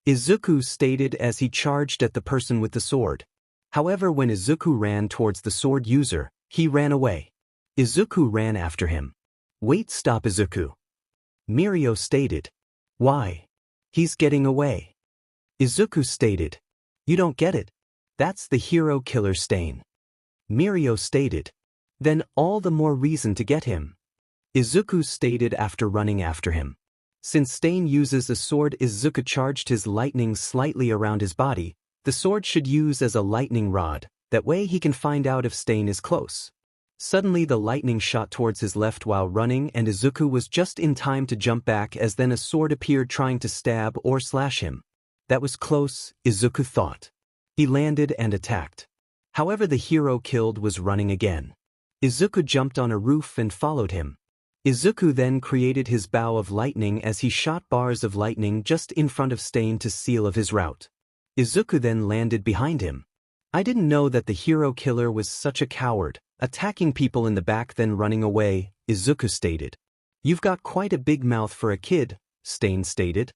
Izuku stated as he charged at the person with the sword. However, when Izuku ran towards the sword user, he ran away. Izuku ran after him. Wait, stop, Izuku, 𝗵𝗃𝗀𝗧𝗏 stated. Why? He's getting away, Izuku stated. You don't get it. That's the hero killer Stain, 𝗵𝗃𝗀𝗧𝗏 stated. Then all the more reason to get him, Izuku stated after running after him. Since Stain uses a sword, Izuku charged his lightning slightly around his body. The sword should use as a lightning rod, that way he can find out if Stain is close. Suddenly the lightning shot towards his left while running and Izuku was just in time to jump back as then a sword appeared trying to stab or slash him. That was close, Izuku thought. He landed and attacked. However, the hero killed was running again. Izuku jumped on a roof and followed him. Izuku then created his bow of lightning as he shot bars of lightning just in front of Stain to seal of his route. Izuku then landed behind him. I didn't know that the hero killer was such a coward, attacking people in the back then running away, Izuku stated. You've got quite a big mouth for a kid, Stain stated.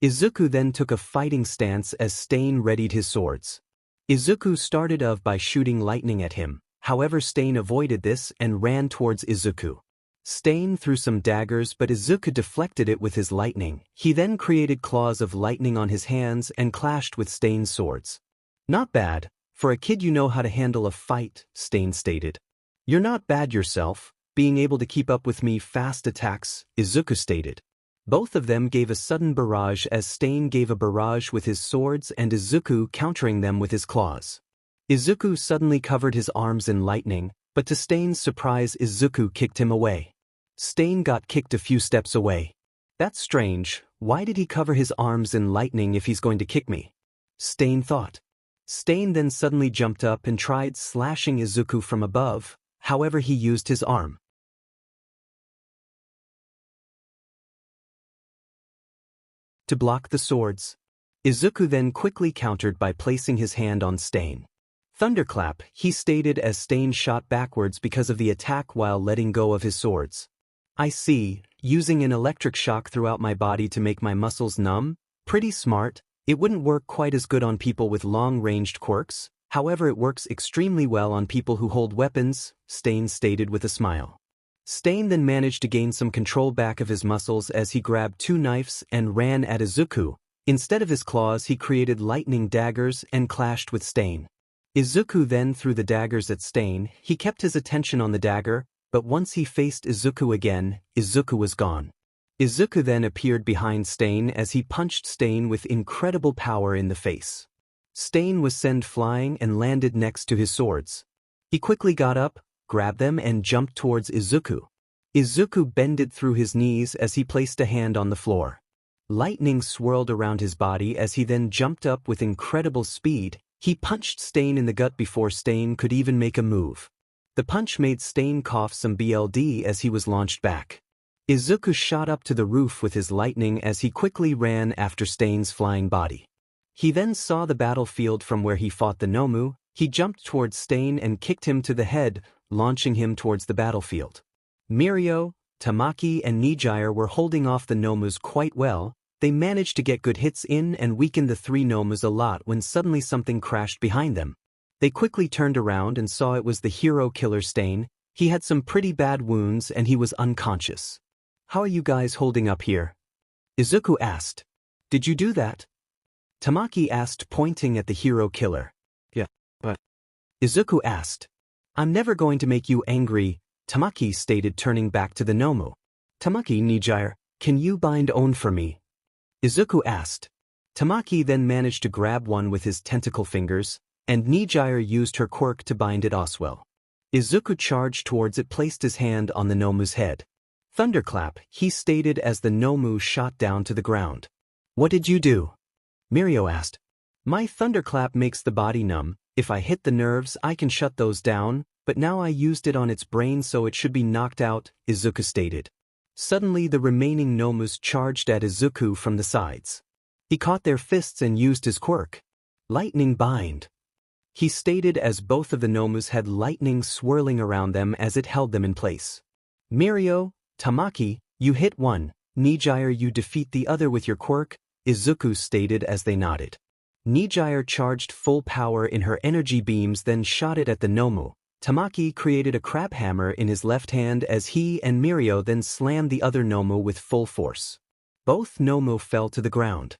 Izuku then took a fighting stance as Stain readied his swords. Izuku started off by shooting lightning at him. However, Stain avoided this and ran towards Izuku. Stain threw some daggers but Izuku deflected it with his lightning. He then created claws of lightning on his hands and clashed with Stain's swords. Not bad. For a kid, you know how to handle a fight, Stain stated. You're not bad yourself, being able to keep up with me fast attacks, Izuku stated. Both of them gave a sudden barrage as Stain gave a barrage with his swords and Izuku countering them with his claws. Izuku suddenly covered his arms in lightning, but to Stain's surprise Izuku kicked him away. Stain got kicked a few steps away. That's strange, why did he cover his arms in lightning if he's going to kick me? Stain thought. Stain then suddenly jumped up and tried slashing Izuku from above, however he used his arm to block the swords. Izuku then quickly countered by placing his hand on Stain. Thunderclap, he stated as Stain shot backwards because of the attack while letting go of his swords. I see, using an electric shock throughout my body to make my muscles numb? Pretty smart. It wouldn't work quite as good on people with long-ranged quirks, however it works extremely well on people who hold weapons, Stain stated with a smile. Stain then managed to gain some control back of his muscles as he grabbed 2 knives and ran at Izuku. Instead of his claws he created lightning daggers and clashed with Stain. Izuku then threw the daggers at Stain. He kept his attention on the dagger, but once he faced Izuku again, Izuku was gone. Izuku then appeared behind Stain as he punched Stain with incredible power in the face. Stain was sent flying and landed next to his swords. He quickly got up, grabbed them and jumped towards Izuku. Izuku bended through his knees as he placed a hand on the floor. Lightning swirled around his body as he then jumped up with incredible speed. He punched Stain in the gut before Stain could even make a move. The punch made Stain cough some blood as he was launched back. Izuku shot up to the roof with his lightning as he quickly ran after Stain's flying body. He then saw the battlefield from where he fought the Nomu. He jumped towards Stain and kicked him to the head, launching him towards the battlefield. Mirio, Tamaki and Nejire were holding off the Nomus quite well. They managed to get good hits in and weakened the 3 Nomus a lot when suddenly something crashed behind them. They quickly turned around and saw it was the hero killer Stain. He had some pretty bad wounds and he was unconscious. How are you guys holding up here? Izuku asked. Did you do that? Tamaki asked, pointing at the hero killer. Yeah, but... Izuku asked. I'm never going to make you angry, Tamaki stated, turning back to the Nomu. Tamaki, Nejire, can you bind On for me? Izuku asked. Tamaki then managed to grab one with his tentacle fingers, and Nejire used her quirk to bind it as well. Izuku charged towards it, placed his hand on the Nomu's head. Thunderclap, he stated as the Nomu shot down to the ground. What did you do? Mirio asked. My thunderclap makes the body numb. If I hit the nerves I can shut those down, but now I used it on its brain so it should be knocked out, Izuku stated. Suddenly the remaining Nomus charged at Izuku from the sides. He caught their fists and used his quirk. Lightning bind. He stated as both of the Nomus had lightning swirling around them as it held them in place. Mirio, Tamaki, you hit one. Nejire, you defeat the other with your quirk, Izuku stated as they nodded. Nejire charged full power in her energy beams, then shot it at the Nomu. Tamaki created a crab hammer in his left hand as he and Mirio then slammed the other Nomu with full force. Both Nomu fell to the ground.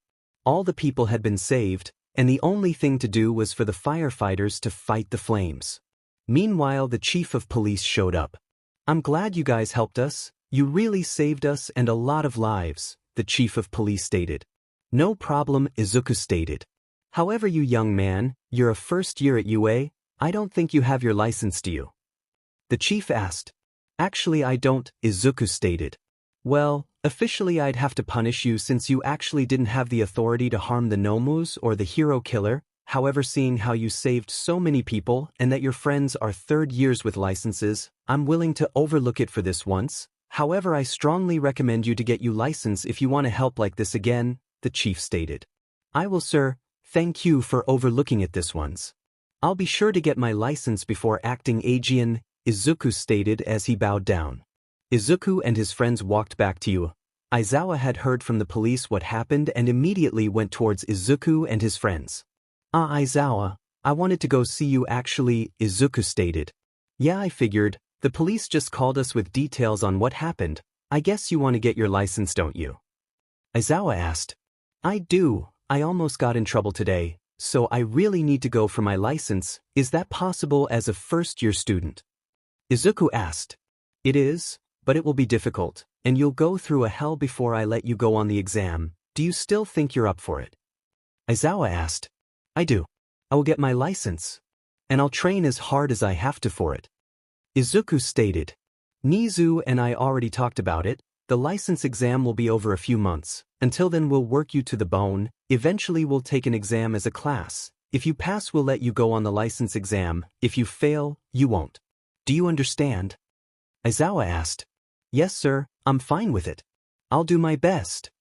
All the people had been saved, and the only thing to do was for the firefighters to fight the flames. Meanwhile, the chief of police showed up. I'm glad you guys helped us. You really saved us and a lot of lives, the chief of police stated. No problem, Izuku stated. However, you young man, you're a first year at UA, I don't think you have your license, do you? The chief asked. Actually I don't, Izuku stated. Well, officially I'd have to punish you since you actually didn't have the authority to harm the Nomus or the hero killer. However, seeing how you saved so many people and that your friends are third years with licenses, I'm willing to overlook it for this once. However, I strongly recommend you to get your license if you want to help like this again, the chief stated. I will, sir. Thank you for overlooking it this once. I'll be sure to get my license before acting Aegean, Izuku stated as he bowed down. Izuku and his friends walked back to you. Aizawa had heard from the police what happened and immediately went towards Izuku and his friends. Aizawa, I wanted to go see you actually, Izuku stated. Yeah, I figured. The police just called us with details on what happened. I guess you want to get your license, don't you? Aizawa asked. I do. I almost got in trouble today, so I really need to go for my license. Is that possible as a first-year student? Izuku asked. It is, but it will be difficult, and you'll go through a hell before I let you go on the exam. Do you still think you're up for it? Aizawa asked. I do. I will get my license. and I'll train as hard as I have to for it. Izuku stated. Nizu and I already talked about it. The license exam will be over a few months. Until then we'll work you to the bone. Eventually we'll take an exam as a class. If you pass we'll let you go on the license exam. If you fail, you won't. Do you understand? Aizawa asked. Yes sir, I'm fine with it. I'll do my best.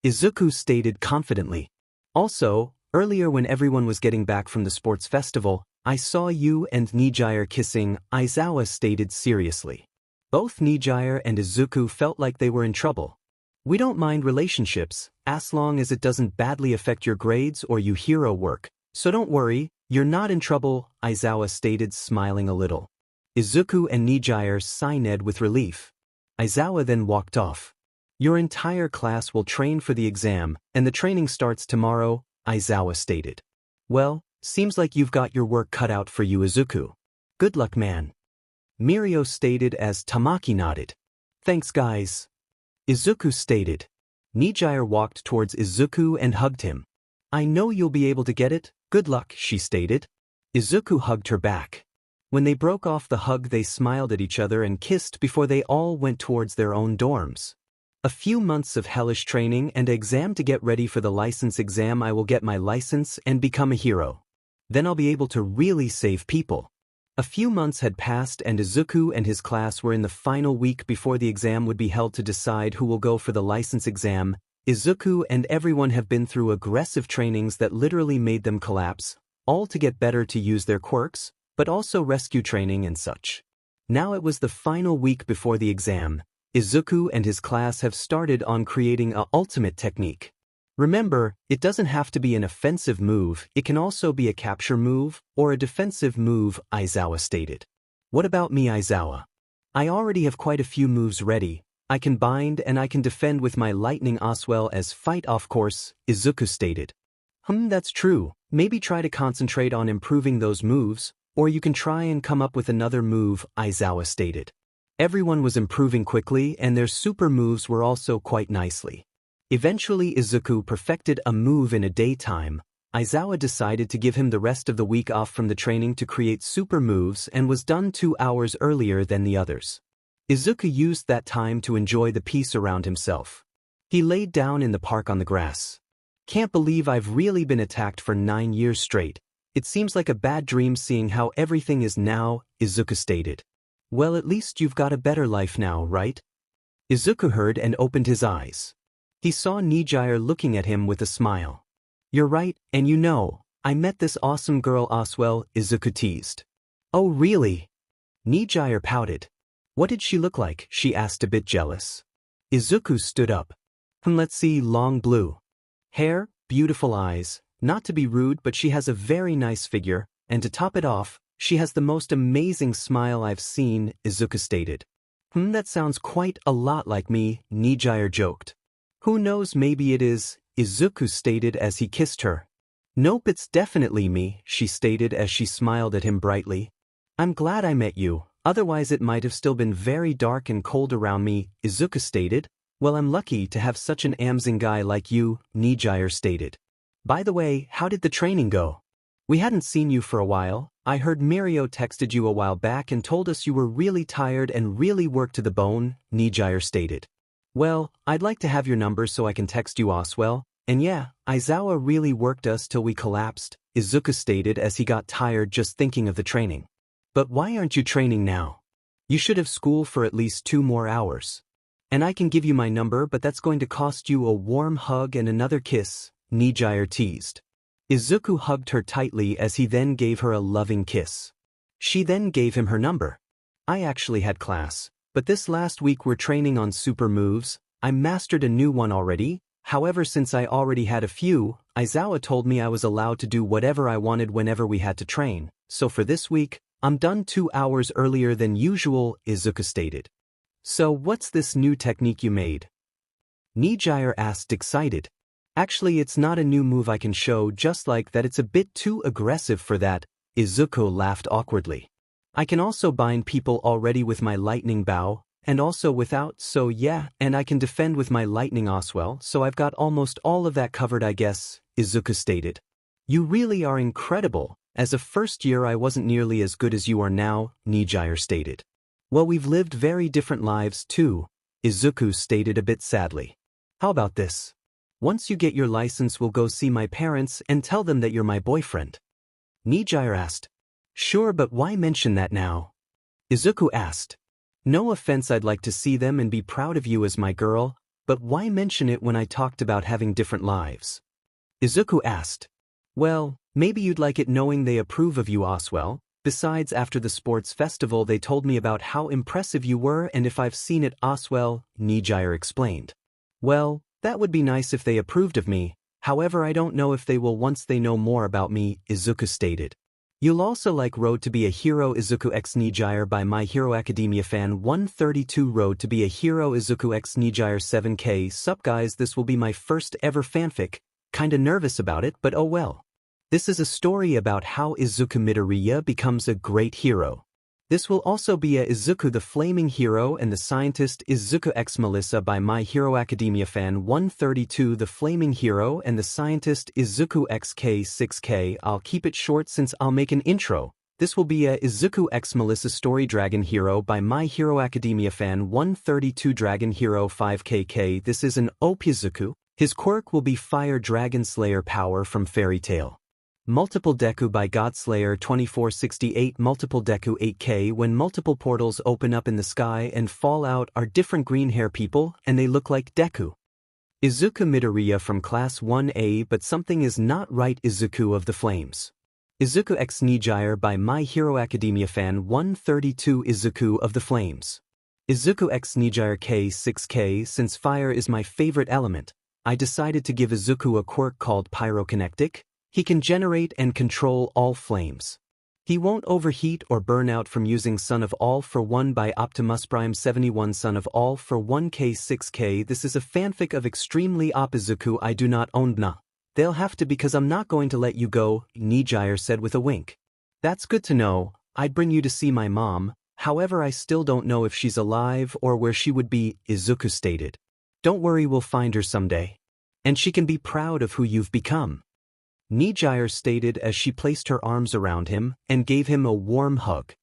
Izuku stated confidently. Also, earlier when everyone was getting back from the sports festival, I saw you and Nejire kissing, Aizawa stated seriously. Both Nejire and Izuku felt like they were in trouble. We don't mind relationships, as long as it doesn't badly affect your grades or you hero work, so don't worry, you're not in trouble, Aizawa stated smiling a little. Izuku and Nejire sighed with relief. Aizawa then walked off. Your entire class will train for the exam, and the training starts tomorrow, Aizawa stated. Well, seems like you've got your work cut out for you, Izuku. Good luck, man. Mirio stated as Tamaki nodded. Thanks, guys. Izuku stated. Nejire walked towards Izuku and hugged him. I know you'll be able to get it, good luck, she stated. Izuku hugged her back. When they broke off the hug they smiled at each other and kissed before they all went towards their own dorms. A few months of hellish training and an exam to get ready for the license exam. I will get my license and become a hero. Then I'll be able to really save people. A few months had passed and Izuku and his class were in the final week before the exam would be held to decide who will go for the license exam. Izuku and everyone have been through aggressive trainings that literally made them collapse, all to get better to use their quirks, but also rescue training and such. Now it was the final week before the exam. Izuku and his class have started on creating a ultimate technique. Remember, it doesn't have to be an offensive move, it can also be a capture move or a defensive move, Aizawa stated. What about me, Aizawa? I already have quite a few moves ready. I can bind and I can defend with my lightning as well as fight, of course, Izuku stated. That's true. Maybe try to concentrate on improving those moves, or you can try and come up with another move, Aizawa stated. Everyone was improving quickly and their super moves were also quite nicely. Eventually Izuku perfected a move in a daytime. Aizawa decided to give him the rest of the week off from the training to create super moves and was done 2 hours earlier than the others. Izuku used that time to enjoy the peace around himself. He laid down in the park on the grass. Can't believe I've really been attacked for 9 years straight. It seems like a bad dream seeing how everything is now, Izuku stated. Well, at least you've got a better life now, right? Izuku heard and opened his eyes. He saw Nejire looking at him with a smile. You're right, and you know, I met this awesome girl as well, Izuku teased. Oh really? Nejire pouted. What did she look like? She asked a bit jealous. Izuku stood up. Let's see, long blue hair, beautiful eyes, not to be rude but she has a very nice figure, and to top it off, she has the most amazing smile I've seen, Izuku stated. That sounds quite a lot like me, Nejire joked. Who knows, maybe it is, Izuku stated as he kissed her. Nope, it's definitely me, she stated as she smiled at him brightly. I'm glad I met you, otherwise it might have still been very dark and cold around me, Izuku stated. Well, I'm lucky to have such an amazing guy like you, Nejire stated. By the way, how did the training go? We hadn't seen you for a while. I heard Mirio texted you a while back and told us you were really tired and really worked to the bone, Nejire stated. Well, I'd like to have your number so I can text you as well, and yeah, Aizawa really worked us till we collapsed, Izuku stated as he got tired just thinking of the training. But why aren't you training now? You should have school for at least 2 more hours. And I can give you my number but that's going to cost you a warm hug and another kiss, Nejire teased. Izuku hugged her tightly as he then gave her a loving kiss. She then gave him her number. I actually had class, but this last week we're training on super moves. I mastered a new one already, however since I already had a few, Aizawa told me I was allowed to do whatever I wanted whenever we had to train, so for this week, I'm done 2 hours earlier than usual, Izuku stated. So what's this new technique you made? Nejire asked excited. Actually it's not a new move I can show, just like that it's a bit too aggressive for that, Izuku laughed awkwardly. I can also bind people already with my lightning bow, and also without, so yeah, and I can defend with my lightning as well, so I've got almost all of that covered I guess, Izuku stated. You really are incredible, As a first year I wasn't nearly as good as you are now, Nejire stated. Well, we've lived very different lives too, Izuku stated a bit sadly. How about this? Once you get your license we'll go see my parents and tell them that you're my boyfriend. Nejire asked. Sure, but why mention that now? Izuku asked. No offense, I'd like to see them and be proud of you as my girl, but why mention it when I talked about having different lives? Izuku asked. Well, maybe you'd like it knowing they approve of you, 𝗬𝗧. Besides, after the sports festival they told me about how impressive you were and if I've seen it, 𝗬𝗧, Nejire explained. Well, that would be nice if they approved of me, however I don't know if they will once they know more about me, Izuku stated. You'll also like Road to be a Hero Izuku x Nejire by My Hero Academia fan 132 Road to be a Hero Izuku x Nejire 7K. Sup guys, this will be my first ever fanfic, kinda nervous about it but oh well. This is a story about how Izuku Midoriya becomes a great hero. This will also be a Izuku the Flaming Hero and the Scientist Izuku x 𝗵𝗲 by My Hero Academia fan 132 the Flaming Hero and the Scientist Izuku x K6K. I'll keep it short since I'll make an intro. This will be a Izuku x 𝗵𝗲 story Dragon Hero by My Hero Academia fan 132 Dragon Hero 5KK. This is an OP Izuku. His quirk will be Fire Dragon Slayer power from Fairy Tail. Multiple Deku by Godslayer 2468. Multiple Deku 8K. When multiple portals open up in the sky and fall out are different green hair people and they look like Deku. Izuku Midoriya from Class 1A, but something is not right. Izuku of the Flames. Izuku x Nejire by My Hero Academia fan 132 Izuku of the Flames. Izuku x Nejire K6K. Since fire is my favorite element, I decided to give Izuku a quirk called Pyrokinetic. He can generate and control all flames. He won't overheat or burn out from using Son of All for One by 𝗵𝗃71 Son of All for 1K6K. This is a fanfic of extremely OP Izuku. I do not own 𝗓𝗏. They'll have to because I'm not going to let you go, Nejire said with a wink. That's good to know. I'd bring you to see my mom, however I still don't know if she's alive or where she would be, Izuku stated. Don't worry, we'll find her someday. And she can be proud of who you've become. Nejire stated as she placed her arms around him and gave him a warm hug.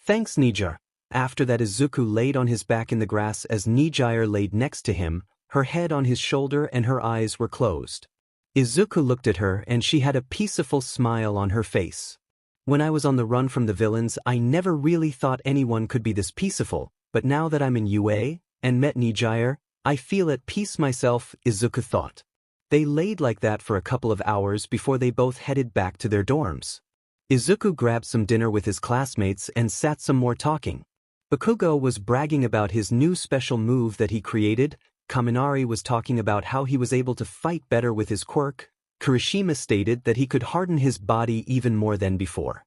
Thanks, Nejire. After that, Izuku laid on his back in the grass as Nejire laid next to him, her head on his shoulder and her eyes were closed. Izuku looked at her and she had a peaceful smile on her face. When I was on the run from the villains, I never really thought anyone could be this peaceful, but now that I'm in UA and met Nejire, I feel at peace myself, Izuku thought. They laid like that for a couple of hours before they both headed back to their dorms. Izuku grabbed some dinner with his classmates and sat some more talking. Bakugo was bragging about his new special move that he created. Kaminari was talking about how he was able to fight better with his quirk. Kirishima stated that he could harden his body even more than before.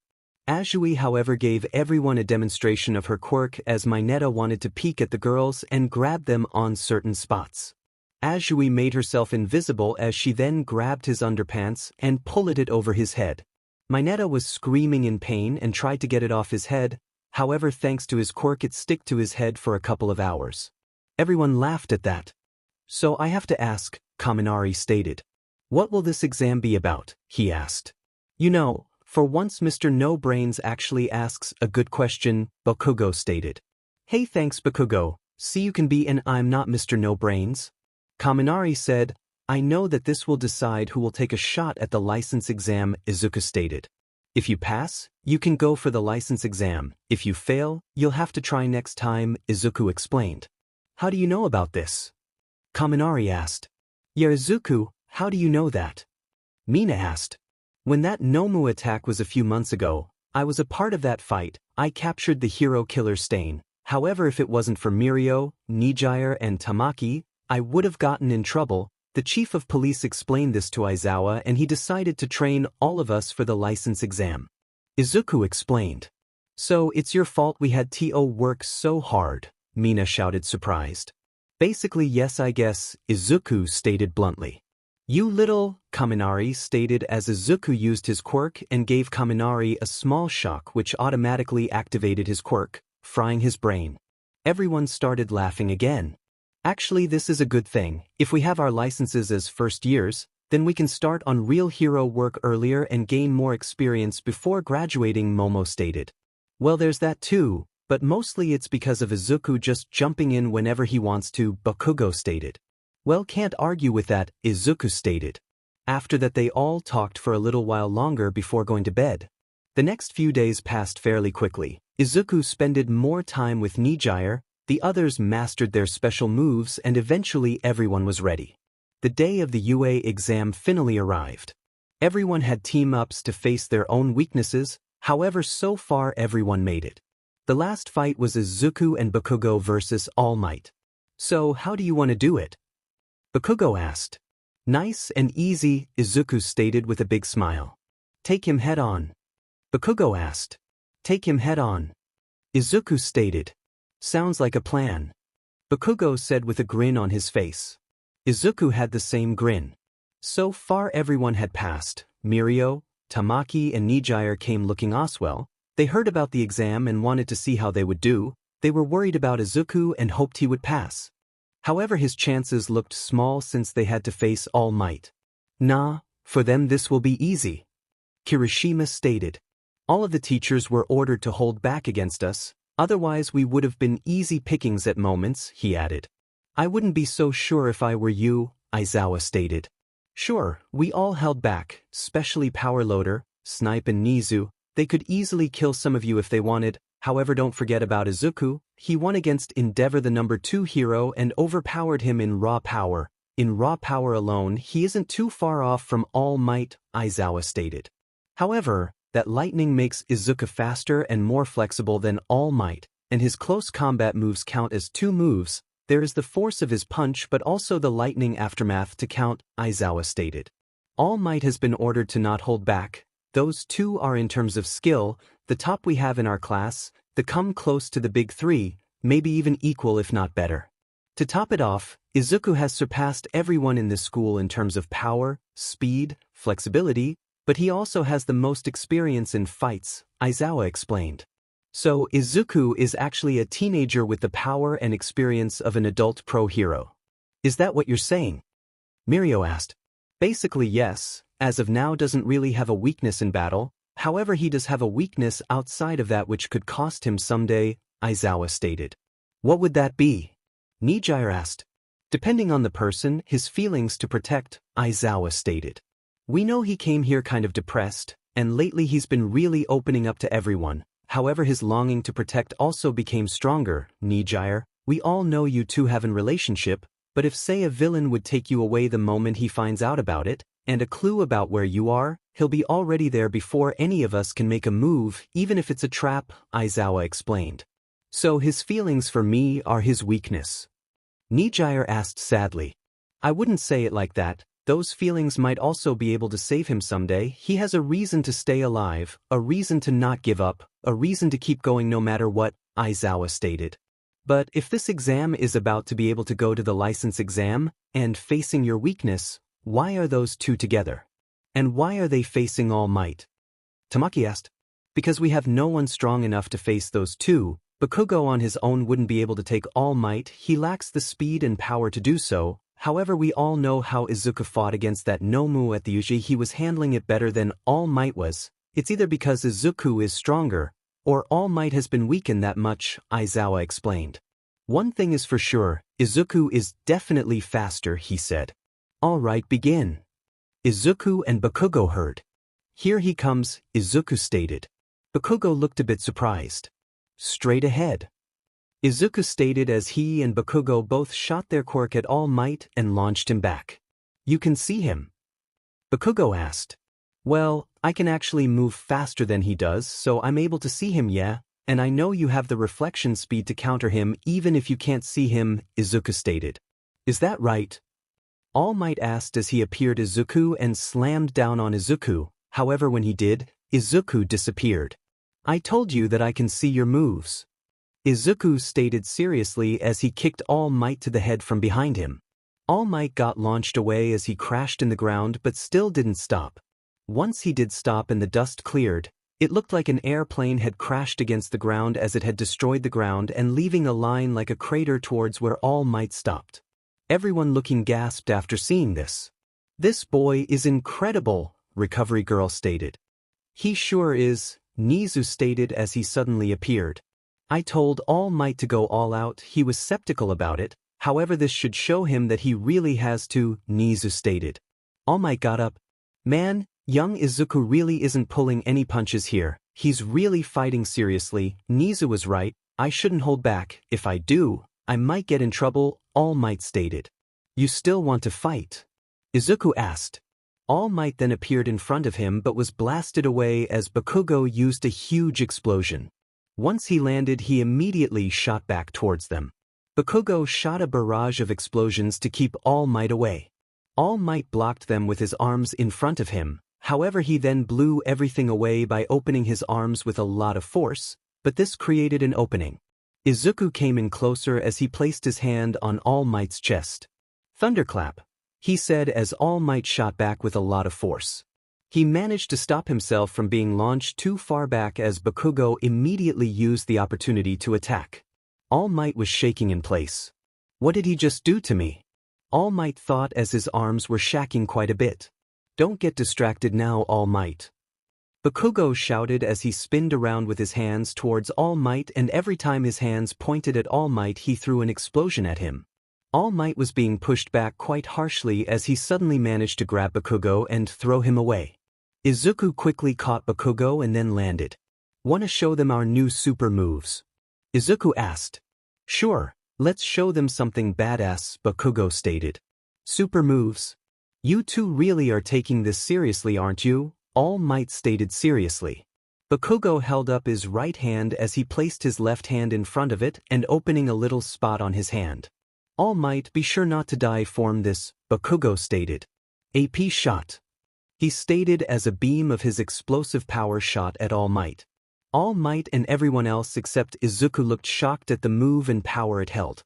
Azui, however, gave everyone a demonstration of her quirk as Minato wanted to peek at the girls and grab them on certain spots. Azui made herself invisible as she then grabbed his underpants and pulled it over his head. Minato was screaming in pain and tried to get it off his head, however thanks to his quirk it stuck to his head for a couple of hours. Everyone laughed at that. So I have to ask, Kaminari stated. What will this exam be about? He asked. You know, for once Mr. No Brains actually asks a good question, Bakugo stated. Hey, thanks Bakugo, see you can be and I'm not Mr. No Brains. Kaminari said, I know that this will decide who will take a shot at the license exam, Izuku stated. If you pass, you can go for the license exam. If you fail, you'll have to try next time, Izuku explained. How do you know about this? Kaminari asked. Yeah, Izuku, how do you know that? Mina asked. When that Nomu attack was a few months ago, I was a part of that fight. I captured the hero killer Stain. However, if it wasn't for Mirio, Nejire and Tamaki, I would have gotten in trouble. The chief of police explained this to Aizawa and he decided to train all of us for the license exam. Izuku explained. So it's your fault we had to work so hard, Mina shouted surprised. Basically yes I guess, Izuku stated bluntly. You little, Kaminari stated as Izuku used his quirk and gave Kaminari a small shock which automatically activated his quirk, frying his brain. Everyone started laughing again. Actually this is a good thing. If we have our licenses as first years, Then we can start on real hero work earlier and gain more experience before graduating, Momo stated. Well, there's that too, but mostly it's because of Izuku just jumping in whenever he wants to, 𝗵𝘃𝗀𝗧 stated. Well, can't argue with that, Izuku stated. After that they all talked for a little while longer before going to bed. The next few days passed fairly quickly. Izuku spended more time with Nejire, the others mastered their special moves, and eventually everyone was ready. The day of the UA exam finally arrived. Everyone had team-ups to face their own weaknesses, however so far everyone made it. The last fight was Izuku and 𝗵𝘃𝗀𝗧𝗏 versus All Might. So how do you want to do it? 𝗵𝘃𝗀𝗧𝗏 asked. Nice and easy, Izuku stated with a big smile. Take him head on. 𝗵𝘃𝗀𝗧𝗏 asked. Take him head on. Izuku stated. Sounds like a plan. 𝗵𝘃𝗀𝗧𝗏 said with a grin on his face. Izuku had the same grin. So far everyone had passed. Mirio, Tamaki and Nejire came looking Oswell. They heard about the exam and wanted to see how they would do. They were worried about Izuku and hoped he would pass. However, his chances looked small since they had to face All Might. Nah, for them this will be easy. Kirishima stated. All of the teachers were ordered to hold back against us, otherwise we would have been easy pickings at moments, he added. I wouldn't be so sure if I were you, Aizawa stated. Sure, we all held back, especially Power Loader, Snipe and Nizu. They could easily kill some of you if they wanted. However, don't forget about Izuku. He won against 𝗫𝗫𝗏, the number 2 hero, and overpowered him in raw power. In raw power alone, he isn't too far off from All Might, Aizawa stated. However, that lightning makes Izuku faster and more flexible than All Might, and his close combat moves count as 2 moves. There is the force of his punch but also the lightning aftermath to count, Aizawa stated. All Might has been ordered to not hold back. Those two are in terms of skill, the top we have in our class, they come close to the big 3, maybe even equal if not better. To top it off, Izuku has surpassed everyone in this school in terms of power, speed, flexibility, but he also has the most experience in fights, Aizawa explained. So Izuku is actually a teenager with the power and experience of an adult pro hero. Is that what you're saying? Mirio asked. Basically yes, as of now doesn't really have a weakness in battle, however he does have a weakness outside of that which could cost him someday, Aizawa stated. What would that be? Nejire asked. Depending on the person, his feelings to protect, Aizawa stated. We know he came here kind of depressed, and lately he's been really opening up to everyone. However, his longing to protect also became stronger, Nejire. We all know you two have a relationship, but if say a villain would take you away the moment he finds out about it, and a clue about where you are, he'll be already there before any of us can make a move, even if it's a trap, Aizawa explained. So his feelings for me are his weakness. Nejire asked sadly. I wouldn't say it like that. Those feelings might also be able to save him someday. He has a reason to stay alive, a reason to not give up, a reason to keep going no matter what, Aizawa stated. But if this exam is about to be able to go to the license exam, and facing your weakness, why are those two together? And why are they facing All Might? Tamaki asked. Because we have no one strong enough to face those two. 𝗵𝘃𝗀𝗧𝗏 on his own wouldn't be able to take All Might, he lacks the speed and power to do so. However, we all know how Izuku fought against that Nomu at the UG. He was handling it better than All Might was. It's either because Izuku is stronger, or All Might has been weakened that much, Aizawa explained. One thing is for sure, Izuku is definitely faster, he said. Alright, begin. Izuku and 𝗵𝘃𝗀𝗧𝗏 heard. Here he comes, Izuku stated. 𝗵𝘃𝗀𝗧𝗏 looked a bit surprised. Straight ahead. Izuku stated as he and 𝗵𝘃𝗀𝗧𝗏 both shot their quirk at All Might and launched him back. You can see him? 𝗵𝘃𝗀𝗧𝗏 asked. Well, I can actually move faster than he does, so I'm able to see him, yeah, and I know you have the reflection speed to counter him even if you can't see him, Izuku stated. Is that right? All Might asked as he appeared Izuku and slammed down on Izuku. However, when he did, Izuku disappeared. I told you that I can see your moves. Izuku stated seriously as he kicked All Might to the head from behind him. All Might got launched away as he crashed in the ground but still didn't stop. Once he did stop and the dust cleared, it looked like an airplane had crashed against the ground as it had destroyed the ground and leaving a line like a crater towards where All Might stopped. Everyone looking gasped after seeing this. "This boy is incredible," Recovery Girl stated. "He sure is," Nizu stated as he suddenly appeared. "I told All Might to go all out." He was skeptical about it, however this should show him that he really has to, Nizu stated. All Might got up. "Man, young Izuku really isn't pulling any punches here. He's really fighting seriously." Nizu was right. "I shouldn't hold back. If I do, I might get in trouble," All Might stated. "You still want to fight?" Izuku asked. All Might then appeared in front of him but was blasted away as 𝗵𝘃𝗀𝗧𝗏 used a huge explosion. Once he landed, he immediately shot back towards them. 𝗵𝘃𝗀𝗧𝗏 shot a barrage of explosions to keep All Might away. All Might blocked them with his arms in front of him, however he then blew everything away by opening his arms with a lot of force, but this created an opening. Izuku came in closer as he placed his hand on All Might's chest. "Thunderclap," he said as All Might shot back with a lot of force. He managed to stop himself from being launched too far back as 𝗵𝘃𝗀𝗧𝗏 immediately used the opportunity to attack. All Might was shaking in place. "What did he just do to me?" All Might thought as his arms were shaking quite a bit. "Don't get distracted now, All Might," 𝗵𝘃𝗀𝗧𝗏 shouted as he spinned around with his hands towards All Might, and every time his hands pointed at All Might he threw an explosion at him. All Might was being pushed back quite harshly as he suddenly managed to grab 𝗵𝘃𝗀𝗧𝗏 and throw him away. Izuku quickly caught 𝗵𝘃𝗀𝗧𝗏 and then landed. "Wanna show them our new super moves?" Izuku asked. "Sure, let's show them something badass," 𝗵𝘃𝗀𝗧𝗏 stated. "Super moves? You two really are taking this seriously, aren't you?" All Might stated seriously. 𝗵𝘃𝗀𝗧𝗏 held up his right hand as he placed his left hand in front of it and opening a little spot on his hand. "All Might, be sure not to die from this," 𝗵𝘃𝗀𝗧𝗏 stated. "AP shot," he stated as a beam of his explosive power shot at All Might. All Might and everyone else except Izuku looked shocked at the move and power it held.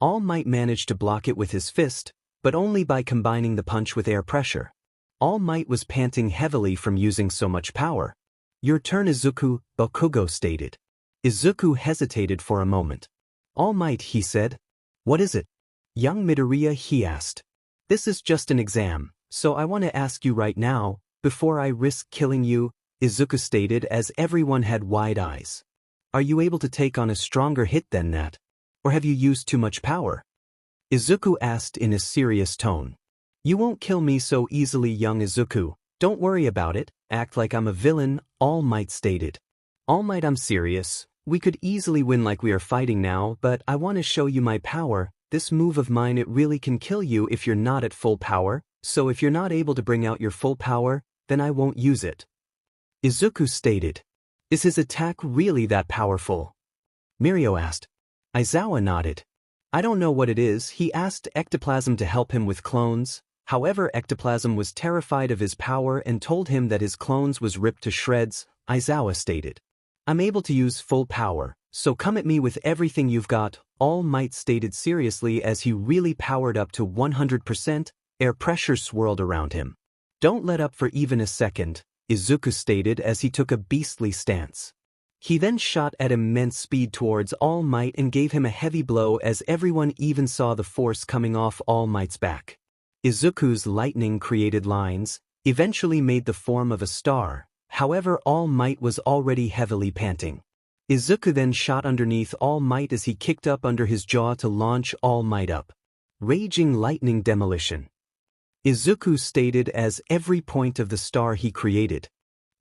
All Might managed to block it with his fist, but only by combining the punch with air pressure. All Might was panting heavily from using so much power. "Your turn, Izuku," 𝗵𝘃𝗀𝗧𝗏 stated. Izuku hesitated for a moment. "All Might," he said. "What is it?" "Young Midoriya," he asked. "This is just an exam, so I want to ask you right now, before I risk killing you," Izuku stated as everyone had wide eyes. "Are you able to take on a stronger hit than that? Or have you used too much power?" Izuku asked in a serious tone. "You won't kill me so easily, young Izuku. Don't worry about it, act like I'm a villain," All Might stated. "All Might, I'm serious. We could easily win like we are fighting now, but I want to show you my power. This move of mine, it really can kill you if you're not at full power, so if you're not able to bring out your full power, then I won't use it," Izuku stated. "Is his attack really that powerful?" Mirio asked. Aizawa nodded. "I don't know what it is." He asked Ectoplasm to help him with clones, however Ectoplasm was terrified of his power and told him that his clones was ripped to shreds, Aizawa stated. "I'm able to use full power, so come at me with everything you've got," All Might stated seriously as he really powered up to 100%, air pressure swirled around him. "Don't let up for even a second," Izuku stated as he took a beastly stance. He then shot at immense speed towards All Might and gave him a heavy blow as everyone even saw the force coming off All Might's back. Izuku's lightning created lines, eventually made the form of a star, however All Might was already heavily panting. Izuku then shot underneath All Might as he kicked up under his jaw to launch All Might up. "Raging lightning demolition," Izuku stated as every point of the star he created.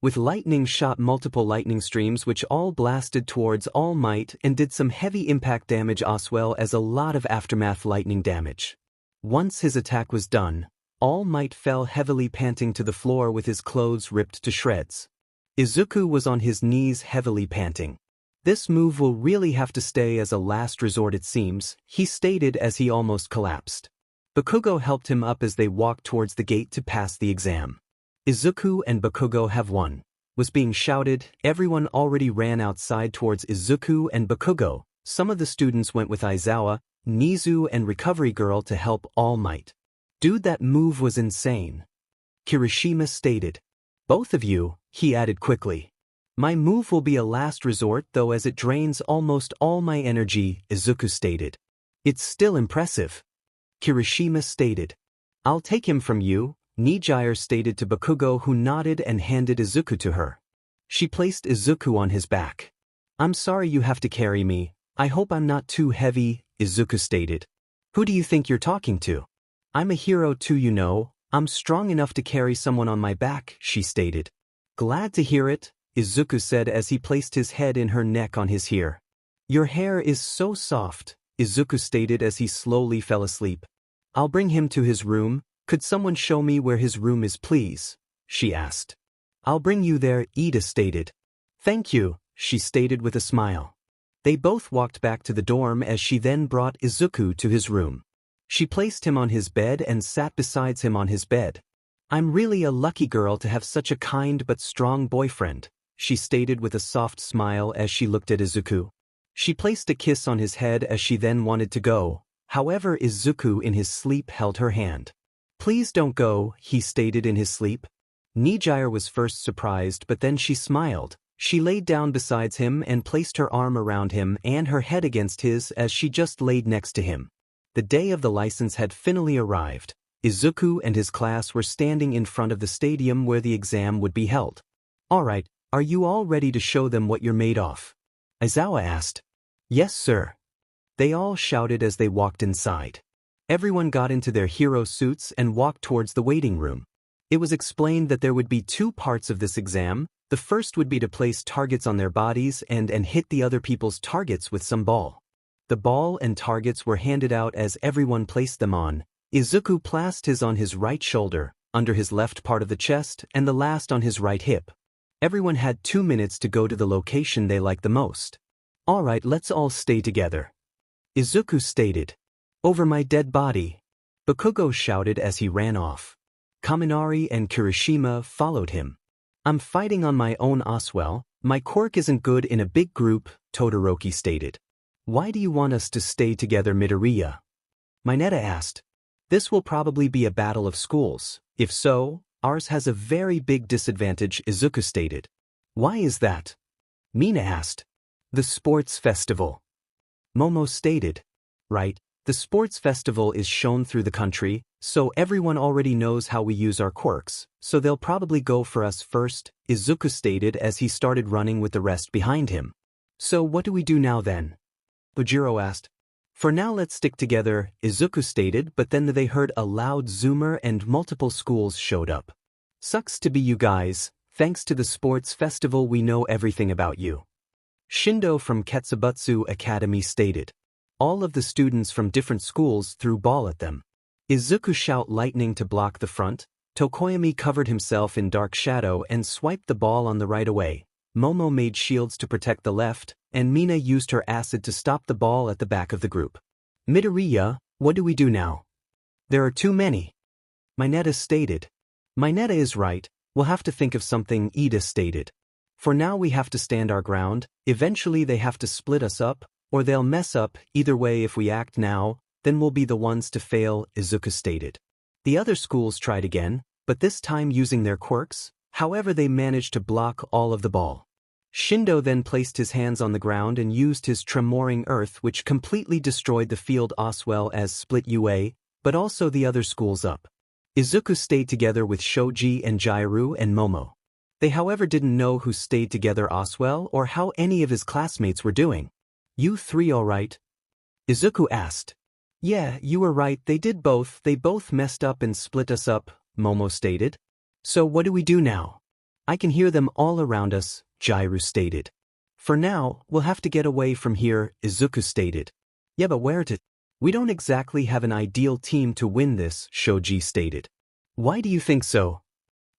With lightning shot multiple lightning streams which all blasted towards All Might and did some heavy impact damage as well as a lot of aftermath lightning damage. Once his attack was done, All Might fell heavily panting to the floor with his clothes ripped to shreds. Izuku was on his knees heavily panting. "This move will really have to stay as a last resort, it seems," he stated as he almost collapsed. 𝗵𝘃𝗀𝗧𝗏 helped him up as they walked towards the gate to pass the exam. "Izuku and 𝗵𝘃𝗀𝗧𝗏 have won," was being shouted. Everyone already ran outside towards Izuku and 𝗵𝘃𝗀𝗧𝗏. Some of the students went with Aizawa, Nizu and Recovery Girl to help All Might. "Dude, that move was insane," Kirishima stated. "Both of you," he added quickly. "My move will be a last resort though as it drains almost all my energy," Izuku stated. "It's still impressive," Kirishima stated. "I'll take him from you," Nejire stated to 𝗵𝘃𝗀, who nodded and handed Izuku to her. She placed Izuku on his back. "I'm sorry you have to carry me. I hope I'm not too heavy," Izuku stated. "Who do you think you're talking to? I'm a hero too, you know. I'm strong enough to carry someone on my back," she stated. "Glad to hear it," Izuku said as he placed his head in her neck on his ear. "Your hair is so soft," Izuku stated as he slowly fell asleep. "I'll bring him to his room. Could someone show me where his room is, please?" she asked. "I'll bring you there," Iida stated. "Thank you," she stated with a smile. They both walked back to the dorm as she then brought Izuku to his room. She placed him on his bed and sat beside him on his bed. "I'm really a lucky girl to have such a kind but strong boyfriend," she stated with a soft smile as she looked at Izuku. She placed a kiss on his head as she then wanted to go. However, Izuku in his sleep held her hand. "Please don't go," he stated in his sleep. Nejire was first surprised, but then she smiled. She laid down beside him and placed her arm around him and her head against his as she just laid next to him. The day of the license had finally arrived. Izuku and his class were standing in front of the stadium where the exam would be held. "Alright, are you all ready to show them what you're made of?" Aizawa asked. "Yes, sir." They all shouted as they walked inside. Everyone got into their hero suits and walked towards the waiting room. It was explained that there would be two parts of this exam. The first would be to place targets on their bodies and hit the other people's targets with some ball. The ball and targets were handed out as everyone placed them on. Izuku placed his on his right shoulder, under his left part of the chest, and the last on his right hip. Everyone had 2 minutes to go to the location they liked the most. "Alright, let's all stay together," Izuku stated. "Over my dead body," 𝗵𝘃𝗀 shouted as he ran off. Kaminari and Kirishima followed him. "I'm fighting on my own as well. My quirk isn't good in a big group," Todoroki stated. "Why do you want us to stay together, Midoriya?" Mineta asked. "This will probably be a battle of schools. If so, ours has a very big disadvantage," Izuku stated. "Why is that?" Mina asked. "The sports festival," Momo stated. "Right, the sports festival is shown through the country, so everyone already knows how we use our quirks, so they'll probably go for us first," Izuku stated as he started running with the rest behind him. "So what do we do now then?" Bujiro asked. "For now let's stick together," Izuku stated, but then they heard a loud zoomer and multiple schools showed up. "Sucks to be you guys. Thanks to the sports festival we know everything about you," Shindo from Ketsubutsu Academy stated. All of the students from different schools threw ball at them. Izuku shot lightning to block the front. Tokoyami covered himself in dark shadow and swiped the ball on the right away. Momo made shields to protect the left, and Mina used her acid to stop the ball at the back of the group. "Midoriya, what do we do now?" "There are too many," Mineta stated. "Mineta is right, we'll have to think of something," Iida stated. "For now we have to stand our ground. Eventually they have to split us up, or they'll mess up. Either way, if we act now, then we'll be the ones to fail," Izuku stated. The other schools tried again, but this time using their quirks. However, they managed to block all of the ball. Shindo then placed his hands on the ground and used his tremoring earth, which completely destroyed the field as well as split UA, but also the other schools up. Izuku stayed together with Shoji and Jairu and Momo. They however didn't know who stayed together as well or how any of his classmates were doing. "You three alright?" Izuku asked. "Yeah, you were right, they did both. They both messed up and split us up," Momo stated. "So what do we do now?" "I can hear them all around us," Jairu stated. "For now, we'll have to get away from here," Izuku stated. "Yeah, but where to? We don't exactly have an ideal team to win this," Shoji stated. "Why do you think so?"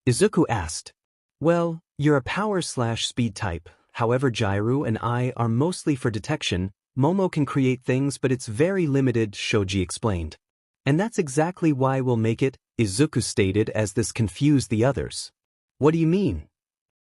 Izuku asked. "Well, you're a power/speed type, however Jairu and I are mostly for detection. Momo can create things but it's very limited," Shoji explained. "And that's exactly why we'll make it," Izuku stated as this confused the others. "What do you mean?"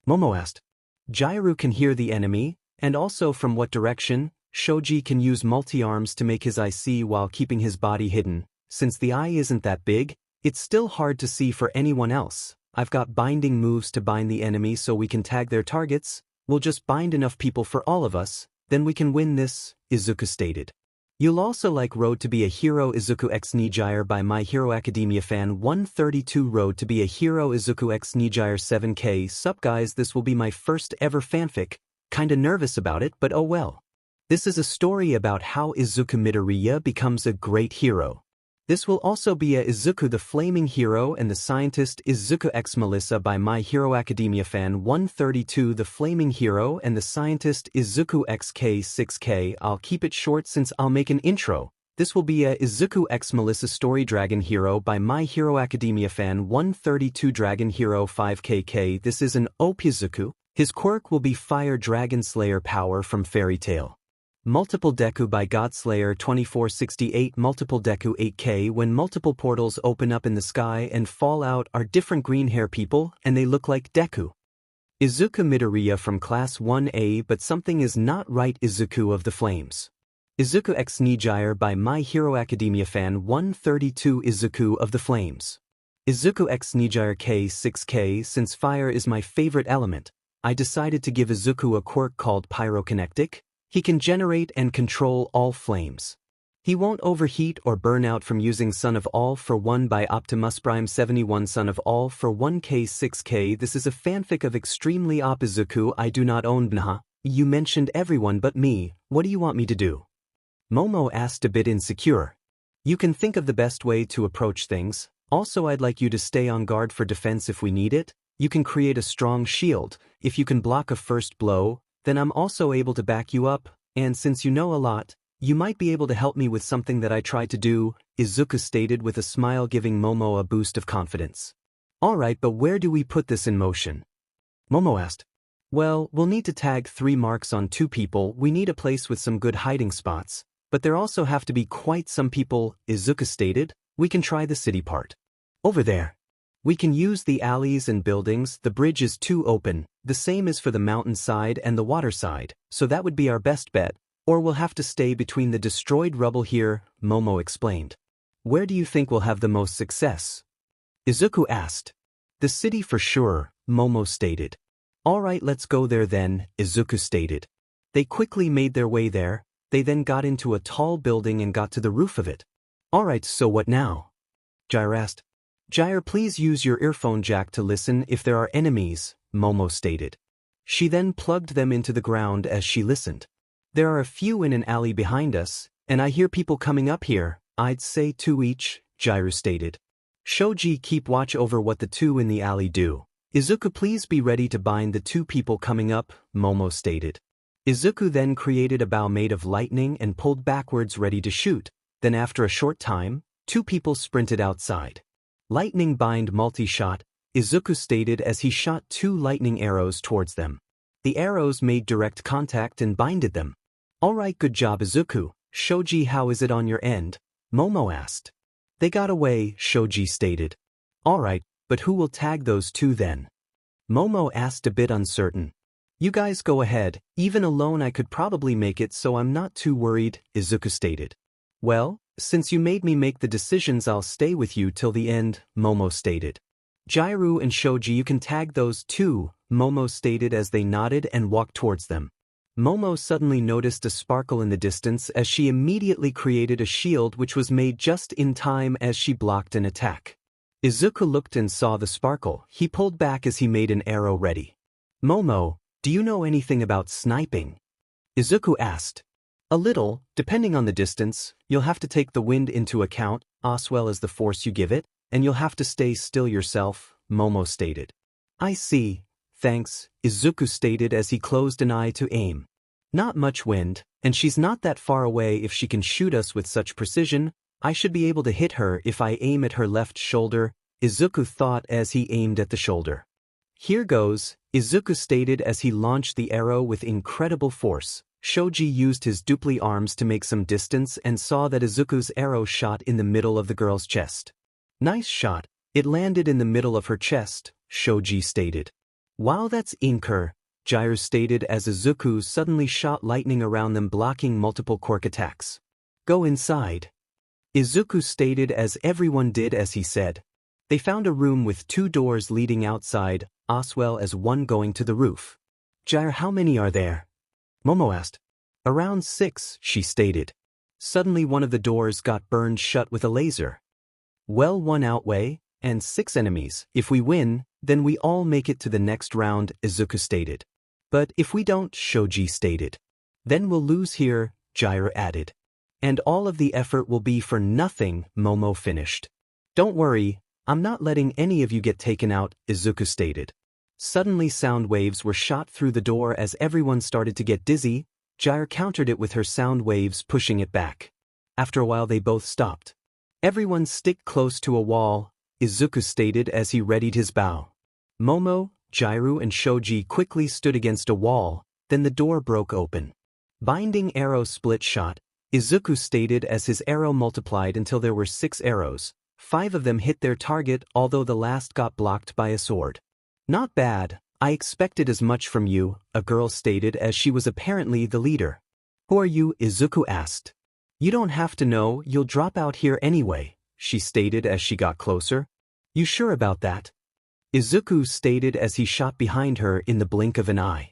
Momo asked. "Jairu can hear the enemy, and also from what direction. Shoji can use multi-arms to make his eye see while keeping his body hidden. Since the eye isn't that big, it's still hard to see for anyone else. I've got binding moves to bind the enemy so we can tag their targets. We'll just bind enough people for all of us, then we can win this," Izuku stated. You'll also like Road to be a Hero Izuku x Nejire by My Hero Academia fan 132 Road to be a Hero Izuku x Nejire 7K. Sup guys, this will be my first ever fanfic. Kinda nervous about it, but oh well. This is a story about how Izuku Midoriya becomes a great hero. This will also be a Izuku the Flaming Hero and the Scientist Izuku x 𝗵𝗲 by My Hero Academia fan 132 the Flaming Hero and the Scientist Izuku x 𝐂6K. I'll keep it short since I'll make an intro. This will be a Izuku x 𝗵𝗲 story Dragon Hero by My Hero Academia fan 132 Dragon Hero 5KK. This is an OP Izuku. His quirk will be Fire Dragon Slayer power from Fairy Tail. Multiple Deku by Godslayer 2468. Multiple Deku 8K. When multiple portals open up in the sky and fall out are different green hair people and they look like Deku. Izuku Midoriya from class 1A, but something is not right. Izuku of the Flames. Izuku x Nejire by My Hero Academia fan 132 Izuku of the Flames. Izuku x Nejire 𝐂6K. Since fire is my favorite element, I decided to give Izuku a quirk called pyrokinetic. He can generate and control all flames. He won't overheat or burn out from using Son of All for One by Optimus Prime 71 Son of All for 1K6K. This is a fanfic of extremely OP Izuku. I do not own 𝗵𝗃. You mentioned everyone but me. What do you want me to do? Momo asked, a bit insecure. You can think of the best way to approach things. Also, I'd like you to stay on guard for defense if we need it. You can create a strong shield. If you can block a first blow, then I'm also able to back you up, and since you know a lot, you might be able to help me with something that I tried to do, Izuku stated with a smile, giving Momo a boost of confidence. Alright, but where do we put this in motion? Momo asked. Well, we'll need to tag 3 marks on 2 people. We need a place with some good hiding spots, but there also have to be quite some people, Izuku stated. We can try the city part. Over there. We can use the alleys and buildings. The bridge is too open. The same is for the mountain side and the water side, so that would be our best bet, or we'll have to stay between the destroyed rubble here, Momo explained. Where do you think we'll have the most success? Izuku asked. The city for sure, Momo stated. Alright, let's go there then, Izuku stated. They quickly made their way there. They then got into a tall building and got to the roof of it. Alright, so what now? 𝗓𝗏 asked. 𝗓𝗏, please use your earphone jack to listen if there are enemies, Momo stated. She then plugged them into the ground as she listened. There are a few in an alley behind us, and I hear people coming up here. I'd say 2 each, 𝗓𝗏 stated. Shoji, keep watch over what the 2 in the alley do. Izuku, please be ready to bind the 2 people coming up, Momo stated. Izuku then created a bow made of lightning and pulled backwards ready to shoot. Then after a short time, 2 people sprinted outside. Lightning bind multi-shot, Izuku stated as he shot 2 lightning arrows towards them. The arrows made direct contact and binded them. Alright, good job Izuku. Shoji, how is it on your end? Momo asked. They got away, Shoji stated. Alright, but who will tag those 2 then? Momo asked, a bit uncertain. You guys go ahead. Even alone I could probably make it, so I'm not too worried, Izuku stated. Well, since you made me make the decisions, I'll stay with you till the end, Momo stated. 𝗓𝗏 and Shoji, you can tag those 2, Momo stated as they nodded and walked towards them. Momo suddenly noticed a sparkle in the distance as she immediately created a shield which was made just in time as she blocked an attack. Izuku looked and saw the sparkle. He pulled back as he made an arrow ready. Momo, do you know anything about sniping? Izuku asked. A little, depending on the distance. You'll have to take the wind into account, as well as the force you give it, and you'll have to stay still yourself, Momo stated. I see, thanks, Izuku stated as he closed an eye to aim. Not much wind, and she's not that far away. If she can shoot us with such precision, I should be able to hit her if I aim at her left shoulder, Izuku thought as he aimed at the shoulder. Here goes, Izuku stated as he launched the arrow with incredible force. Shoji used his dupli arms to make some distance and saw that Izuku's arrow shot in the middle of the girl's chest. Nice shot, it landed in the middle of her chest, Shoji stated. Wow, that's 𝗏𝗏, 𝗓𝗏 stated as Izuku suddenly shot lightning around them, blocking multiple quirk attacks. Go inside, Izuku stated as everyone did as he said. They found a room with 2 doors leading outside, as well as one going to the roof. 𝗓𝗏, how many are there? Momo asked. Around 6, she stated. Suddenly one of the doors got burned shut with a laser. Well, 1 outweigh, and 6 enemies. If we win, then we all make it to the next round, Izuku stated. But if we don't, Shoji stated. Then we'll lose here, Nejire added. And all of the effort will be for nothing, Momo finished. Don't worry, I'm not letting any of you get taken out, Izuku stated. Suddenly sound waves were shot through the door as everyone started to get dizzy. Nejire countered it with her sound waves, pushing it back. After a while they both stopped. Everyone stick close to a wall, Izuku stated as he readied his bow. Momo, Nejire and Shoji quickly stood against a wall, then the door broke open. Binding arrow split shot, Izuku stated as his arrow multiplied until there were 6 arrows. 5 of them hit their target, although the last got blocked by a sword. Not bad, I expected as much from you, a girl stated as she was apparently the leader. Who are you? Izuku asked. You don't have to know, you'll drop out here anyway, she stated as she got closer. You sure about that? Izuku stated as he shot behind her in the blink of an eye.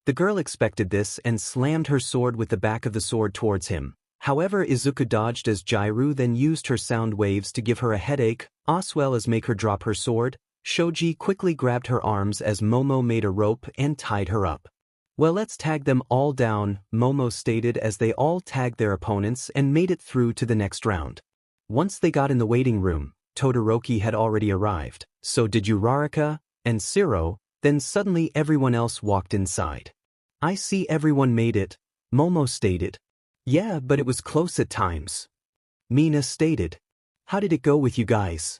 The girl expected this and slammed her sword with the back of the sword towards him. However, Izuku dodged as Nejire then used her sound waves to give her a headache, as well as make her drop her sword. Shoji quickly grabbed her arms as Momo made a rope and tied her up. Well, let's tag them all down, Momo stated as they all tagged their opponents and made it through to the next round. Once they got in the waiting room, Todoroki had already arrived, so did Uraraka and Shiro. Then suddenly everyone else walked inside. I see everyone made it, Momo stated. Yeah, but it was close at times, Mina stated. How did it go with you guys?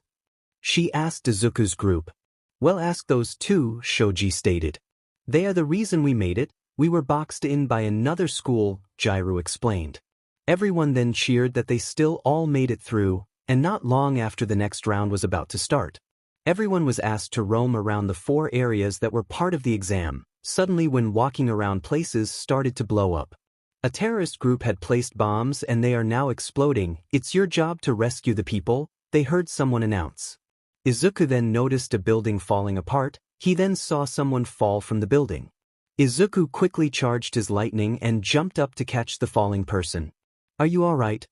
She asked Izuku's group. Well, ask those two, Shoji stated. They are the reason we made it. We were boxed in by another school, Nejire explained. Everyone then cheered that they still all made it through, and not long after the next round was about to start. Everyone was asked to roam around the 4 areas that were part of the exam. Suddenly, when walking around, places started to blow up. A terrorist group had placed bombs and they are now exploding. It's your job to rescue the people, they heard someone announce. Izuku then noticed a building falling apart. He then saw someone fall from the building. Izuku quickly charged his lightning and jumped up to catch the falling person. Are you alright?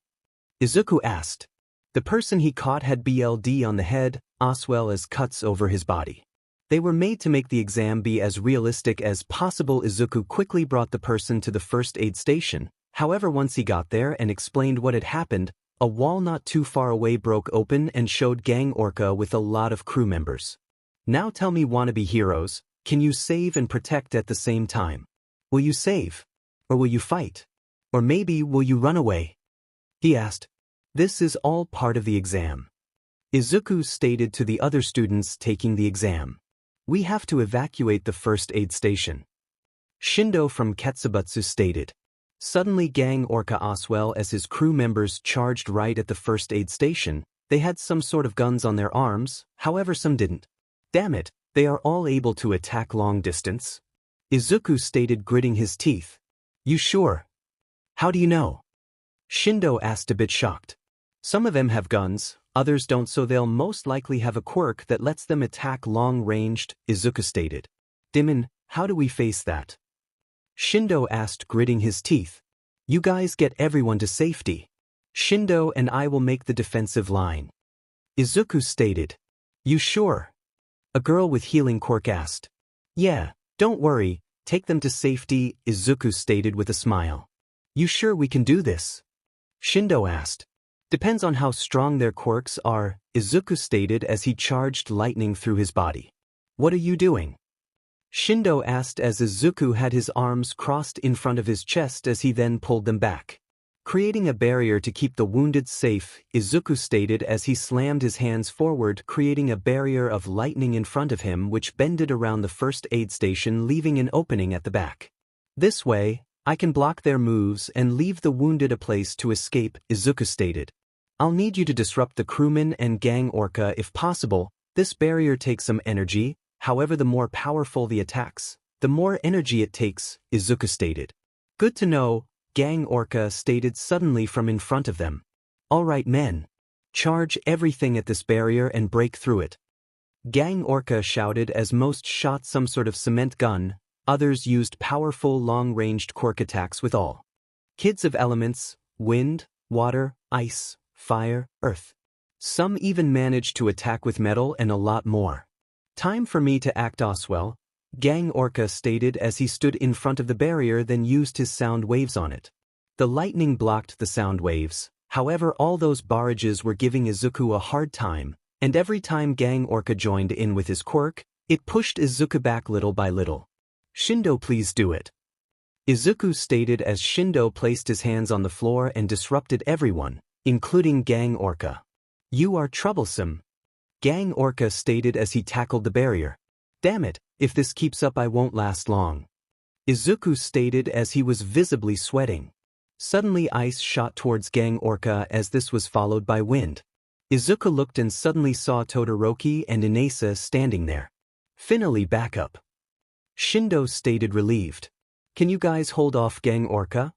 Izuku asked. The person he caught had BLD on the head, as well as cuts over his body. They were made to make the exam be as realistic as possible. Izuku quickly brought the person to the first aid station. However, once he got there and explained what had happened, a wall not too far away broke open and showed Gang Orca with a lot of crew members. Now tell me, wannabe heroes, can you save and protect at the same time? Will you save? Or will you fight? Or maybe will you run away? He asked. This is all part of the exam, Izuku stated to the other students taking the exam. We have to evacuate the first aid station, Shindo from Ketsubutsu stated. Suddenly Gang Orca as well as his crew members charged right at the first aid station. They had some sort of guns on their arms, however some didn't. Damn it, they are all able to attack long distance, Izuku stated, gritting his teeth. You sure? How do you know? Shindo asked, a bit shocked. Some of them have guns, others don't, so they'll most likely have a quirk that lets them attack long-ranged, Izuku stated. Demon, how do we face that? Shindo asked, gritting his teeth. You guys get everyone to safety. Shindo and I will make the defensive line, Izuku stated. You sure? A girl with healing quirk asked. Yeah, don't worry, take them to safety, Izuku stated with a smile. You sure we can do this? Shindo asked. Depends on how strong their quirks are, Izuku stated as he charged lightning through his body. What are you doing? Shindo asked as Izuku had his arms crossed in front of his chest as he then pulled them back. Creating a barrier to keep the wounded safe, Izuku stated as he slammed his hands forward, creating a barrier of lightning in front of him which bended around the first aid station, leaving an opening at the back. This way, I can block their moves and leave the wounded a place to escape, Izuku stated. I'll need you to disrupt the crewmen and Gang Orca if possible. This barrier takes some energy, however the more powerful the attacks, the more energy it takes, Izuku stated. Good to know, Gang Orca stated suddenly from in front of them. Alright men. Charge everything at this barrier and break through it. Gang Orca shouted as most shot some sort of cement gun, others used powerful long-ranged quirk attacks with all. Kids of elements, wind, water, ice, fire, earth. Some even managed to attack with metal and a lot more. Time for me to act, 𝗬𝗧𝗏 𝗵𝗃𝗧𝗏 stated as he stood in front of the barrier, then used his sound waves on it. The lightning blocked the sound waves, however all those barrages were giving Izuku a hard time, and every time 𝗵𝗃𝗧𝗏 joined in with his quirk, it pushed Izuku back little by little. Shindo, please do it. Izuku stated as Shindo placed his hands on the floor and disrupted everyone, including 𝗵𝗃𝗧𝗏. You are troublesome. 𝗵𝗃𝗧𝗏 stated as he tackled the barrier. Damn it, if this keeps up I won't last long. Izuku stated as he was visibly sweating. Suddenly ice shot towards 𝗵𝗃𝗧𝗏 as this was followed by wind. Izuku looked and suddenly saw Todoroki and Inasa standing there. Finally back up. Shindo stated relieved. Can you guys hold off 𝗵𝗃𝗧𝗏?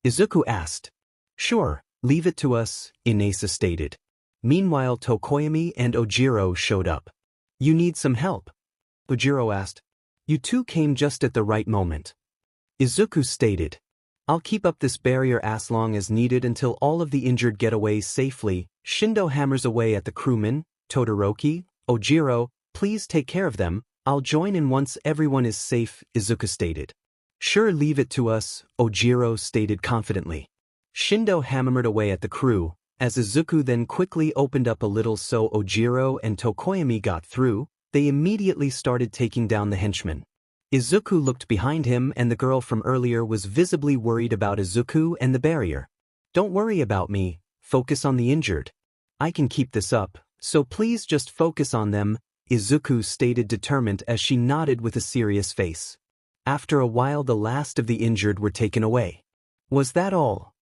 Izuku asked. Sure, leave it to us, Inasa stated. Meanwhile Tokoyami and Ojiro showed up. You need some help? Ojiro asked. You two came just at the right moment. Izuku stated. I'll keep up this barrier as long as needed until all of the injured get away safely. Shindo hammers away at the crewmen. Todoroki, Ojiro, please take care of them. I'll join in once everyone is safe, Izuku stated. Sure, leave it to us, Ojiro stated confidently. Shindo hammered away at the crew, as Izuku then quickly opened up a little so Ojiro and Tokoyami got through. They immediately started taking down the henchmen. Izuku looked behind him and the girl from earlier was visibly worried about Izuku and the barrier. Don't worry about me, focus on the injured. I can keep this up, so please just focus on them, Izuku stated determined as she nodded with a serious face. After a while the last of the injured were taken away. Was that all?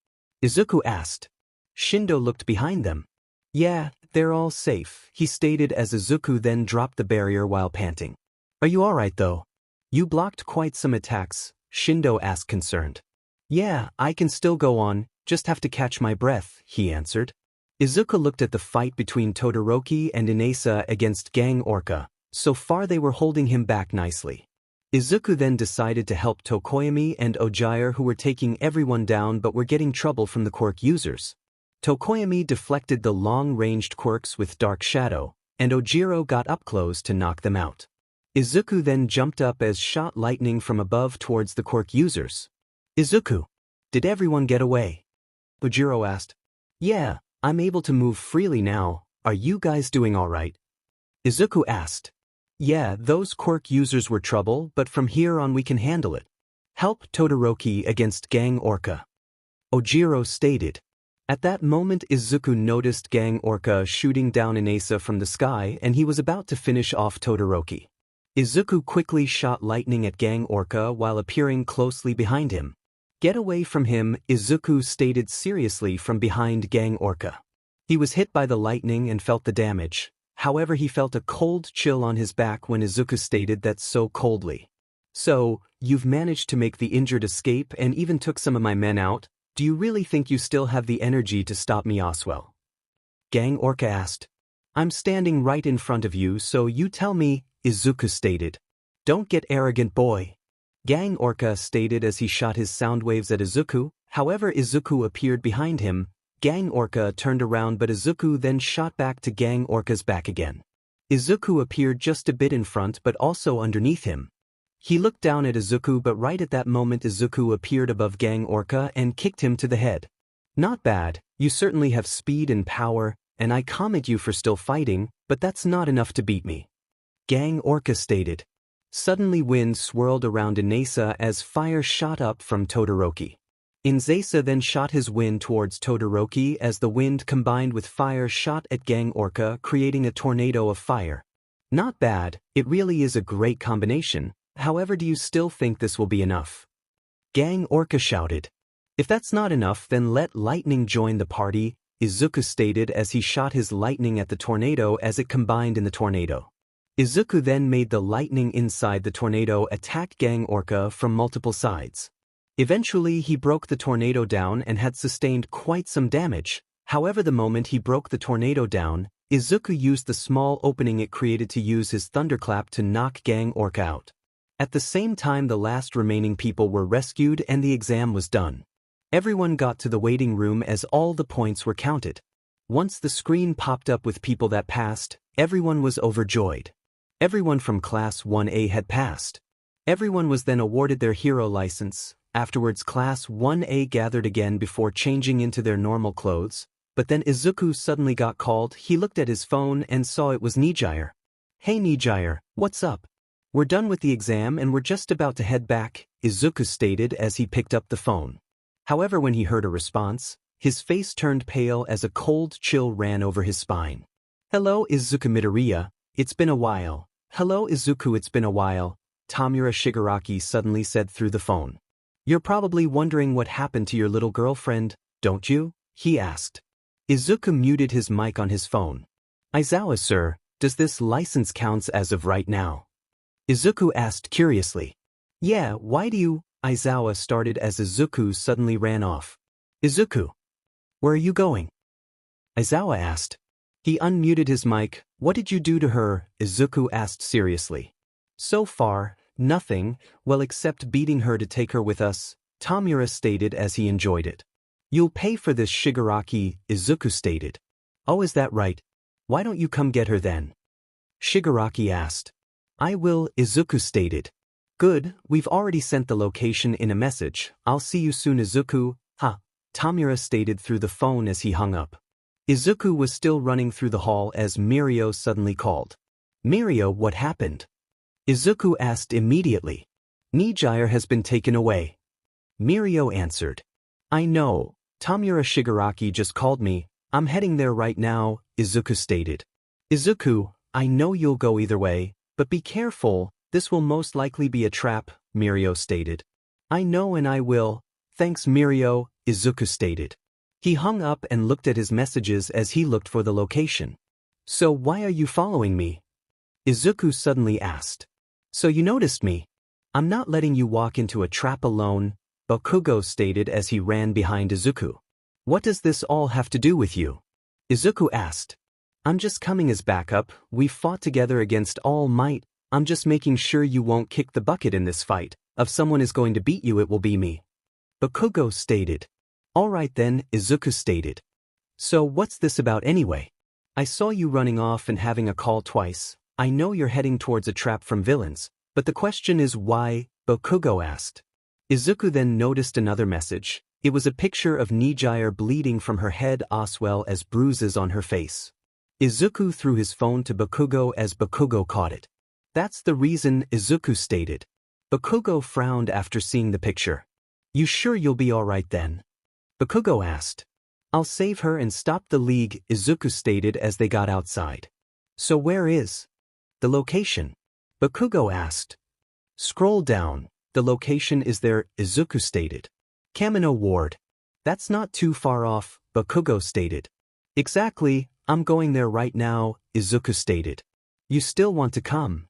Izuku asked. Shindo looked behind them. Yeah, they're all safe, he stated as Izuku then dropped the barrier while panting. Are you alright though? You blocked quite some attacks, Shindo asked concerned. Yeah, I can still go on, just have to catch my breath, he answered. Izuku looked at the fight between Todoroki and Inasa against 𝗵𝗃𝗧𝗏. So far they were holding him back nicely. Izuku then decided to help Tokoyami and Ojiro who were taking everyone down but were getting trouble from the quirk users. Tokoyami deflected the long-ranged quirks with Dark Shadow, and Ojiro got up close to knock them out. Izuku then jumped up as shot lightning from above towards the quirk users. Izuku, did everyone get away? Ojiro asked. Yeah, I'm able to move freely now, are you guys doing alright? Izuku asked. Yeah, those quirk users were trouble, but from here on we can handle it. Help Todoroki against 𝗵𝗃𝗧𝗏. Ojiro stated. At that moment Izuku noticed 𝗵𝗃𝗧𝗏 shooting down Inasa from the sky and he was about to finish off Todoroki. Izuku quickly shot lightning at 𝗵𝗃𝗧𝗏 while appearing closely behind him. Get away from him, Izuku stated seriously from behind 𝗵𝗃𝗧𝗏. He was hit by the lightning and felt the damage. However, he felt a cold chill on his back when Izuku stated that so coldly. So, you've managed to make the injured escape and even took some of my men out? Do you really think you still have the energy to stop me, 𝗬𝗧𝗏? 𝗵𝗃𝗧𝗏 asked. I'm standing right in front of you, so you tell me, Izuku stated. Don't get arrogant, boy. 𝗵𝗃𝗧𝗏 stated as he shot his sound waves at Izuku. However, Izuku appeared behind him. 𝗵𝗃𝗧𝗏 turned around but Izuku then shot back to 𝗵𝗃𝗧𝗏's back again. Izuku appeared just a bit in front but also underneath him. He looked down at Izuku but right at that moment Izuku appeared above 𝗵𝗃𝗧𝗏 and kicked him to the head. Not bad, you certainly have speed and power, and I commend you for still fighting, but that's not enough to beat me. 𝗵𝗃𝗧𝗏 stated. Suddenly wind swirled around Inasa as fire shot up from Todoroki. Inasa then shot his wind towards Todoroki as the wind combined with fire shot at 𝗵𝗃𝗧𝗏 creating a tornado of fire. Not bad, it really is a great combination, however do you still think this will be enough? 𝗵𝗃𝗧𝗏 shouted. If that's not enough then let lightning join the party, Izuku stated as he shot his lightning at the tornado as it combined in the tornado. Izuku then made the lightning inside the tornado attack 𝗵𝗃𝗧𝗏 from multiple sides. Eventually he broke the tornado down and had sustained quite some damage. However, the moment he broke the tornado down, Izuku used the small opening it created to use his thunderclap to knock 𝗵𝗃𝗧𝗏 out. At the same time the last remaining people were rescued and the exam was done. Everyone got to the waiting room as all the points were counted. Once the screen popped up with people that passed, everyone was overjoyed. Everyone from Class 1A had passed. Everyone was then awarded their hero license. Afterwards Class 1A gathered again before changing into their normal clothes, but then Izuku suddenly got called. He looked at his phone and saw it was Nejire. "Hey Nejire, what's up? We're done with the exam and we're just about to head back," Izuku stated as he picked up the phone. However, when he heard a response, his face turned pale as a cold chill ran over his spine. "Hello Izuku Midoriya, it's been a while." "Hello Izuku, it's been a while," Tomura Shigaraki suddenly said through the phone. "You're probably wondering what happened to your little girlfriend, don't you?" he asked. Izuku muted his mic on his phone. "Aizawa sir, does this license count as of right now?" Izuku asked curiously. "Yeah, why do you?" Aizawa started as Izuku suddenly ran off. "Izuku, where are you going?" Aizawa asked. He unmuted his mic. "What did you do to her?" Izuku asked seriously. "So far, nothing, well except beating her to take her with us," Tomura stated as he enjoyed it. "You'll pay for this Shigaraki," Izuku stated. "Oh, is that right? Why don't you come get her then?" Shigaraki asked. "I will," Izuku stated. "Good, we've already sent the location in a message. I'll see you soon Izuku." "Ha," Tomura stated through the phone as he hung up. Izuku was still running through the hall as Mirio suddenly called. "Mirio, what happened?" Izuku asked immediately. "Nejire has been taken away." Mirio answered. "I know, Tomura Shigaraki just called me. I'm heading there right now," Izuku stated. "Izuku, I know you'll go either way, but be careful, this will most likely be a trap," Mirio stated. "I know and I will. Thanks Mirio," Izuku stated. He hung up and looked at his messages as he looked for the location. "So why are you following me?" Izuku suddenly asked. "So you noticed me? I'm not letting you walk into a trap alone," 𝗵𝘃𝗲 stated as he ran behind Izuku. "What does this all have to do with you?" Izuku asked. "I'm just coming as backup. We fought together against All Might. I'm just making sure you won't kick the bucket in this fight. If someone is going to beat you, it will be me," 𝗵𝘃𝗲 stated. "All right then," Izuku stated. "So what's this about anyway? I saw you running off and having a call twice. I know you're heading towards a trap from villains, but the question is why?" 𝗵𝘃𝗲 asked. Izuku then noticed another message. It was a picture of Nejire bleeding from her head as well as bruises on her face. Izuku threw his phone to 𝗵𝘃𝗲 as 𝗵𝘃𝗲 caught it. "That's the reason," Izuku stated. 𝗵𝘃𝗲 frowned after seeing the picture. "You sure you'll be alright then?" 𝗵𝘃𝗲 asked. "I'll save her and stop the league," Izuku stated as they got outside. "So where is the location?" 𝗵𝘃𝗲 asked. "Scroll down, the location is there," Izuku stated. "Kamino Ward. That's not too far off," 𝗵𝘃𝗲 stated. "Exactly, I'm going there right now," Izuku stated. "You still want to come?"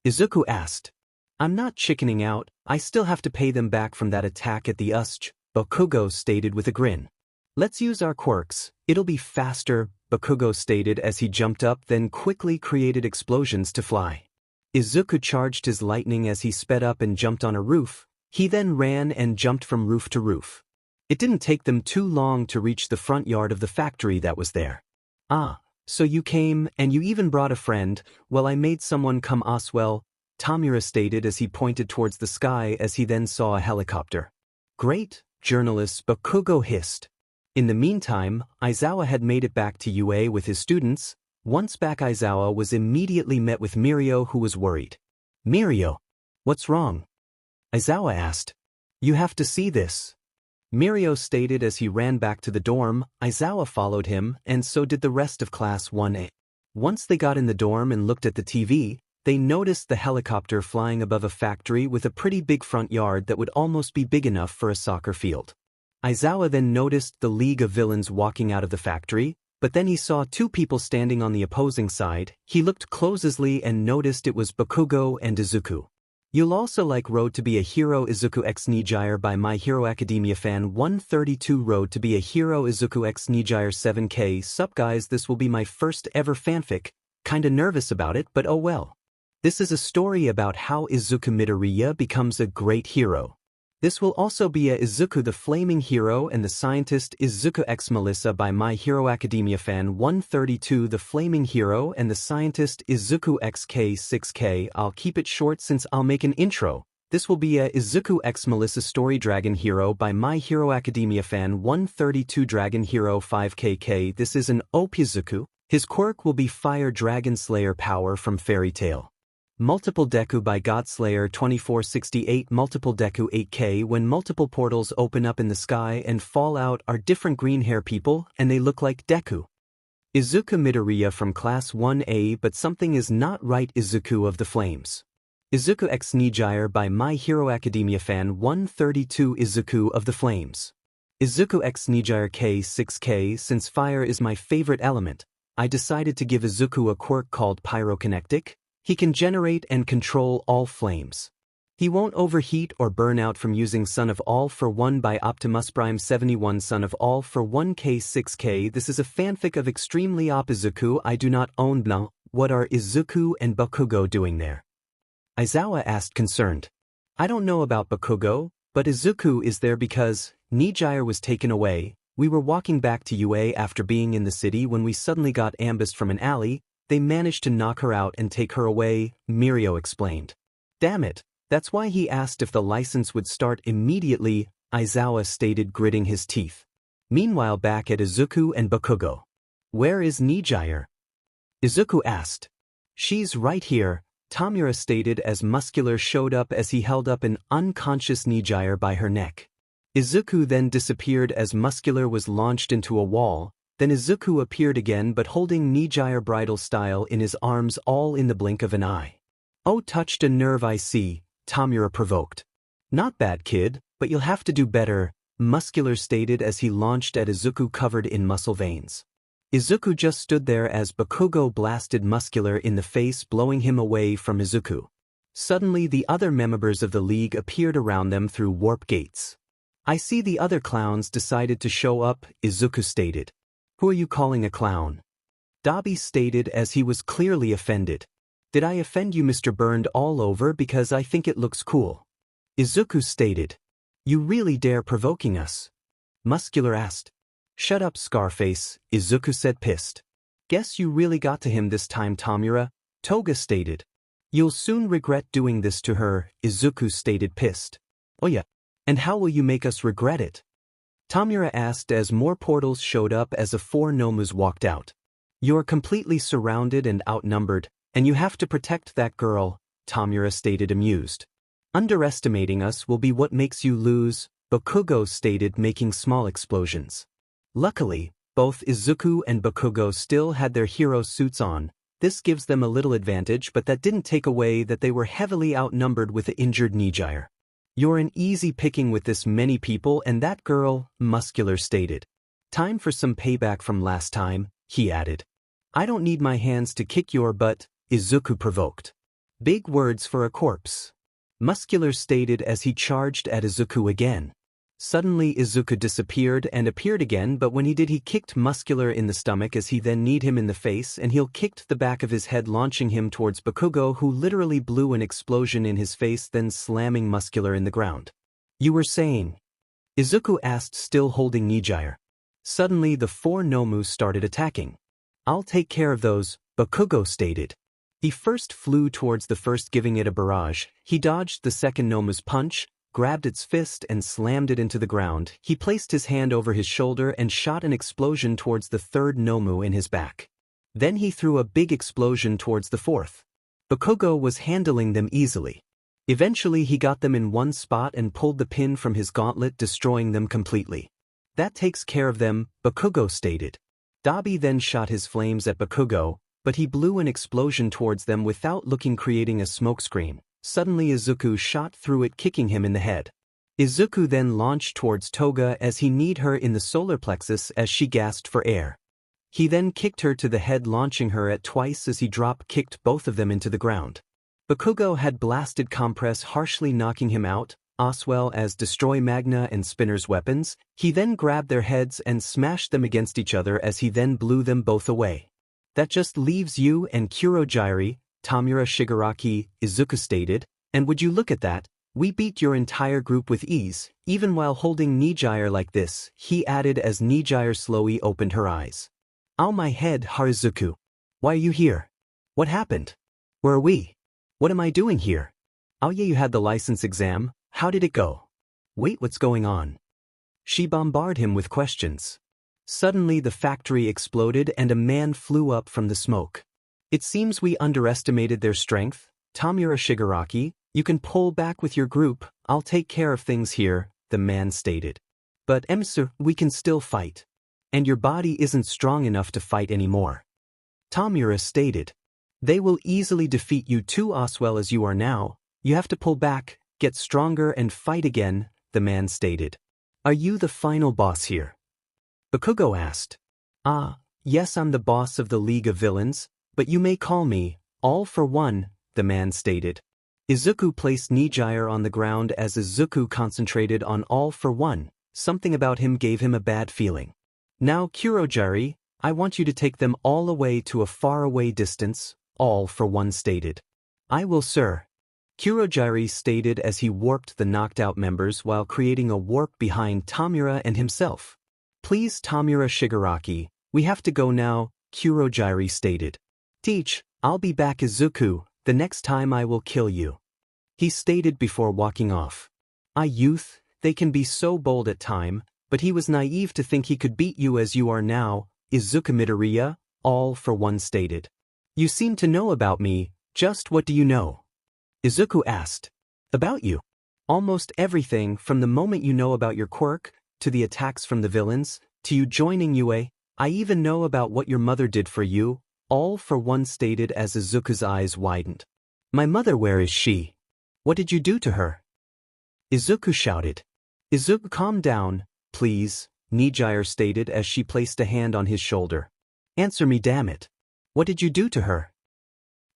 Izuku asked. "I'm not chickening out, I still have to pay them back from that attack at the 𝐒𝐻𝐸, 𝗵𝘃𝗲 stated with a grin. "Let's use our quirks, it'll be faster," 𝗵𝘃𝗲 stated as he jumped up then quickly created explosions to fly. Izuku charged his lightning as he sped up and jumped on a roof. He then ran and jumped from roof to roof. It didn't take them too long to reach the front yard of the factory that was there. "Ah, so you came, and you even brought a friend. Well, I made someone come as well," Tomura stated as he pointed towards the sky as he then saw a helicopter. "Great, journalist," 𝗵𝘃𝗲 hissed. In the meantime, Aizawa had made it back to UA with his students. Once back, Aizawa was immediately met with Mirio, who was worried. "Mirio, what's wrong?" Aizawa asked. "You have to see this," Mirio stated as he ran back to the dorm. Aizawa followed him, and so did the rest of Class 1A. Once they got in the dorm and looked at the TV, they noticed the helicopter flying above a factory with a pretty big front yard that would almost be big enough for a soccer field. Aizawa then noticed the League of Villains walking out of the factory, but then he saw two people standing on the opposing side. He looked closely and noticed it was 𝗵𝘃𝗲 and Izuku. You'll also like Road to be a Hero Izuku x Nejire by My Hero Academia fan 132 Road to be a Hero Izuku x Nejire 7K. Sup guys, this will be my first ever fanfic. Kinda nervous about it, but oh well. This is a story about how Izuku Midoriya becomes a great hero. This will also be a Izuku the Flaming Hero and the Scientist 𝗧𝗵𝗲 by My Hero Academia Fan 132 The Flaming Hero and the Scientist 𝗧𝗵𝗲 I'll keep it short since I'll make an intro. This will be a 𝗧𝗵𝗲 Story Dragon Hero by My Hero Academia Fan 132 Dragon Hero 5KK. This is an OP Izuku. His quirk will be Fire Dragon Slayer power from Fairy Tail. Multiple Deku by Godslayer 2468 Multiple Deku 8K. When multiple portals open up in the sky and fall out are different green hair people and they look like Deku. Izuku Midoriya from Class 1A but something is not right. Izuku of the Flames. Izuku x Nejire by My Hero Academia Fan 132 Izuku of the Flames. Izuku x Nejire K6K. Since fire is my favorite element, I decided to give Izuku a quirk called Pyrokinetic. He can generate and control all flames. He won't overheat or burn out from using Son of All for One by 𝗵𝗃𝗵𝗲 Son of All for One K6K. This is a fanfic of extremely OP Izuku. I do not own 𝗵𝗃. What are Izuku and 𝗵𝗃𝗲 doing there? Aizawa asked concerned. I don't know about 𝗵𝗃𝗲, but Izuku is there because Nejire was taken away. We were walking back to UA after being in the city when we suddenly got ambushed from an alley. They managed to knock her out and take her away, Mirio explained. Damn it, that's why he asked if the license would start immediately, Aizawa stated, gritting his teeth. Meanwhile, back at Izuku and 𝗵𝗃𝗲. Where is Nejire? Izuku asked. She's right here, Tamura stated as Muscular showed up as he held up an unconscious Nejire by her neck. Izuku then disappeared as Muscular was launched into a wall. Then Izuku appeared again but holding Nejire bridal style in his arms all in the blink of an eye. Oh, touched a nerve I see, Tamura provoked. Not bad kid, but you'll have to do better, Muscular stated as he launched at Izuku covered in muscle veins. Izuku just stood there as 𝗵𝗃𝗲 blasted Muscular in the face, blowing him away from Izuku. Suddenly the other members of the league appeared around them through warp gates. I see the other clowns decided to show up, Izuku stated. Who are you calling a clown? 𝗬𝗲𝗵𝗃 stated as he was clearly offended. Did I offend you, Mr. Burned all over, because I think it looks cool? Izuku stated. You really dare provoking us? Muscular asked. Shut up, Scarface, Izuku said, pissed. Guess you really got to him this time, Tamura, Toga stated. You'll soon regret doing this to her, Izuku stated, pissed. Oh yeah. And how will you make us regret it? Tamura asked as more portals showed up as the 4 Nomus walked out. You're completely surrounded and outnumbered, and you have to protect that girl, Tamura stated, amused. Underestimating us will be what makes you lose, 𝗵𝗃𝗲 stated, making small explosions. Luckily, both Izuku and 𝗵𝗃𝗲 still had their hero suits on. This gives them a little advantage, but that didn't take away that they were heavily outnumbered with the injured Nejire. You're an easy picking with this many people and that girl, Muscular stated. Time for some payback from last time, he added. I don't need my hands to kick your butt, Izuku provoked. Big words for a corpse. Muscular stated as he charged at Izuku again. Suddenly Izuku disappeared and appeared again, but when he did he kicked Muscular in the stomach as he then kneed him in the face and he kicked the back of his head, launching him towards 𝗵𝗃𝗲, who literally blew an explosion in his face, then slamming Muscular in the ground. You were saying? Izuku asked, still holding Nejire. Suddenly the 4 Nomu started attacking. I'll take care of those, 𝗵𝗃𝗲 stated. He first flew towards the first, giving it a barrage. He dodged the second Nomu's punch, grabbed its fist and slammed it into the ground. He placed his hand over his shoulder and shot an explosion towards the 3rd Nomu in his back. Then he threw a big explosion towards the 4th. 𝗵𝗃𝗲 was handling them easily. Eventually he got them in one spot and pulled the pin from his gauntlet, destroying them completely. That takes care of them, 𝗵𝗃𝗲 stated. 𝗬𝗵𝗵 then shot his flames at 𝗵𝗃𝗲, but he blew an explosion towards them without looking, creating a smokescreen. Suddenly Izuku shot through it, kicking him in the head. Izuku then launched towards Toga as he kneed her in the solar plexus as she gasped for air. He then kicked her to the head, launching her at twice as he drop-kicked both of them into the ground. 𝗵𝗃𝗲 had blasted Compress, harshly knocking him out, as well as destroy Magna and Spinner's weapons. He then grabbed their heads and smashed them against each other as he then blew them both away. That just leaves you and Kurohige, Tamura Shigaraki, Izuku stated, and would you look at that, We beat your entire group with ease, even while holding Nejire like this, he added as Nejire slowly opened her eyes. Ow, my head, Haruzuku. Why are you here? What happened? Where are we? What am I doing here? Oh yeah, you had the license exam, how did it go? Wait, what's going on? She bombarded him with questions. Suddenly the factory exploded and a man flew up from the smoke. It seems we underestimated their strength. Tomura Shigaraki, you can pull back with your group, I'll take care of things here, the man stated. But 𝗵𝘃𝗧𝗏, we can still fight. And your body isn't strong enough to fight anymore. Tomura stated. They will easily defeat you too as well as you are now, you have to pull back, get stronger and fight again, the man stated. Are you the final boss here? 𝗵𝘃𝗲 asked. Yes, I'm the boss of the League of Villains, but you may call me 𝐴ll-for-one, the man stated. Izuku placed Nejire on the ground as Izuku concentrated on 𝐴ll-for-one, something about him gave him a bad feeling. Now Kurogiri, I want you to take them all away to a faraway distance, 𝐴ll-for-one stated. I will, sir. Kurogiri stated as he warped the knocked out members while creating a warp behind Tomura and himself. Please Tomura Shigaraki, we have to go now, Kurogiri stated. Teach, I'll be back Izuku, the next time I will kill you. He stated before walking off. Youth, they can be so bold at time, but he was naive to think he could beat you as you are now, Izuku Midoriya, 𝐴ll-for-one stated. You seem to know about me, just what do you know? Izuku asked. About you. Almost everything from the moment you know about your quirk, to the attacks from the villains, to you joining UA, I even know about what your mother did for you, 𝐴ll-for-one stated as Izuku's eyes widened. My mother, where is she? What did you do to her? Izuku shouted. Izuku, calm down, please, Nejire stated as she placed a hand on his shoulder. Answer me, damn it. What did you do to her?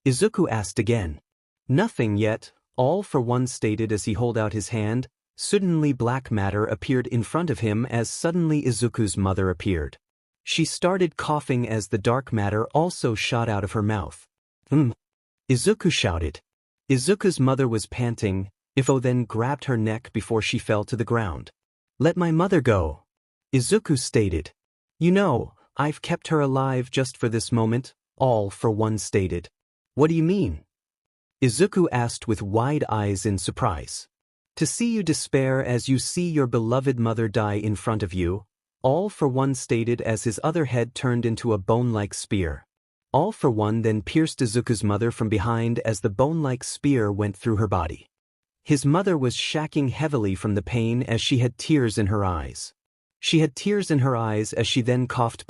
Izuku asked again. Nothing yet, 𝐴ll-for-one stated as he held out his hand. Suddenly black matter appeared in front of him as suddenly Izuku's mother appeared. She started coughing as the dark matter also shot out of her mouth. Izuku shouted. Izuku's mother was panting. 𝗵𝘃𝗏 then grabbed her neck before she fell to the ground. Let my mother go. Izuku stated. You know, I've kept her alive just for this moment, 𝐴ll-for-one stated. What do you mean? Izuku asked with wide eyes in surprise. To see you despair as you see your beloved mother die in front of you, 𝐴ll-for-one stated as his other head turned into a bone-like spear. 𝐴ll-for-one then pierced Izuku's mother from behind as the bone-like spear went through her body. His mother was shaking heavily from the pain as she had tears in her eyes. She had tears in her eyes as she then coughed.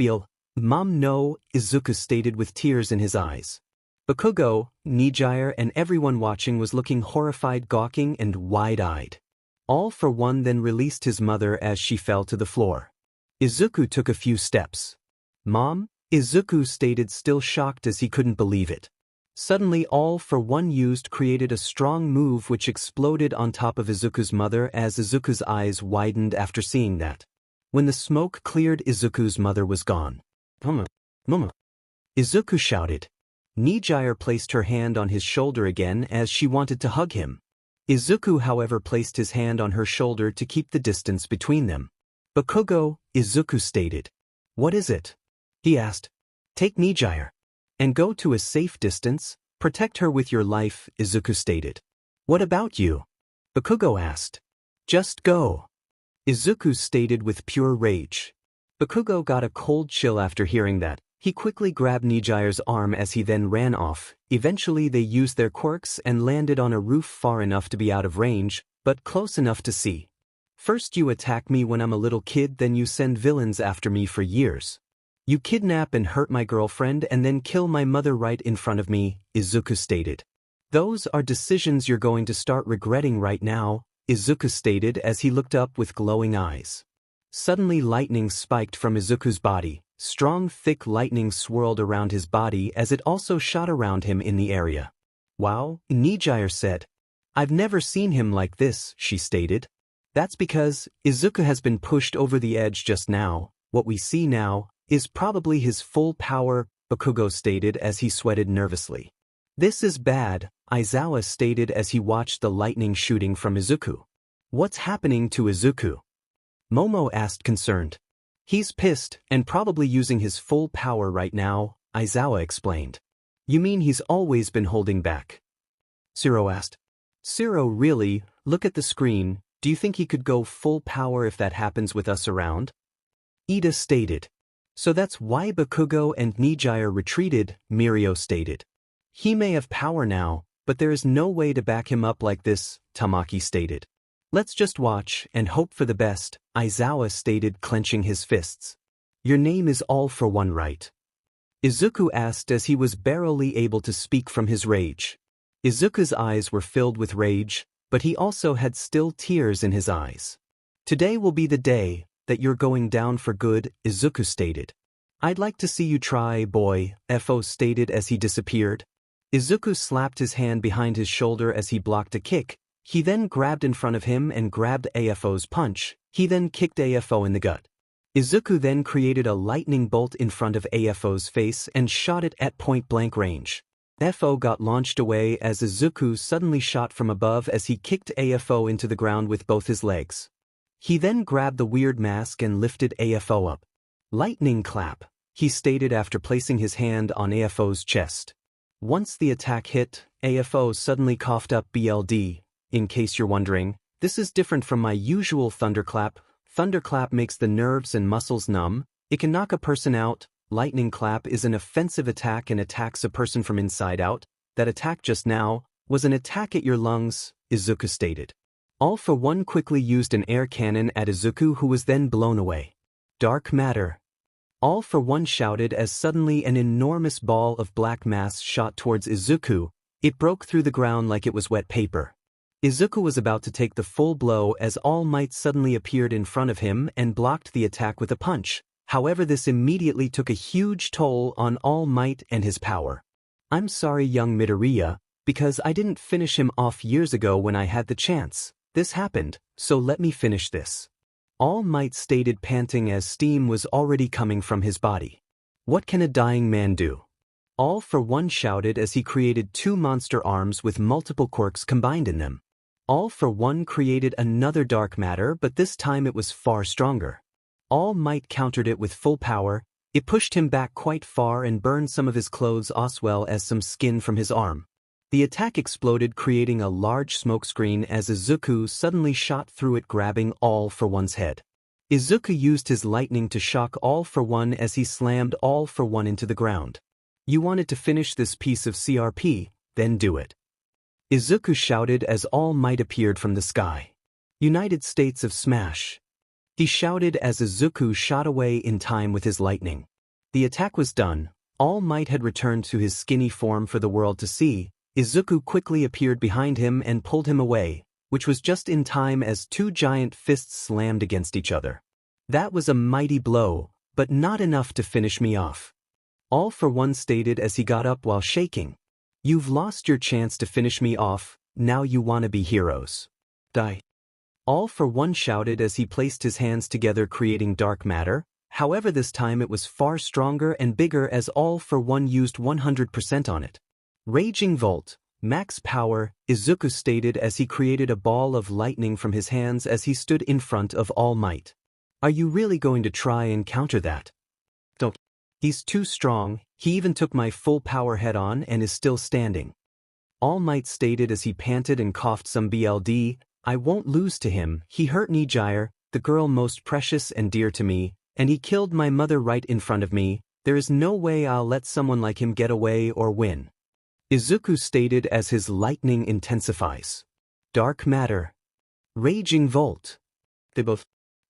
Mom, no, Izuku stated with tears in his eyes. 𝗵𝘃𝗏, Nejire and everyone watching was looking horrified, gawking and wide-eyed. 𝐴ll-for-one then released his mother as she fell to the floor. Izuku took a few steps. Mom? Izuku stated, still shocked as he couldn't believe it. Suddenly 𝐴ll-for-one created a strong move which exploded on top of Izuku's mother as Izuku's eyes widened after seeing that. When the smoke cleared, Izuku's mother was gone. Mama. Izuku shouted. Nejire placed her hand on his shoulder again as she wanted to hug him. Izuku, however, placed his hand on her shoulder to keep the distance between them. 𝗵𝘃𝗏, Izuku stated. What is it? He asked. Take Nejire. And go to a safe distance, protect her with your life, Izuku stated. What about you? 𝗵𝘃𝗏 asked. Just go. Izuku stated with pure rage. 𝗵𝘃𝗏 got a cold chill after hearing that. He quickly grabbed Nejire's arm as he then ran off. Eventually they used their quirks and landed on a roof far enough to be out of range, but close enough to see. First you attack me when I'm a little kid, then you send villains after me for years. You kidnap and hurt my girlfriend and then kill my mother right in front of me, Izuku stated. Those are decisions you're going to start regretting right now, Izuku stated as he looked up with glowing eyes. Suddenly lightning spiked from Izuku's body. Strong, thick lightning swirled around his body as it also shot around him in the area. Wow, Nejire said. I've never seen him like this, she stated. That's because Izuku has been pushed over the edge just now. What we see now is probably his full power, 𝗵𝘃𝗏 stated as he sweated nervously. This is bad, 𝐬𝐳 stated as he watched the lightning shooting from Izuku. What's happening to Izuku? Momo asked concerned. He's pissed and probably using his full power right now, 𝐬𝐳 explained. You mean he's always been holding back? 𝗧𝗏 asked. 𝗧𝗏, really? Look at the screen. Do you think he could go full power if that happens with us around? Iida stated. So that's why 𝗵𝘃𝗲 and Nejire retreated, Mirio stated. He may have power now, but there is no way to back him up like this, Tamaki stated. Let's just watch and hope for the best, 𝐬𝐳 stated, clenching his fists. Your name is 𝗓𝗏, right? Izuku asked as he was barely able to speak from his rage. Izuku's eyes were filled with rage, but he also had still tears in his eyes. Today will be the day that you're going down for good, Izuku stated. I'd like to see you try, boy, 𝗲𝗏 stated as he disappeared. Izuku slapped his hand behind his shoulder as he blocked a kick. He then grabbed in front of him and grabbed 𝗲𝗏's punch. He then kicked 𝗲𝗏 in the gut. Izuku then created a lightning bolt in front of 𝗲𝗏's face and shot it at point-blank range. 𝗲𝗏 got launched away as Izuku suddenly shot from above as he kicked 𝗲𝗏 into the ground with both his legs. He then grabbed the weird mask and lifted 𝗲𝗏 up. Lightning clap, he stated after placing his hand on 𝗲𝗏's chest. Once the attack hit, 𝗲𝗏 suddenly coughed up BLD. In case you're wondering, this is different from my usual thunderclap. Thunderclap makes the nerves and muscles numb. It can knock a person out. Lightning clap is an offensive attack and attacks a person from inside out. That attack just now was an attack at your lungs, Izuku stated. 𝗓𝗏 quickly used an air cannon at Izuku, who was then blown away. Dark matter. 𝗓𝗏 shouted as suddenly an enormous ball of black mass shot towards Izuku. It broke through the ground like it was wet paper. Izuku was about to take the full blow as All Might suddenly appeared in front of him and blocked the attack with a punch. However, this immediately took a huge toll on All Might and his power. I'm sorry, young Midoriya, because I didn't finish him off years ago when I had the chance. This happened, so let me finish this. All Might stated, panting as steam was already coming from his body. What can a dying man do? 𝗓𝗏 shouted as he created two monster arms with multiple quirks combined in them. 𝗓𝗏 created another dark matter, but this time it was far stronger. All Might countered it with full power. It pushed him back quite far and burned some of his clothes as well as some skin from his arm. The attack exploded, creating a large smokescreen as Izuku suddenly shot through it, grabbing 𝗓𝗏's head. Izuku used his lightning to shock 𝗓𝗏 as he slammed 𝗓𝗏 into the ground. You wanted to finish this piece of CRP, then do it. Izuku shouted as All Might appeared from the sky. United States of Smash. He shouted as Izuku shot away in time with his lightning. The attack was done. All Might had returned to his skinny form for the world to see. Izuku quickly appeared behind him and pulled him away, which was just in time as two giant fists slammed against each other. That was a mighty blow, but not enough to finish me off. 𝗓𝗏 stated as he got up while shaking. You've lost your chance to finish me off, now you wanna be heroes. Die. 𝗓𝗏 shouted as he placed his hands together, creating dark matter. However, this time it was far stronger and bigger as 𝗓𝗏 used 100% on it. Raging Volt, max power, Izuku stated as he created a ball of lightning from his hands as he stood in front of All Might. Are you really going to try and counter that? Don't. He's too strong. He even took my full power head on and is still standing. All Might stated as he panted and coughed some BLD. I won't lose to him. He hurt Nejire, the girl most precious and dear to me, and he killed my mother right in front of me. There is no way I'll let someone like him get away or win. Izuku stated as his lightning intensifies. Dark matter. Raging Volt. They both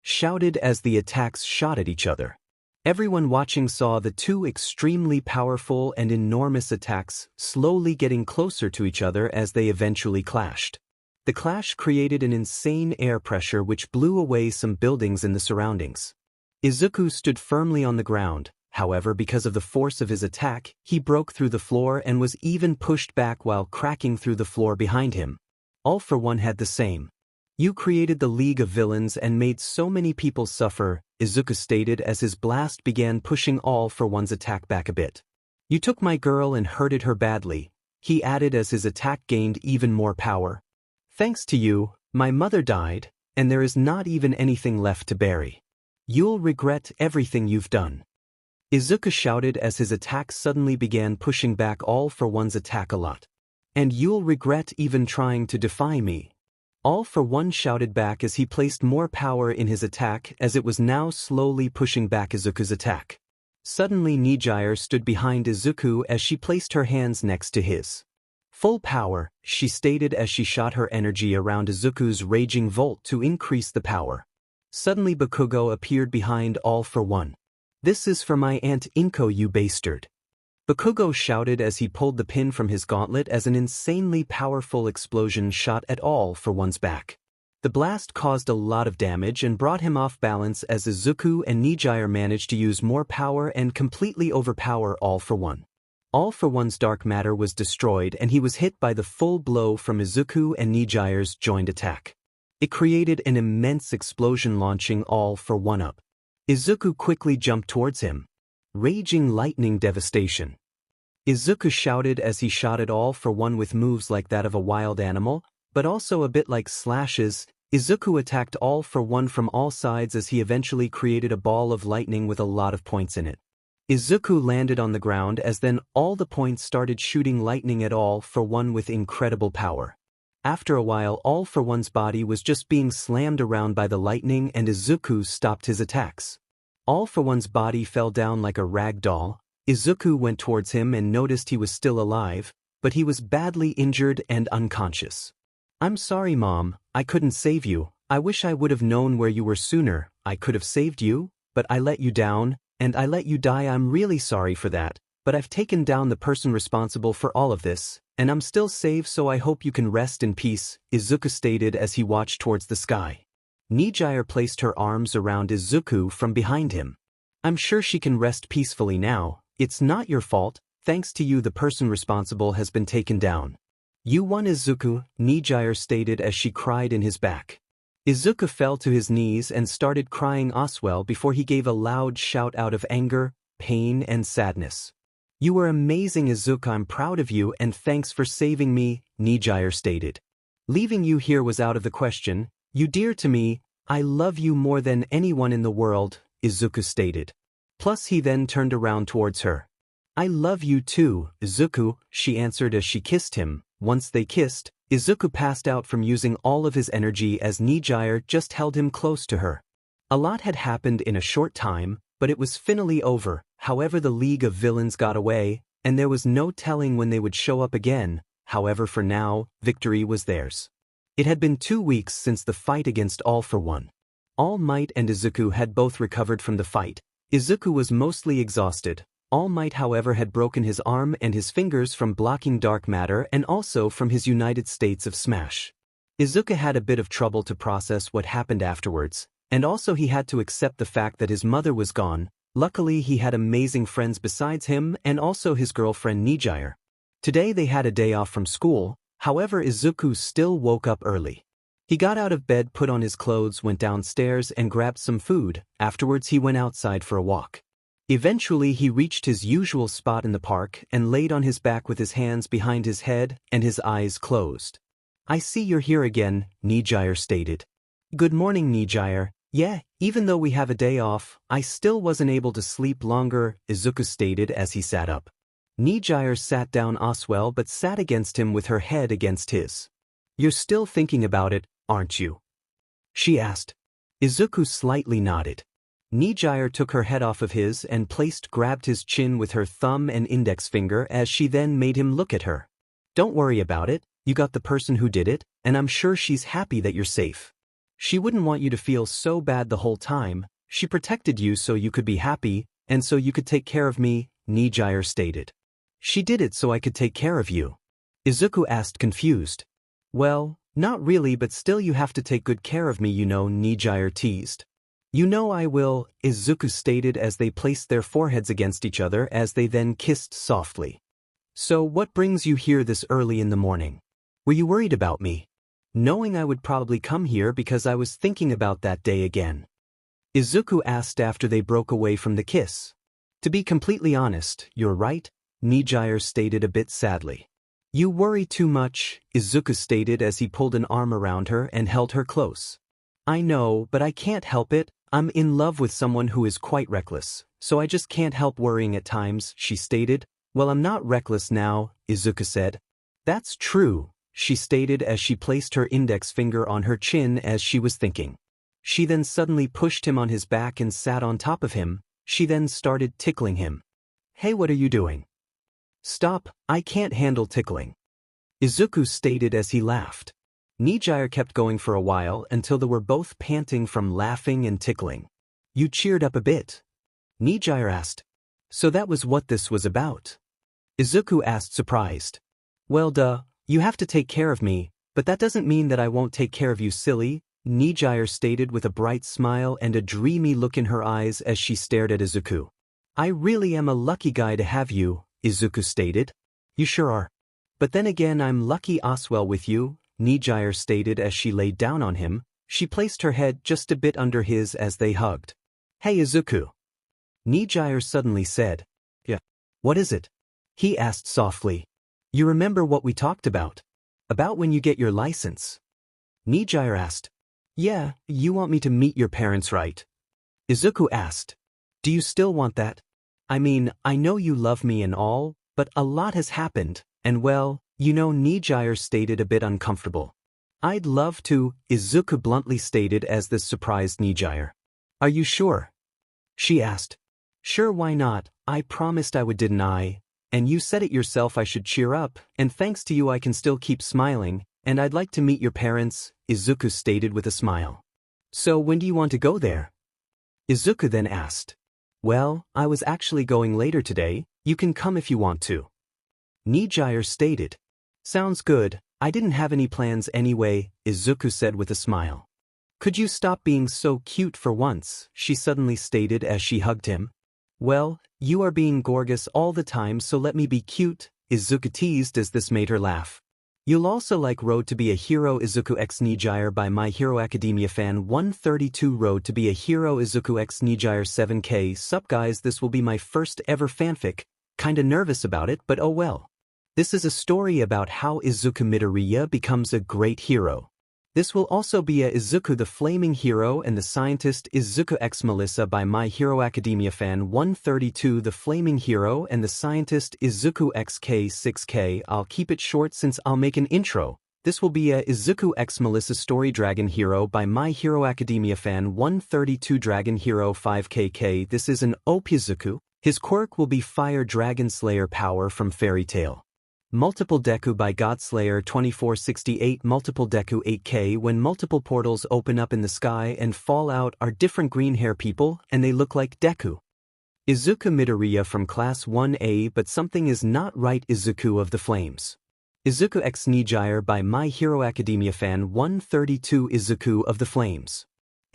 shouted as the attacks shot at each other. Everyone watching saw the two extremely powerful and enormous attacks slowly getting closer to each other as they eventually clashed. The clash created an insane air pressure which blew away some buildings in the surroundings. Izuku stood firmly on the ground. However, because of the force of his attack, he broke through the floor and was even pushed back while cracking through the floor behind him. 𝗓𝗏 had the same. You created the League of Villains and made so many people suffer, Izuku stated as his blast began pushing 𝗓𝗏's attack back a bit. You took my girl and hurted her badly. he added as his attack gained even more power. Thanks to you, my mother died, and there is not even anything left to bury. You'll regret everything you've done. Izuku shouted as his attack suddenly began pushing back 𝗓𝗏𝗏's attack a lot. And you'll regret even trying to defy me. 𝗓𝗏 shouted back as he placed more power in his attack as it was now slowly pushing back Izuku's attack. Suddenly Nejire stood behind Izuku as she placed her hands next to his. Full power, she stated as she shot her energy around Izuku's raging volt to increase the power. Suddenly 𝗵𝘃𝗀𝗏 appeared behind 𝗓𝗏. This is for my aunt 𝐒𝐭𝐚𝐲 𝐔𝐻𝗪. 𝗵𝘃𝗀𝗏 shouted as he pulled the pin from his gauntlet as an insanely powerful explosion shot at 𝗓𝗏's back. The blast caused a lot of damage and brought him off balance as Izuku and Nejire managed to use more power and completely overpower 𝗓𝗏. 𝗓𝗏's dark matter was destroyed and he was hit by the full blow from Izuku and Nejire's joined attack. It created an immense explosion launching 𝗓𝗏 up. Izuku quickly jumped towards him. Raging lightning devastation. Izuku shouted as he shot at 𝗓𝗏 with moves like that of a wild animal, but also a bit like slashes. Izuku attacked 𝗓𝗏 from all sides as he eventually created a ball of lightning with a lot of points in it. Izuku landed on the ground as then all the points started shooting lightning at 𝗓𝗏 with incredible power. After a while 𝗓𝗏's body was just being slammed around by the lightning and Izuku stopped his attacks. 𝗓𝗏's body fell down like a rag doll. Izuku went towards him and noticed he was still alive, but he was badly injured and unconscious. I'm sorry, Mom, I couldn't save you. I wish I would have known where you were sooner. I could have saved you, but I let you down, and I let you die. I'm really sorry for that, but I've taken down the person responsible for all of this, and I'm still safe, so I hope you can rest in peace, Izuku stated as he watched towards the sky. Nejire placed her arms around Izuku from behind him. I'm sure she can rest peacefully now. It's not your fault. Thanks to you the person responsible has been taken down. You won, Izuku, Nejire stated as she cried in his back. Izuku fell to his knees and started crying as well before he gave a loud shout out of anger, pain and sadness. You were amazing, Izuku, I'm proud of you and thanks for saving me, Nejire stated. Leaving you here was out of the question. You dear to me, I love you more than anyone in the world, Izuku stated. Plus he then turned around towards her. I love you too, Izuku, she answered as she kissed him. Once they kissed, Izuku passed out from using all of his energy as Nejire just held him close to her. A lot had happened in a short time, but it was finally over. However, the League of Villains got away, and there was no telling when they would show up again. However, for now, victory was theirs. It had been 2 weeks since the fight against 𝗓𝗏. All Might and Izuku had both recovered from the fight. Izuku was mostly exhausted. All Might, however, had broken his arm and his fingers from blocking dark matter and also from his United States of Smash. Izuku had a bit of trouble to process what happened afterwards, and also he had to accept the fact that his mother was gone. Luckily he had amazing friends besides him and also his girlfriend Nejire. Today they had a day off from school, however Izuku still woke up early. He got out of bed, put on his clothes, went downstairs and grabbed some food. Afterwards he went outside for a walk. Eventually he reached his usual spot in the park and laid on his back with his hands behind his head and his eyes closed. I see you're here again, Nejire stated. Good morning, Nejire. Yeah, even though we have a day off, I still wasn't able to sleep longer, Izuku stated as he sat up. Nejire sat down as well but sat against him with her head against his. You're still thinking about it, aren't you? She asked. Izuku slightly nodded. Nejire took her head off of his and grabbed his chin with her thumb and index finger as she then made him look at her. Don't worry about it, you got the person who did it, and I'm sure she's happy that you're safe. She wouldn't want you to feel so bad the whole time. She protected you so you could be happy, and so you could take care of me, Nejire stated. She did it so I could take care of you. Izuku asked, confused. Well, not really, but still you have to take good care of me, you know, Nejire teased. You know I will, Izuku stated as they placed their foreheads against each other as they then kissed softly. So what brings you here this early in the morning? Were you worried about me? Knowing I would probably come here because I was thinking about that day again. Izuku asked after they broke away from the kiss. To be completely honest, you're right, Nejire stated a bit sadly. You worry too much, Izuku stated as he pulled an arm around her and held her close. I know, but I can't help it. I'm in love with someone who is quite reckless, so I just can't help worrying at times, she stated. Well, I'm not reckless now, Izuku said. That's true, she stated as she placed her index finger on her chin as she was thinking. She then suddenly pushed him on his back and sat on top of him. She then started tickling him. Hey, what are you doing? Stop, I can't handle tickling, Izuku stated as he laughed. Nejire kept going for a while until they were both panting from laughing and tickling. You cheered up a bit? Nejire asked. So that was what this was about? Izuku asked, surprised. Well, duh, you have to take care of me, but that doesn't mean that I won't take care of you, silly, Nejire stated with a bright smile and a dreamy look in her eyes as she stared at Izuku. I really am a lucky guy to have you, Izuku stated. You sure are. But then again, I'm lucky as well with you, Nejire stated as she laid down on him. She placed her head just a bit under his as they hugged. Hey, Izuku. Nejire suddenly said. Yeah. What is it? He asked softly. You remember what we talked about? About when you get your license? Nejire asked. Yeah, you want me to meet your parents, right? Izuku asked. Do you still want that? I mean, I know you love me and all, but a lot has happened, and well, you know, Nejire stated a bit uncomfortable. I'd love to, Izuku bluntly stated as this surprised Nejire. Are you sure? She asked. Sure, why not? I promised I would, didn't I? And you said it yourself, I should cheer up, and thanks to you I can still keep smiling, and I'd like to meet your parents, Izuku stated with a smile. So when do you want to go there? Izuku then asked. Well, I was actually going later today. You can come if you want to. Nejire stated. Sounds good, I didn't have any plans anyway, Izuku said with a smile. Could you stop being so cute for once, she suddenly stated as she hugged him. Well, you are being gorgeous all the time, so let me be cute, Izuku teased as this made her laugh. You'll also like Road to be a Hero Izuku x Nejire by My Hero Academia fan 132 Road to be a Hero Izuku x Nejire 7K. Sup guys, this will be my first ever fanfic. Kinda nervous about it, but oh well. This is a story about how Izuku Midoriya becomes a great hero. This will also be a Izuku the Flaming Hero and the Scientist Izuku x 𝗵𝗲 by My Hero Academia fan 132 The Flaming Hero and the Scientist Izuku x 𝐾6K. I'll keep it short since I'll make an intro. This will be a Izuku x 𝗵𝗲 Story Dragon Hero by My Hero Academia fan 132 Dragon Hero 5KK. This is an OP Izuku. His quirk will be Fire Dragon Slayer power from Fairy Tail. Multiple Deku by Godslayer 2468. Multiple Deku 8K. When multiple portals open up in the sky and fall out are different green hair people and they look like Deku. Izuku Midoriya from Class 1A, but something is not right. Izuku of the Flames. Izuku x Nejire by My Hero Academia fan 132 Izuku of the Flames.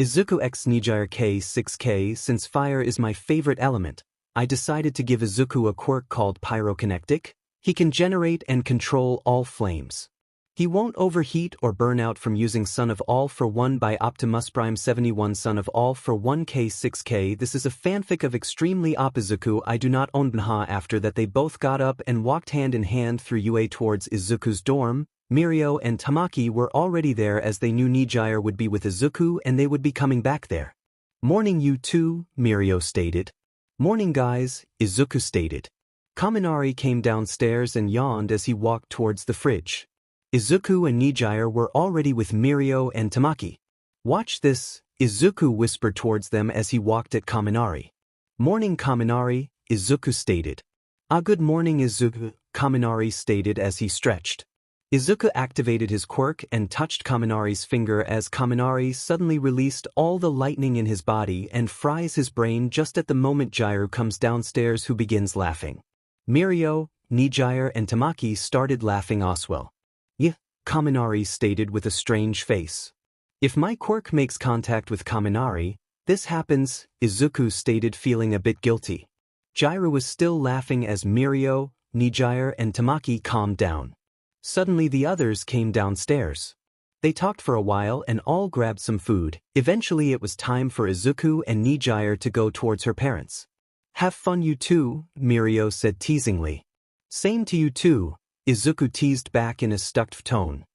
Izuku x Nejire K6K. Since fire is my favorite element, I decided to give Izuku a quirk called Pyrokinetic. He can generate and control all flames. He won't overheat or burn out from using Son of All for One by Optimus Prime 71 Son of All for 1K6K. This is a fanfic of extremely OP Izuku. I do not own 𝗵𝗲. After that they both got up and walked hand in hand through UA towards Izuku's dorm. Mirio and Tamaki were already there as they knew Nejire would be with Izuku and they would be coming back there. Morning you two, Mirio stated. Morning guys, Izuku stated. Kaminari came downstairs and yawned as he walked towards the fridge. Izuku and Nejire were already with Mirio and Tamaki. Watch this, Izuku whispered towards them as he walked at Kaminari. Morning Kaminari, Izuku stated. Ah, good morning Izuku, Kaminari stated as he stretched. Izuku activated his quirk and touched Kaminari's finger as Kaminari suddenly released all the lightning in his body and fries his brain just at the moment Jiru comes downstairs, who begins laughing. Mirio, Nejire and Tamaki started laughing as well. Yeah, Kaminari stated with a strange face. If my quirk makes contact with Kaminari, this happens, Izuku stated, feeling a bit guilty. Jiru was still laughing as Mirio, Nejire and Tamaki calmed down. Suddenly the others came downstairs. They talked for a while and all grabbed some food. Eventually it was time for Izuku and Nejire to go towards her parents. Have fun you two, Mirio said teasingly. Same to you too, Izuku teased back in a stuck tone.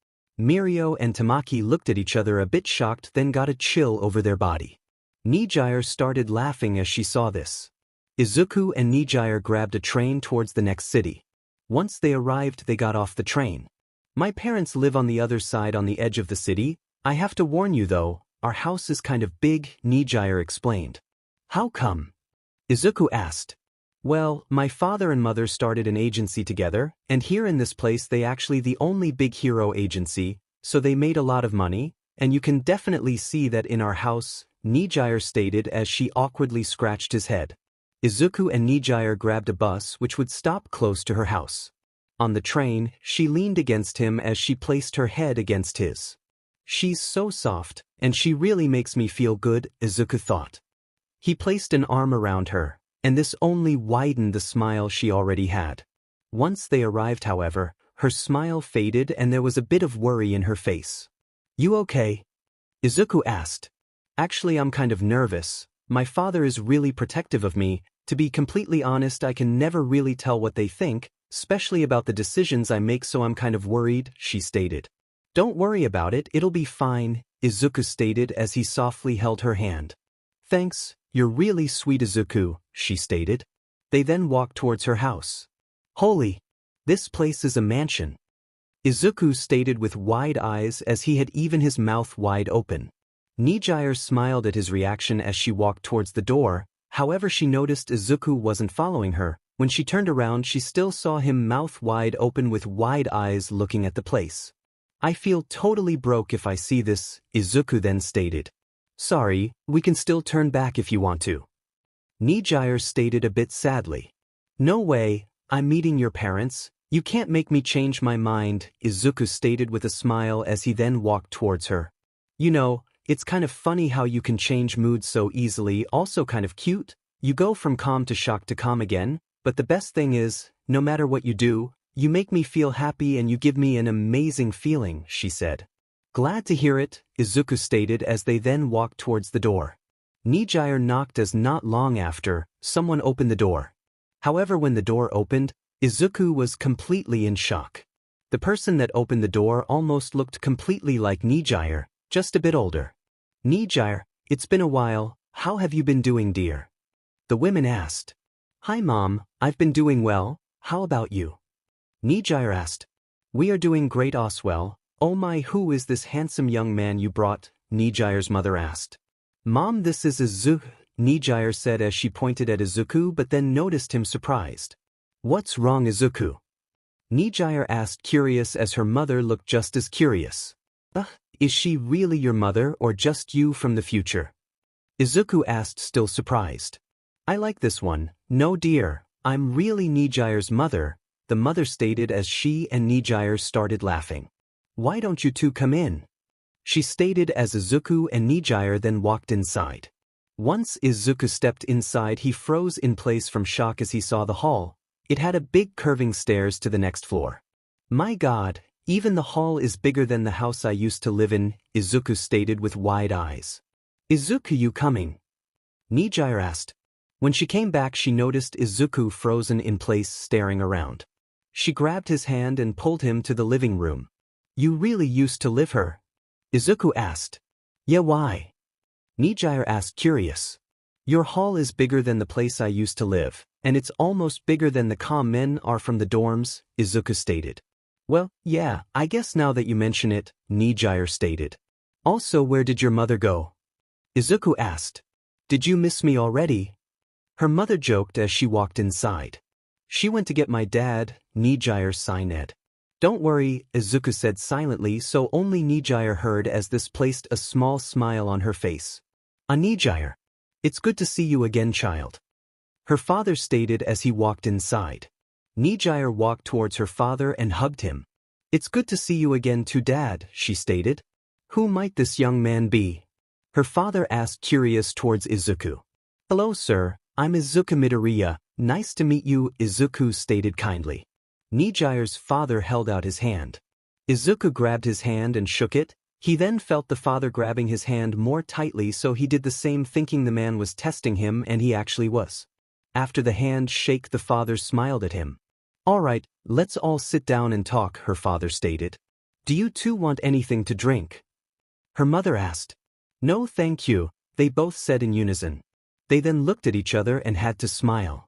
Mirio and Tamaki looked at each other a bit shocked, then got a chill over their body. Nejire started laughing as she saw this. Izuku and Nejire grabbed a train towards the next city. Once they arrived, they got off the train. My parents live on the other side on the edge of the city. I have to warn you though, our house is kind of big, Nejire explained. How come? Izuku asked. Well, my father and mother started an agency together, and here in this place they actually the only big hero agency, so they made a lot of money, and you can definitely see that in our house, Nejire stated as she awkwardly scratched his head. Izuku and Nejire grabbed a bus which would stop close to her house. On the train, she leaned against him as she placed her head against his. She's so soft, and she really makes me feel good, Izuku thought. He placed an arm around her, and this only widened the smile she already had. Once they arrived, however, her smile faded and there was a bit of worry in her face. You okay? Izuku asked. Actually, I'm kind of nervous. My father is really protective of me. To be completely honest, I can never really tell what they think, especially about the decisions I make, so I'm kind of worried, she stated. Don't worry about it, it'll be fine, Izuku stated as he softly held her hand. Thanks, you're really sweet, Izuku, she stated. They then walked towards her house. Holy! This place is a mansion. Izuku stated with wide eyes as he had even his mouth wide open. Nejire smiled at his reaction as she walked towards the door, however she noticed Izuku wasn't following her. When she turned around, she still saw him mouth wide open with wide eyes looking at the place. I feel totally broke if I see this, Izuku then stated. Sorry, we can still turn back if you want to. Nejire stated a bit sadly. No way, I'm meeting your parents. You can't make me change my mind, Izuku stated with a smile as he then walked towards her. You know, it's kind of funny how you can change moods so easily, also kind of cute. You go from calm to shocked to calm again, but the best thing is, no matter what you do, you make me feel happy and you give me an amazing feeling, she said. Glad to hear it, Izuku stated as they then walked towards the door. Nejire knocked as not long after, someone opened the door. However, when the door opened, Izuku was completely in shock. The person that opened the door almost looked completely like Nejire, just a bit older. Nejire, it's been a while, how have you been doing, dear? The women asked. Hi mom, I've been doing well, how about you? Nejire asked. We are doing great as well. Oh my, who is this handsome young man you brought? Nejire's mother asked. Mom, this is Izuku, Nejire said as she pointed at Izuku but then noticed him surprised. What's wrong, Izuku? Nejire asked, curious as her mother looked just as curious. Is she really your mother or just you from the future? Izuku asked, still surprised. I like this one. No dear, I'm really Nejire's mother, the mother stated as she and Nejire started laughing. Why don't you two come in? She stated as Izuku and Nejire then walked inside. Once Izuku stepped inside, he froze in place from shock as he saw the hall. It had a big curving stairs to the next floor. My god, even the hall is bigger than the house I used to live in, Izuku stated with wide eyes. Izuku, you coming? Nejire asked. When she came back, she noticed Izuku frozen in place staring around. She grabbed his hand and pulled him to the living room. You really used to live here? Izuku asked. Yeah, why? Nejire asked, curious. Your hall is bigger than the place I used to live, and it's almost bigger than the calm men are from the dorms, Izuku stated. Well, yeah, I guess now that you mention it, Nejire stated. Also, where did your mother go? Izuku asked. Did you miss me already? Her mother joked as she walked inside. She went to get my dad, Nejire sighed. Don't worry, Izuku said silently, so only Nejire heard as this placed a small smile on her face. Nejire. It's good to see you again, child. Her father stated as he walked inside. Nejire walked towards her father and hugged him. It's good to see you again too, Dad, she stated. Who might this young man be? Her father asked, curious towards Izuku. Hello, sir, I'm Izuku Midoriya. Nice to meet you, Izuku stated kindly. Nejire's father held out his hand. Izuku grabbed his hand and shook it. He then felt the father grabbing his hand more tightly, so he did the same, thinking the man was testing him, and he actually was. After the hand shake, the father smiled at him. Alright, let's all sit down and talk, her father stated. Do you two want anything to drink? Her mother asked. No thank you, they both said in unison. They then looked at each other and had to smile.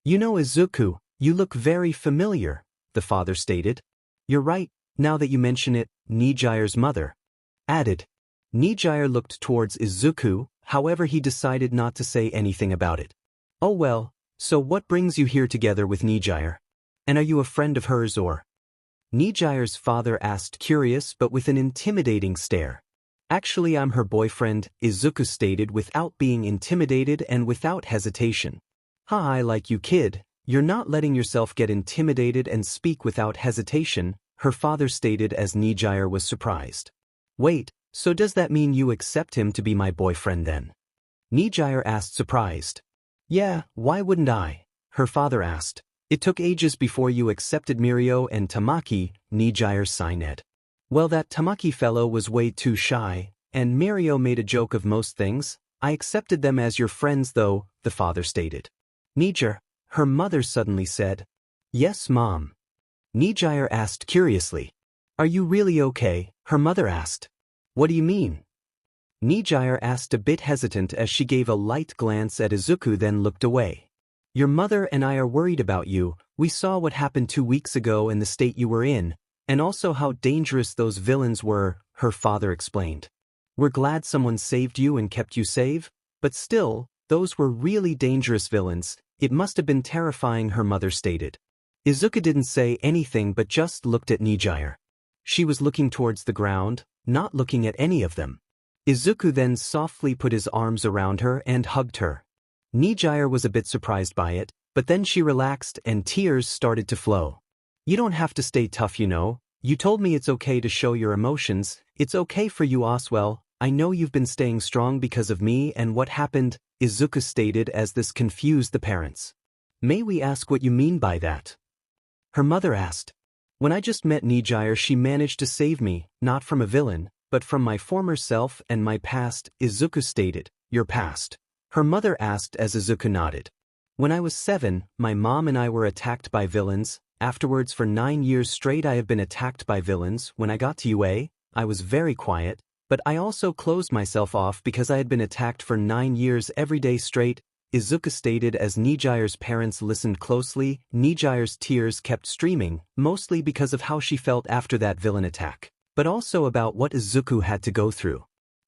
You know Izuku, you look very familiar, the father stated. You're right, now that you mention it, Nejire's mother added. Nejire looked towards Izuku, however he decided not to say anything about it. Oh well, so what brings you here together with Nejire? And are you a friend of hers or? Nejire's father asked, curious but with an intimidating stare. Actually, I'm her boyfriend, Izuku stated without being intimidated and without hesitation. Ha, I like you, kid. You're not letting yourself get intimidated and speak without hesitation, her father stated as Nejire was surprised. Wait, so does that mean you accept him to be my boyfriend then? Nejire asked, surprised. Yeah, why wouldn't I? Her father asked. It took ages before you accepted Mirio and Tamaki, Nejire sighed. Well, that Tamaki fellow was way too shy, and Mirio made a joke of most things. I accepted them as your friends though, the father stated. Nejire, her mother suddenly said. Yes, Mom. Nejire asked curiously. Are you really okay? Her mother asked. What do you mean? Nejire asked a bit hesitant as she gave a light glance at Izuku then looked away. Your mother and I are worried about you. We saw what happened 2 weeks ago and the state you were in, and also how dangerous those villains were, her father explained. We're glad someone saved you and kept you safe, but still, those were really dangerous villains. It must have been terrifying, her mother stated. Izuku didn't say anything but just looked at Nejire. She was looking towards the ground, not looking at any of them. Izuku then softly put his arms around her and hugged her. Nejire was a bit surprised by it, but then she relaxed and tears started to flow. You don't have to stay tough, you know. You told me it's okay to show your emotions. It's okay for you, Oswell. I know you've been staying strong because of me and what happened, Izuku stated as this confused the parents. May we ask what you mean by that? Her mother asked. When I just met Nejire, she managed to save me, not from a villain, but from my former self and my past, Izuku stated. Your past? Her mother asked as Izuku nodded. When I was 7, my mom and I were attacked by villains. Afterwards, for 9 years straight I have been attacked by villains. When I got to UA, I was very quiet, but I also closed myself off because I had been attacked for 9 years every day straight, Izuku stated as Nejire's parents listened closely. Nejire's tears kept streaming, mostly because of how she felt after that villain attack, but also about what Izuku had to go through.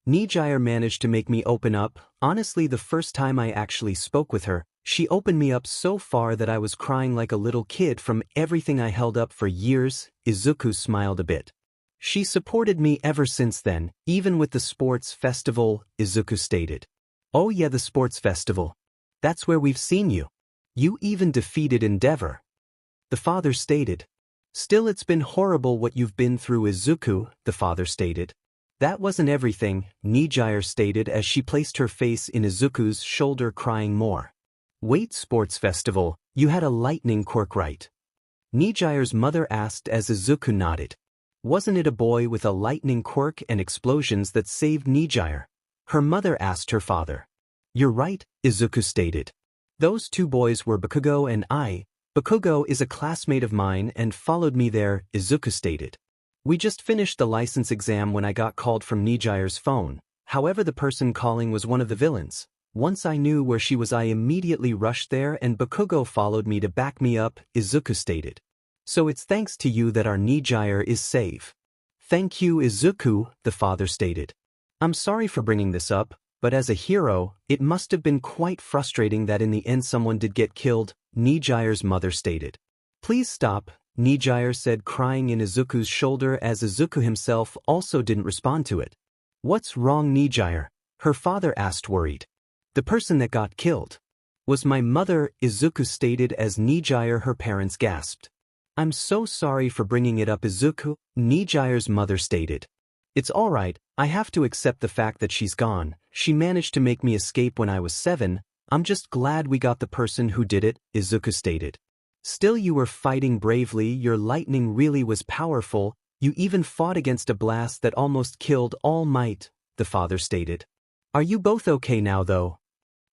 Nejire managed to make me open up. Honestly, the first time I actually spoke with her, she opened me up so far that I was crying like a little kid from everything I held up for years. Izuku smiled a bit. She supported me ever since then, even with the sports festival, Izuku stated. Oh yeah, the sports festival. That's where we've seen you. You even defeated 𝗵𝗃𝗺. The father stated. Still, it's been horrible what you've been through, Izuku, the father stated. That wasn't everything, Nejire stated as she placed her face in Izuku's shoulder crying more. Wait, sports festival, you had a lightning quirk, right? Nejire's mother asked as Izuku nodded. Wasn't it a boy with a lightning quirk and explosions that saved Nejire? Her mother asked her father. You're right, Izuku stated. Those 2 boys were 𝗵𝘃𝗀 and I. 𝗵𝘃𝗀 is a classmate of mine and followed me there, Izuku stated. We just finished the license exam when I got called from Nejire's phone. However, the person calling was one of the villains. Once I knew where she was, I immediately rushed there and 𝗵𝘃𝗀 followed me to back me up, Izuku stated. So it's thanks to you that our Nejire is safe. Thank you, Izuku, the father stated. I'm sorry for bringing this up, but as a hero, it must have been quite frustrating that in the end someone did get killed, Nejire's mother stated. Please stop, Nejire said, crying in Izuku's shoulder as Izuku himself also didn't respond to it. What's wrong, Nejire? Her father asked, worried. The person that got killed was my mother, Izuku stated as Nejire, her parents gasped. I'm so sorry for bringing it up, Izuku, Nejire's mother stated. It's alright, I have to accept the fact that she's gone. She managed to make me escape when I was 7. I'm just glad we got the person who did it, Izuku stated. Still, you were fighting bravely, your lightning really was powerful, you even fought against a blast that almost killed All Might, the father stated. Are you both okay now though?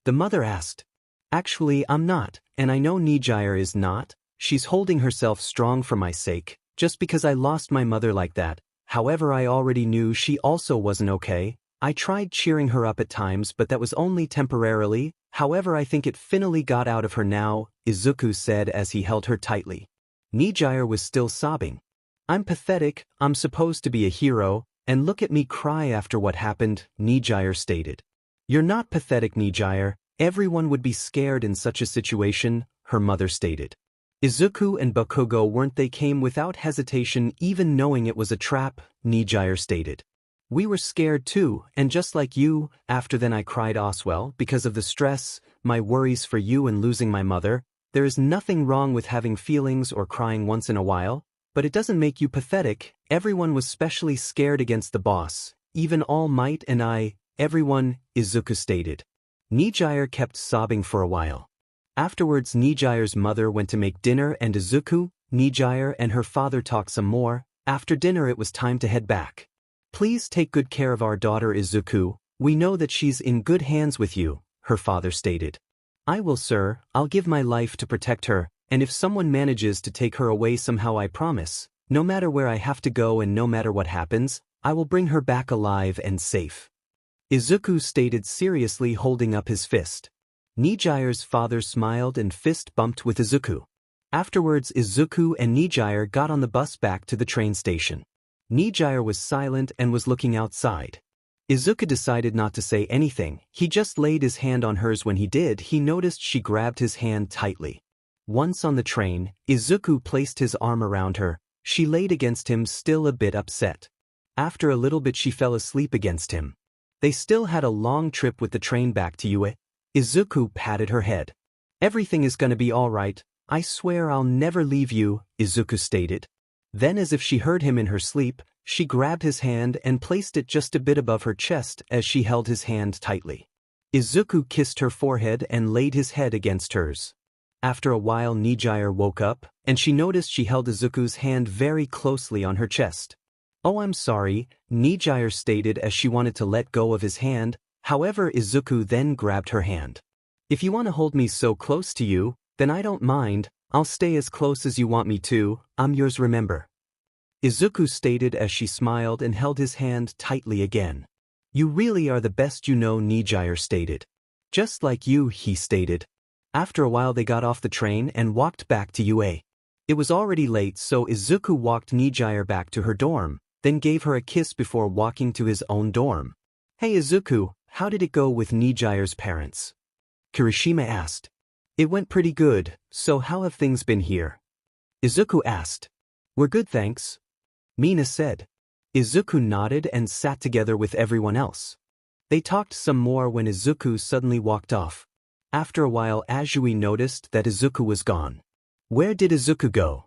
The mother asked. Actually, I'm not, and I know Nejire is not. She's holding herself strong for my sake, just because I lost my mother like that. However, I already knew she also wasn't okay. I tried cheering her up at times, but that was only temporarily. However, I think it finally got out of her now, Izuku said as he held her tightly. Nejire was still sobbing. I'm pathetic, I'm supposed to be a hero, and look at me cry after what happened, Nejire stated. You're not pathetic, Nejire. Everyone would be scared in such a situation, her mother stated. Izuku and 𝗵𝘃𝗲 weren't, they came without hesitation even knowing it was a trap, Nejire stated. We were scared too, and just like you, after then I cried Oswell because of the stress, my worries for you and losing my mother. There is nothing wrong with having feelings or crying once in a while, but it doesn't make you pathetic. Everyone was specially scared against the boss, even All Might and I, everyone, Izuku stated. Nejire kept sobbing for a while. Afterwards, Nejire's mother went to make dinner and Izuku, Nejire and her father talked some more. After dinner it was time to head back. Please take good care of our daughter Izuku, we know that she's in good hands with you, her father stated. I will, sir, I'll give my life to protect her, and if someone manages to take her away somehow, I promise, no matter where I have to go and no matter what happens, I will bring her back alive and safe. Izuku stated seriously, holding up his fist. Nejire's father smiled and fist bumped with Izuku. Afterwards, Izuku and Nejire got on the bus back to the train station. Nejire was silent and was looking outside. Izuku decided not to say anything, he just laid his hand on hers. When he did, he noticed she grabbed his hand tightly. Once on the train, Izuku placed his arm around her. She laid against him, still a bit upset. After a little bit she fell asleep against him. They still had a long trip with the train back to 𝐒𝐻𝐢. Izuku patted her head. Everything is gonna be alright, I swear I'll never leave you, Izuku stated. Then, as if she heard him in her sleep, she grabbed his hand and placed it just a bit above her chest as she held his hand tightly. Izuku kissed her forehead and laid his head against hers. After a while, Nejire woke up, and she noticed she held Izuku's hand very closely on her chest. Oh, I'm sorry, Nejire stated as she wanted to let go of his hand. However, Izuku then grabbed her hand. If you want to hold me so close to you, then I don't mind. I'll stay as close as you want me to, I'm yours, remember. Izuku stated as she smiled and held his hand tightly again. You really are the best, you know, Nejire stated. Just like you, he stated. After a while they got off the train and walked back to 𝐒𝐻𝐢. It was already late, so Izuku walked Nejire back to her dorm, then gave her a kiss before walking to his own dorm. Hey Izuku, how did it go with Nejire's parents? Kirishima asked. It went pretty good, so how have things been here? Izuku asked. We're good, thanks. Mina said. Izuku nodded and sat together with everyone else. They talked some more when Izuku suddenly walked off. After a while, Azui noticed that Izuku was gone. Where did Izuku go?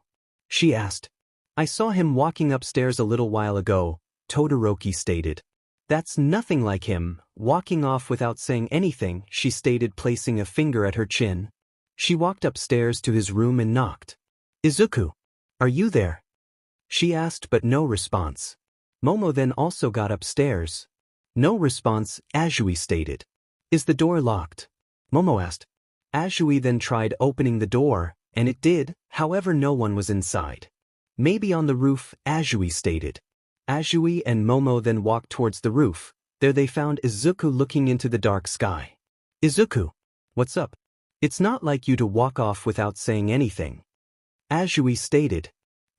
She asked. I saw him walking upstairs a little while ago, Todoroki stated. That's nothing like him, walking off without saying anything, she stated, placing a finger at her chin. She walked upstairs to his room and knocked. Izuku, are you there? She asked, but no response. Momo then also got upstairs. No response, Azui stated. Is the door locked? Momo asked. Azui then tried opening the door, and it did, however no one was inside. Maybe on the roof, Azui stated. Azui and Momo then walked towards the roof. There they found Izuku looking into the dark sky. Izuku, what's up? It's not like you to walk off without saying anything. Azui stated.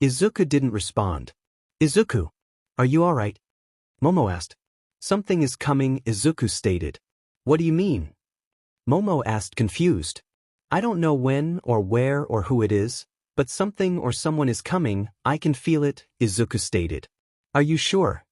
Izuku didn't respond. Izuku, are you alright? Momo asked. Something is coming, Izuku stated. What do you mean? Momo asked, confused. I don't know when or where or who it is, but something or someone is coming, I can feel it, Izuku stated. Are you sure?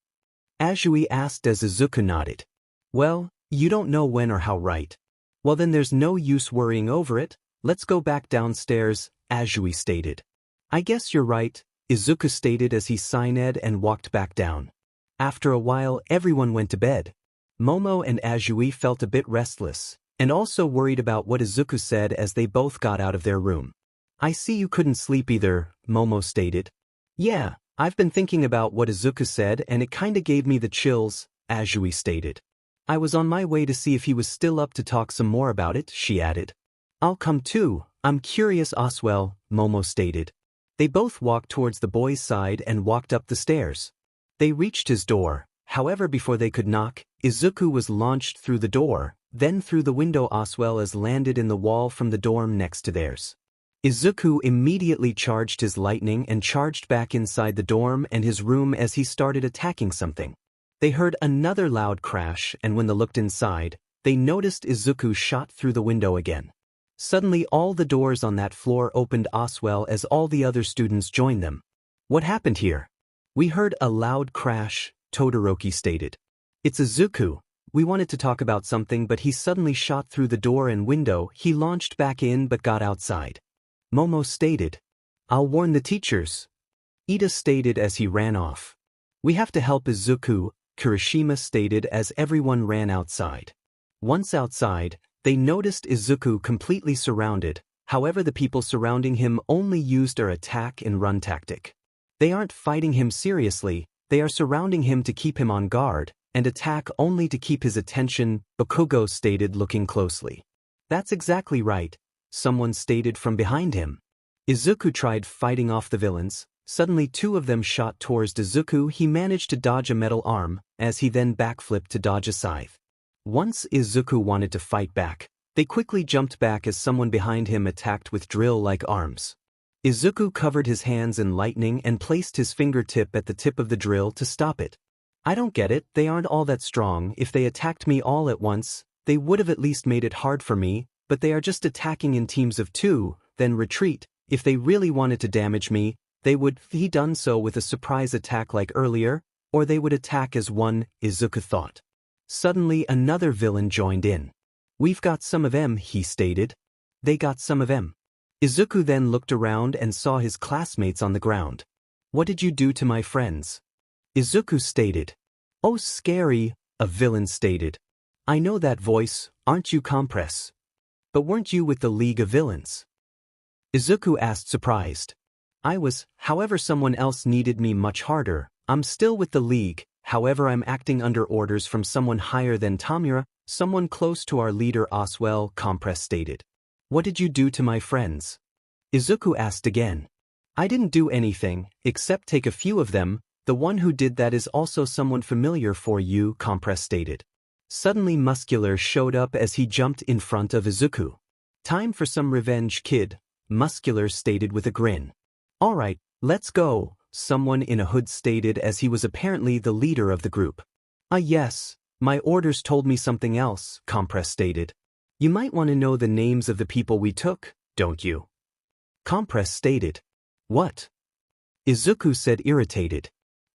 Azui asked as Izuku nodded. Well, you don't know when or how, right? Well then there's no use worrying over it, let's go back downstairs, Azui stated. I guess you're right, Izuku stated as he sighed and walked back down. After a while everyone went to bed. Momo and Azui felt a bit restless, and also worried about what Izuku said as they both got out of their room. I see you couldn't sleep either, Momo stated. Yeah, I've been thinking about what Izuku said and it kinda gave me the chills, Azui stated. I was on my way to see if he was still up to talk some more about it, she added. I'll come too, I'm curious, 𝗧𝗵𝗲 stated. They both walked towards the boy's side and walked up the stairs. They reached his door, however before they could knock, Izuku was launched through the door, then through the window. 𝗧𝗵𝗲 landed in the wall from the dorm next to theirs. Izuku immediately charged his lightning and charged back inside the dorm and his room as he started attacking something. They heard another loud crash, and when they looked inside, they noticed Izuku shot through the window again. Suddenly all the doors on that floor opened as all the other students joined them. What happened here? We heard a loud crash, Todoroki stated. It's Izuku. We wanted to talk about something but he suddenly shot through the door and window. He launched back in but got outside. Momo stated. I'll warn the teachers. Ida stated as he ran off. We have to help Izuku, Kirishima stated as everyone ran outside. Once outside, they noticed Izuku completely surrounded, however the people surrounding him only used their attack and run tactic. They aren't fighting him seriously, they are surrounding him to keep him on guard, and attack only to keep his attention, Bakugo stated looking closely. That's exactly right, someone stated from behind him. Izuku tried fighting off the villains, suddenly two of them shot towards Izuku. He managed to dodge a metal arm, as he then backflipped to dodge a scythe. Once Izuku wanted to fight back, they quickly jumped back as someone behind him attacked with drill-like arms. Izuku covered his hands in lightning and placed his fingertip at the tip of the drill to stop it. I don't get it, they aren't all that strong. If they attacked me all at once, they would have at least made it hard for me, but they are just attacking in teams of two, then retreat. If they really wanted to damage me, they would he done so with a surprise attack like earlier, or they would attack as one, Izuku thought. Suddenly another villain joined in. We've got some of them, he stated. They got some of them. Izuku then looked around and saw his classmates on the ground. What did you do to my friends? Izuku stated. Oh, scary, a villain stated. I know that voice, aren't you 𝗵𝗲? But weren't you with the League of Villains? Izuku asked surprised. I was, however someone else needed me much harder. I'm still with the League. However, I'm acting under orders from someone higher than Tamura, someone close to our leader 𝗧𝗵𝗲 stated. What did you do to my friends? Izuku asked again. I didn't do anything, except take a few of them. The one who did that is also someone familiar for you, 𝗵𝗲 stated. Suddenly Muscular showed up as he jumped in front of Izuku. Time for some revenge, kid, Muscular stated with a grin. Alright, let's go. Someone in a hood stated as he was apparently the leader of the group. Yes, my orders told me something else, 𝗵𝗲 stated. You might want to know the names of the people we took, don't you? 𝗵𝗲 stated. What? Izuku said irritated.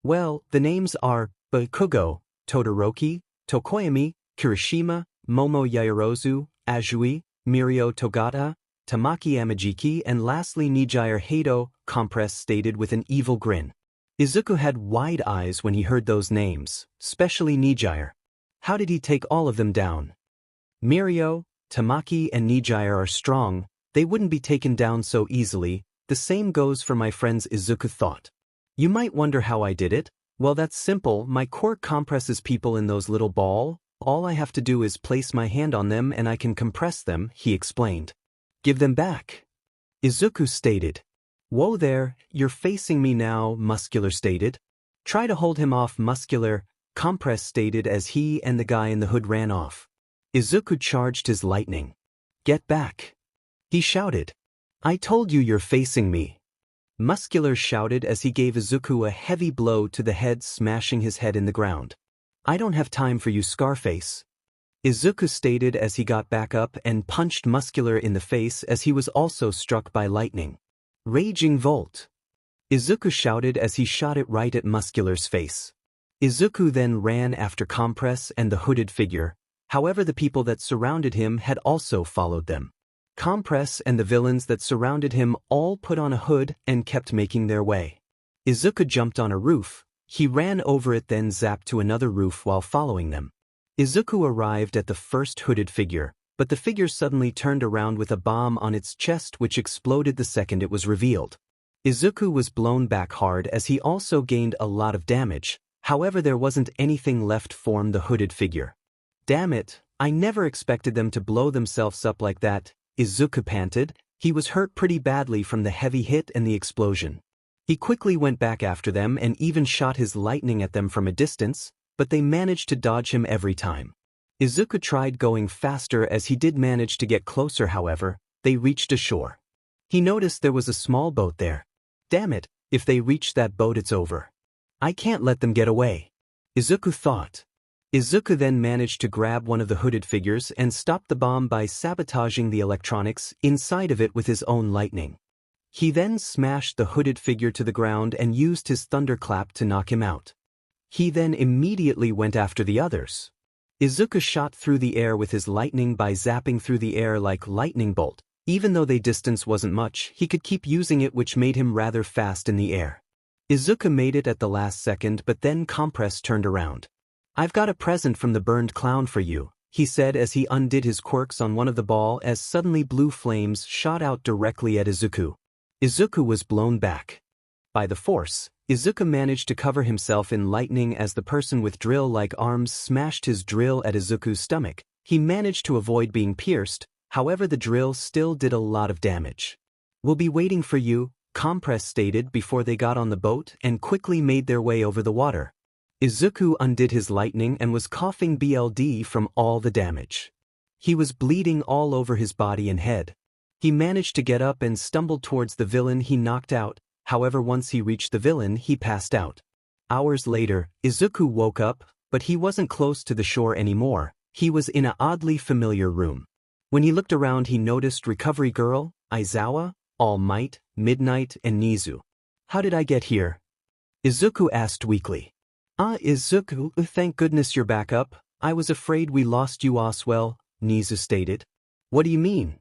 Well, the names are Bakugo, Todoroki, Tokoyami, Kirishima, Momo Yaoyorozu, Azui, Mirio Togata, Tamaki Amajiki, and lastly Nejire Hato, 𝗵𝗲 stated with an evil grin. Izuku had wide eyes when he heard those names, especially Nejire. How did he take all of them down? Mirio, Tamaki and Nejire are strong, they wouldn't be taken down so easily. The same goes for my friends, Izuku thought. You might wonder how I did it. Well, that's simple. My core compresses people in those little ball. All I have to do is place my hand on them and I can compress them, he explained. Give them back. Izuku stated. Whoa there, you're facing me now, Muscular stated. Try to hold him off, Muscular, 𝗵𝗲 stated as he and the guy in the hood ran off. Izuku charged his lightning. Get back. He shouted. I told you you're facing me. Muscular shouted as he gave Izuku a heavy blow to the head, smashing his head in the ground. I don't have time for you, Scarface. Izuku stated as he got back up and punched Muscular in the face as he was also struck by lightning. Raging Volt. Izuku shouted as he shot it right at Muscular's face. Izuku then ran after 𝗵𝗲 and the hooded figure, however the people that surrounded him had also followed them. 𝗵𝗲 and the villains that surrounded him all put on a hood and kept making their way. Izuku jumped on a roof, he ran over it then zapped to another roof while following them. Izuku arrived at the first hooded figure, but the figure suddenly turned around with a bomb on its chest which exploded the second it was revealed. Izuku was blown back hard as he also gained a lot of damage, however there wasn't anything left for the hooded figure. Damn it, I never expected them to blow themselves up like that, Izuku panted. He was hurt pretty badly from the heavy hit and the explosion. He quickly went back after them and even shot his lightning at them from a distance, but they managed to dodge him every time. Izuku tried going faster as he did manage to get closer. However, they reached a shore. He noticed there was a small boat there. Damn it, if they reach that boat it's over. I can't let them get away, Izuku thought. Izuku then managed to grab one of the hooded figures and stop the bomb by sabotaging the electronics inside of it with his own lightning. He then smashed the hooded figure to the ground and used his thunderclap to knock him out. He then immediately went after the others. Izuku shot through the air with his lightning by zapping through the air like lightning bolt. Even though the distance wasn't much, he could keep using it, which made him rather fast in the air. Izuku made it at the last second, but then Compress turned around. "I've got a present from the burned clown for you," he said as he undid his quirks on one of the ball as suddenly blue flames shot out directly at Izuku. Izuku was blown back. By the force, Izuku managed to cover himself in lightning as the person with drill-like arms smashed his drill at Izuku's stomach. He managed to avoid being pierced, however the drill still did a lot of damage. "We'll be waiting for you," Compress stated before they got on the boat and quickly made their way over the water. Izuku undid his lightning and was coughing blood from all the damage. He was bleeding all over his body and head. He managed to get up and stumbled towards the villain he knocked out, however once he reached the villain he passed out. Hours later, Izuku woke up, but he wasn't close to the shore anymore. He was in an oddly familiar room. When he looked around he noticed Recovery Girl, Aizawa, All Might, Midnight and Nizu. "How did I get here?" Izuku asked weakly. Izuku, thank goodness you're back up. I was afraid we lost you as well," Nizu stated. "What do you mean?"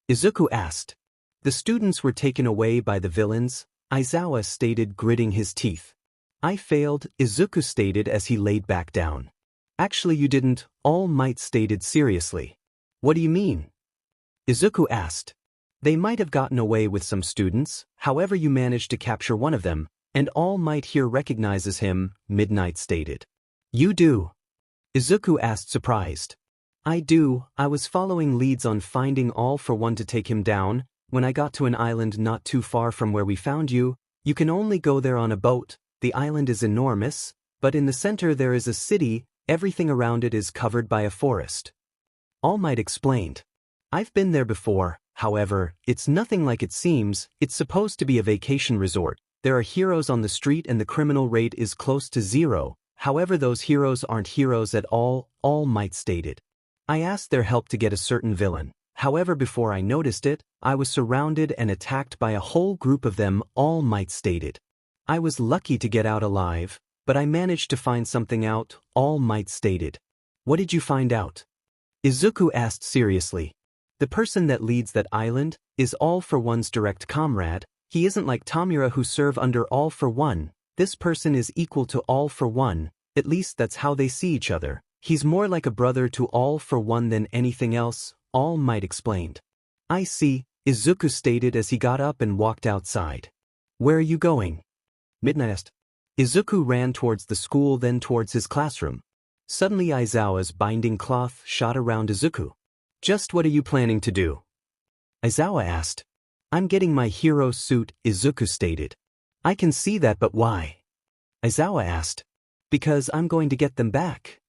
Izuku asked. "The students were taken away by the villains," Aizawa stated, gritting his teeth. "I failed," Izuku stated as he laid back down. "Actually you didn't," All Might stated seriously. "What do you mean?" Izuku asked. "They might have gotten away with some students, however you managed to capture one of them, and All Might here recognizes him," Midnight stated. "You do?" Izuku asked, surprised. "I do. I was following leads on finding 𝐴ll-for-1 to take him down. When I got to an island not too far from where we found you, you can only go there on a boat. The island is enormous, but in the center there is a city. Everything around it is covered by a forest." All Might explained. "I've been there before, however, it's nothing like it seems. It's supposed to be a vacation resort. There are heroes on the street and the criminal rate is close to zero. However, those heroes aren't heroes at all," All Might stated. "I asked their help to get a certain villain. However, before I noticed it, I was surrounded and attacked by a whole group of them," All Might stated. "I was lucky to get out alive, but I managed to find something out," All Might stated. "What did you find out?" Izuku asked seriously. "The person that leads that island is 𝗷-for-1's direct comrade. He isn't like Tamura who serve under 𝗷-for-1. This person is equal to 𝗷-for-1, at least that's how they see each other. He's more like a brother to 𝗷-for-1 than anything else," All Might explained. "I see," Izuku stated as he got up and walked outside. "Where are you going?" Midnight asked. Izuku ran towards the school, then towards his classroom. Suddenly Aizawa's binding cloth shot around Izuku. "Just what are you planning to do?" Aizawa asked. "I'm getting my hero suit," Izuku stated. "I can see that, but why?" Aizawa asked. "Because I'm going to get them back."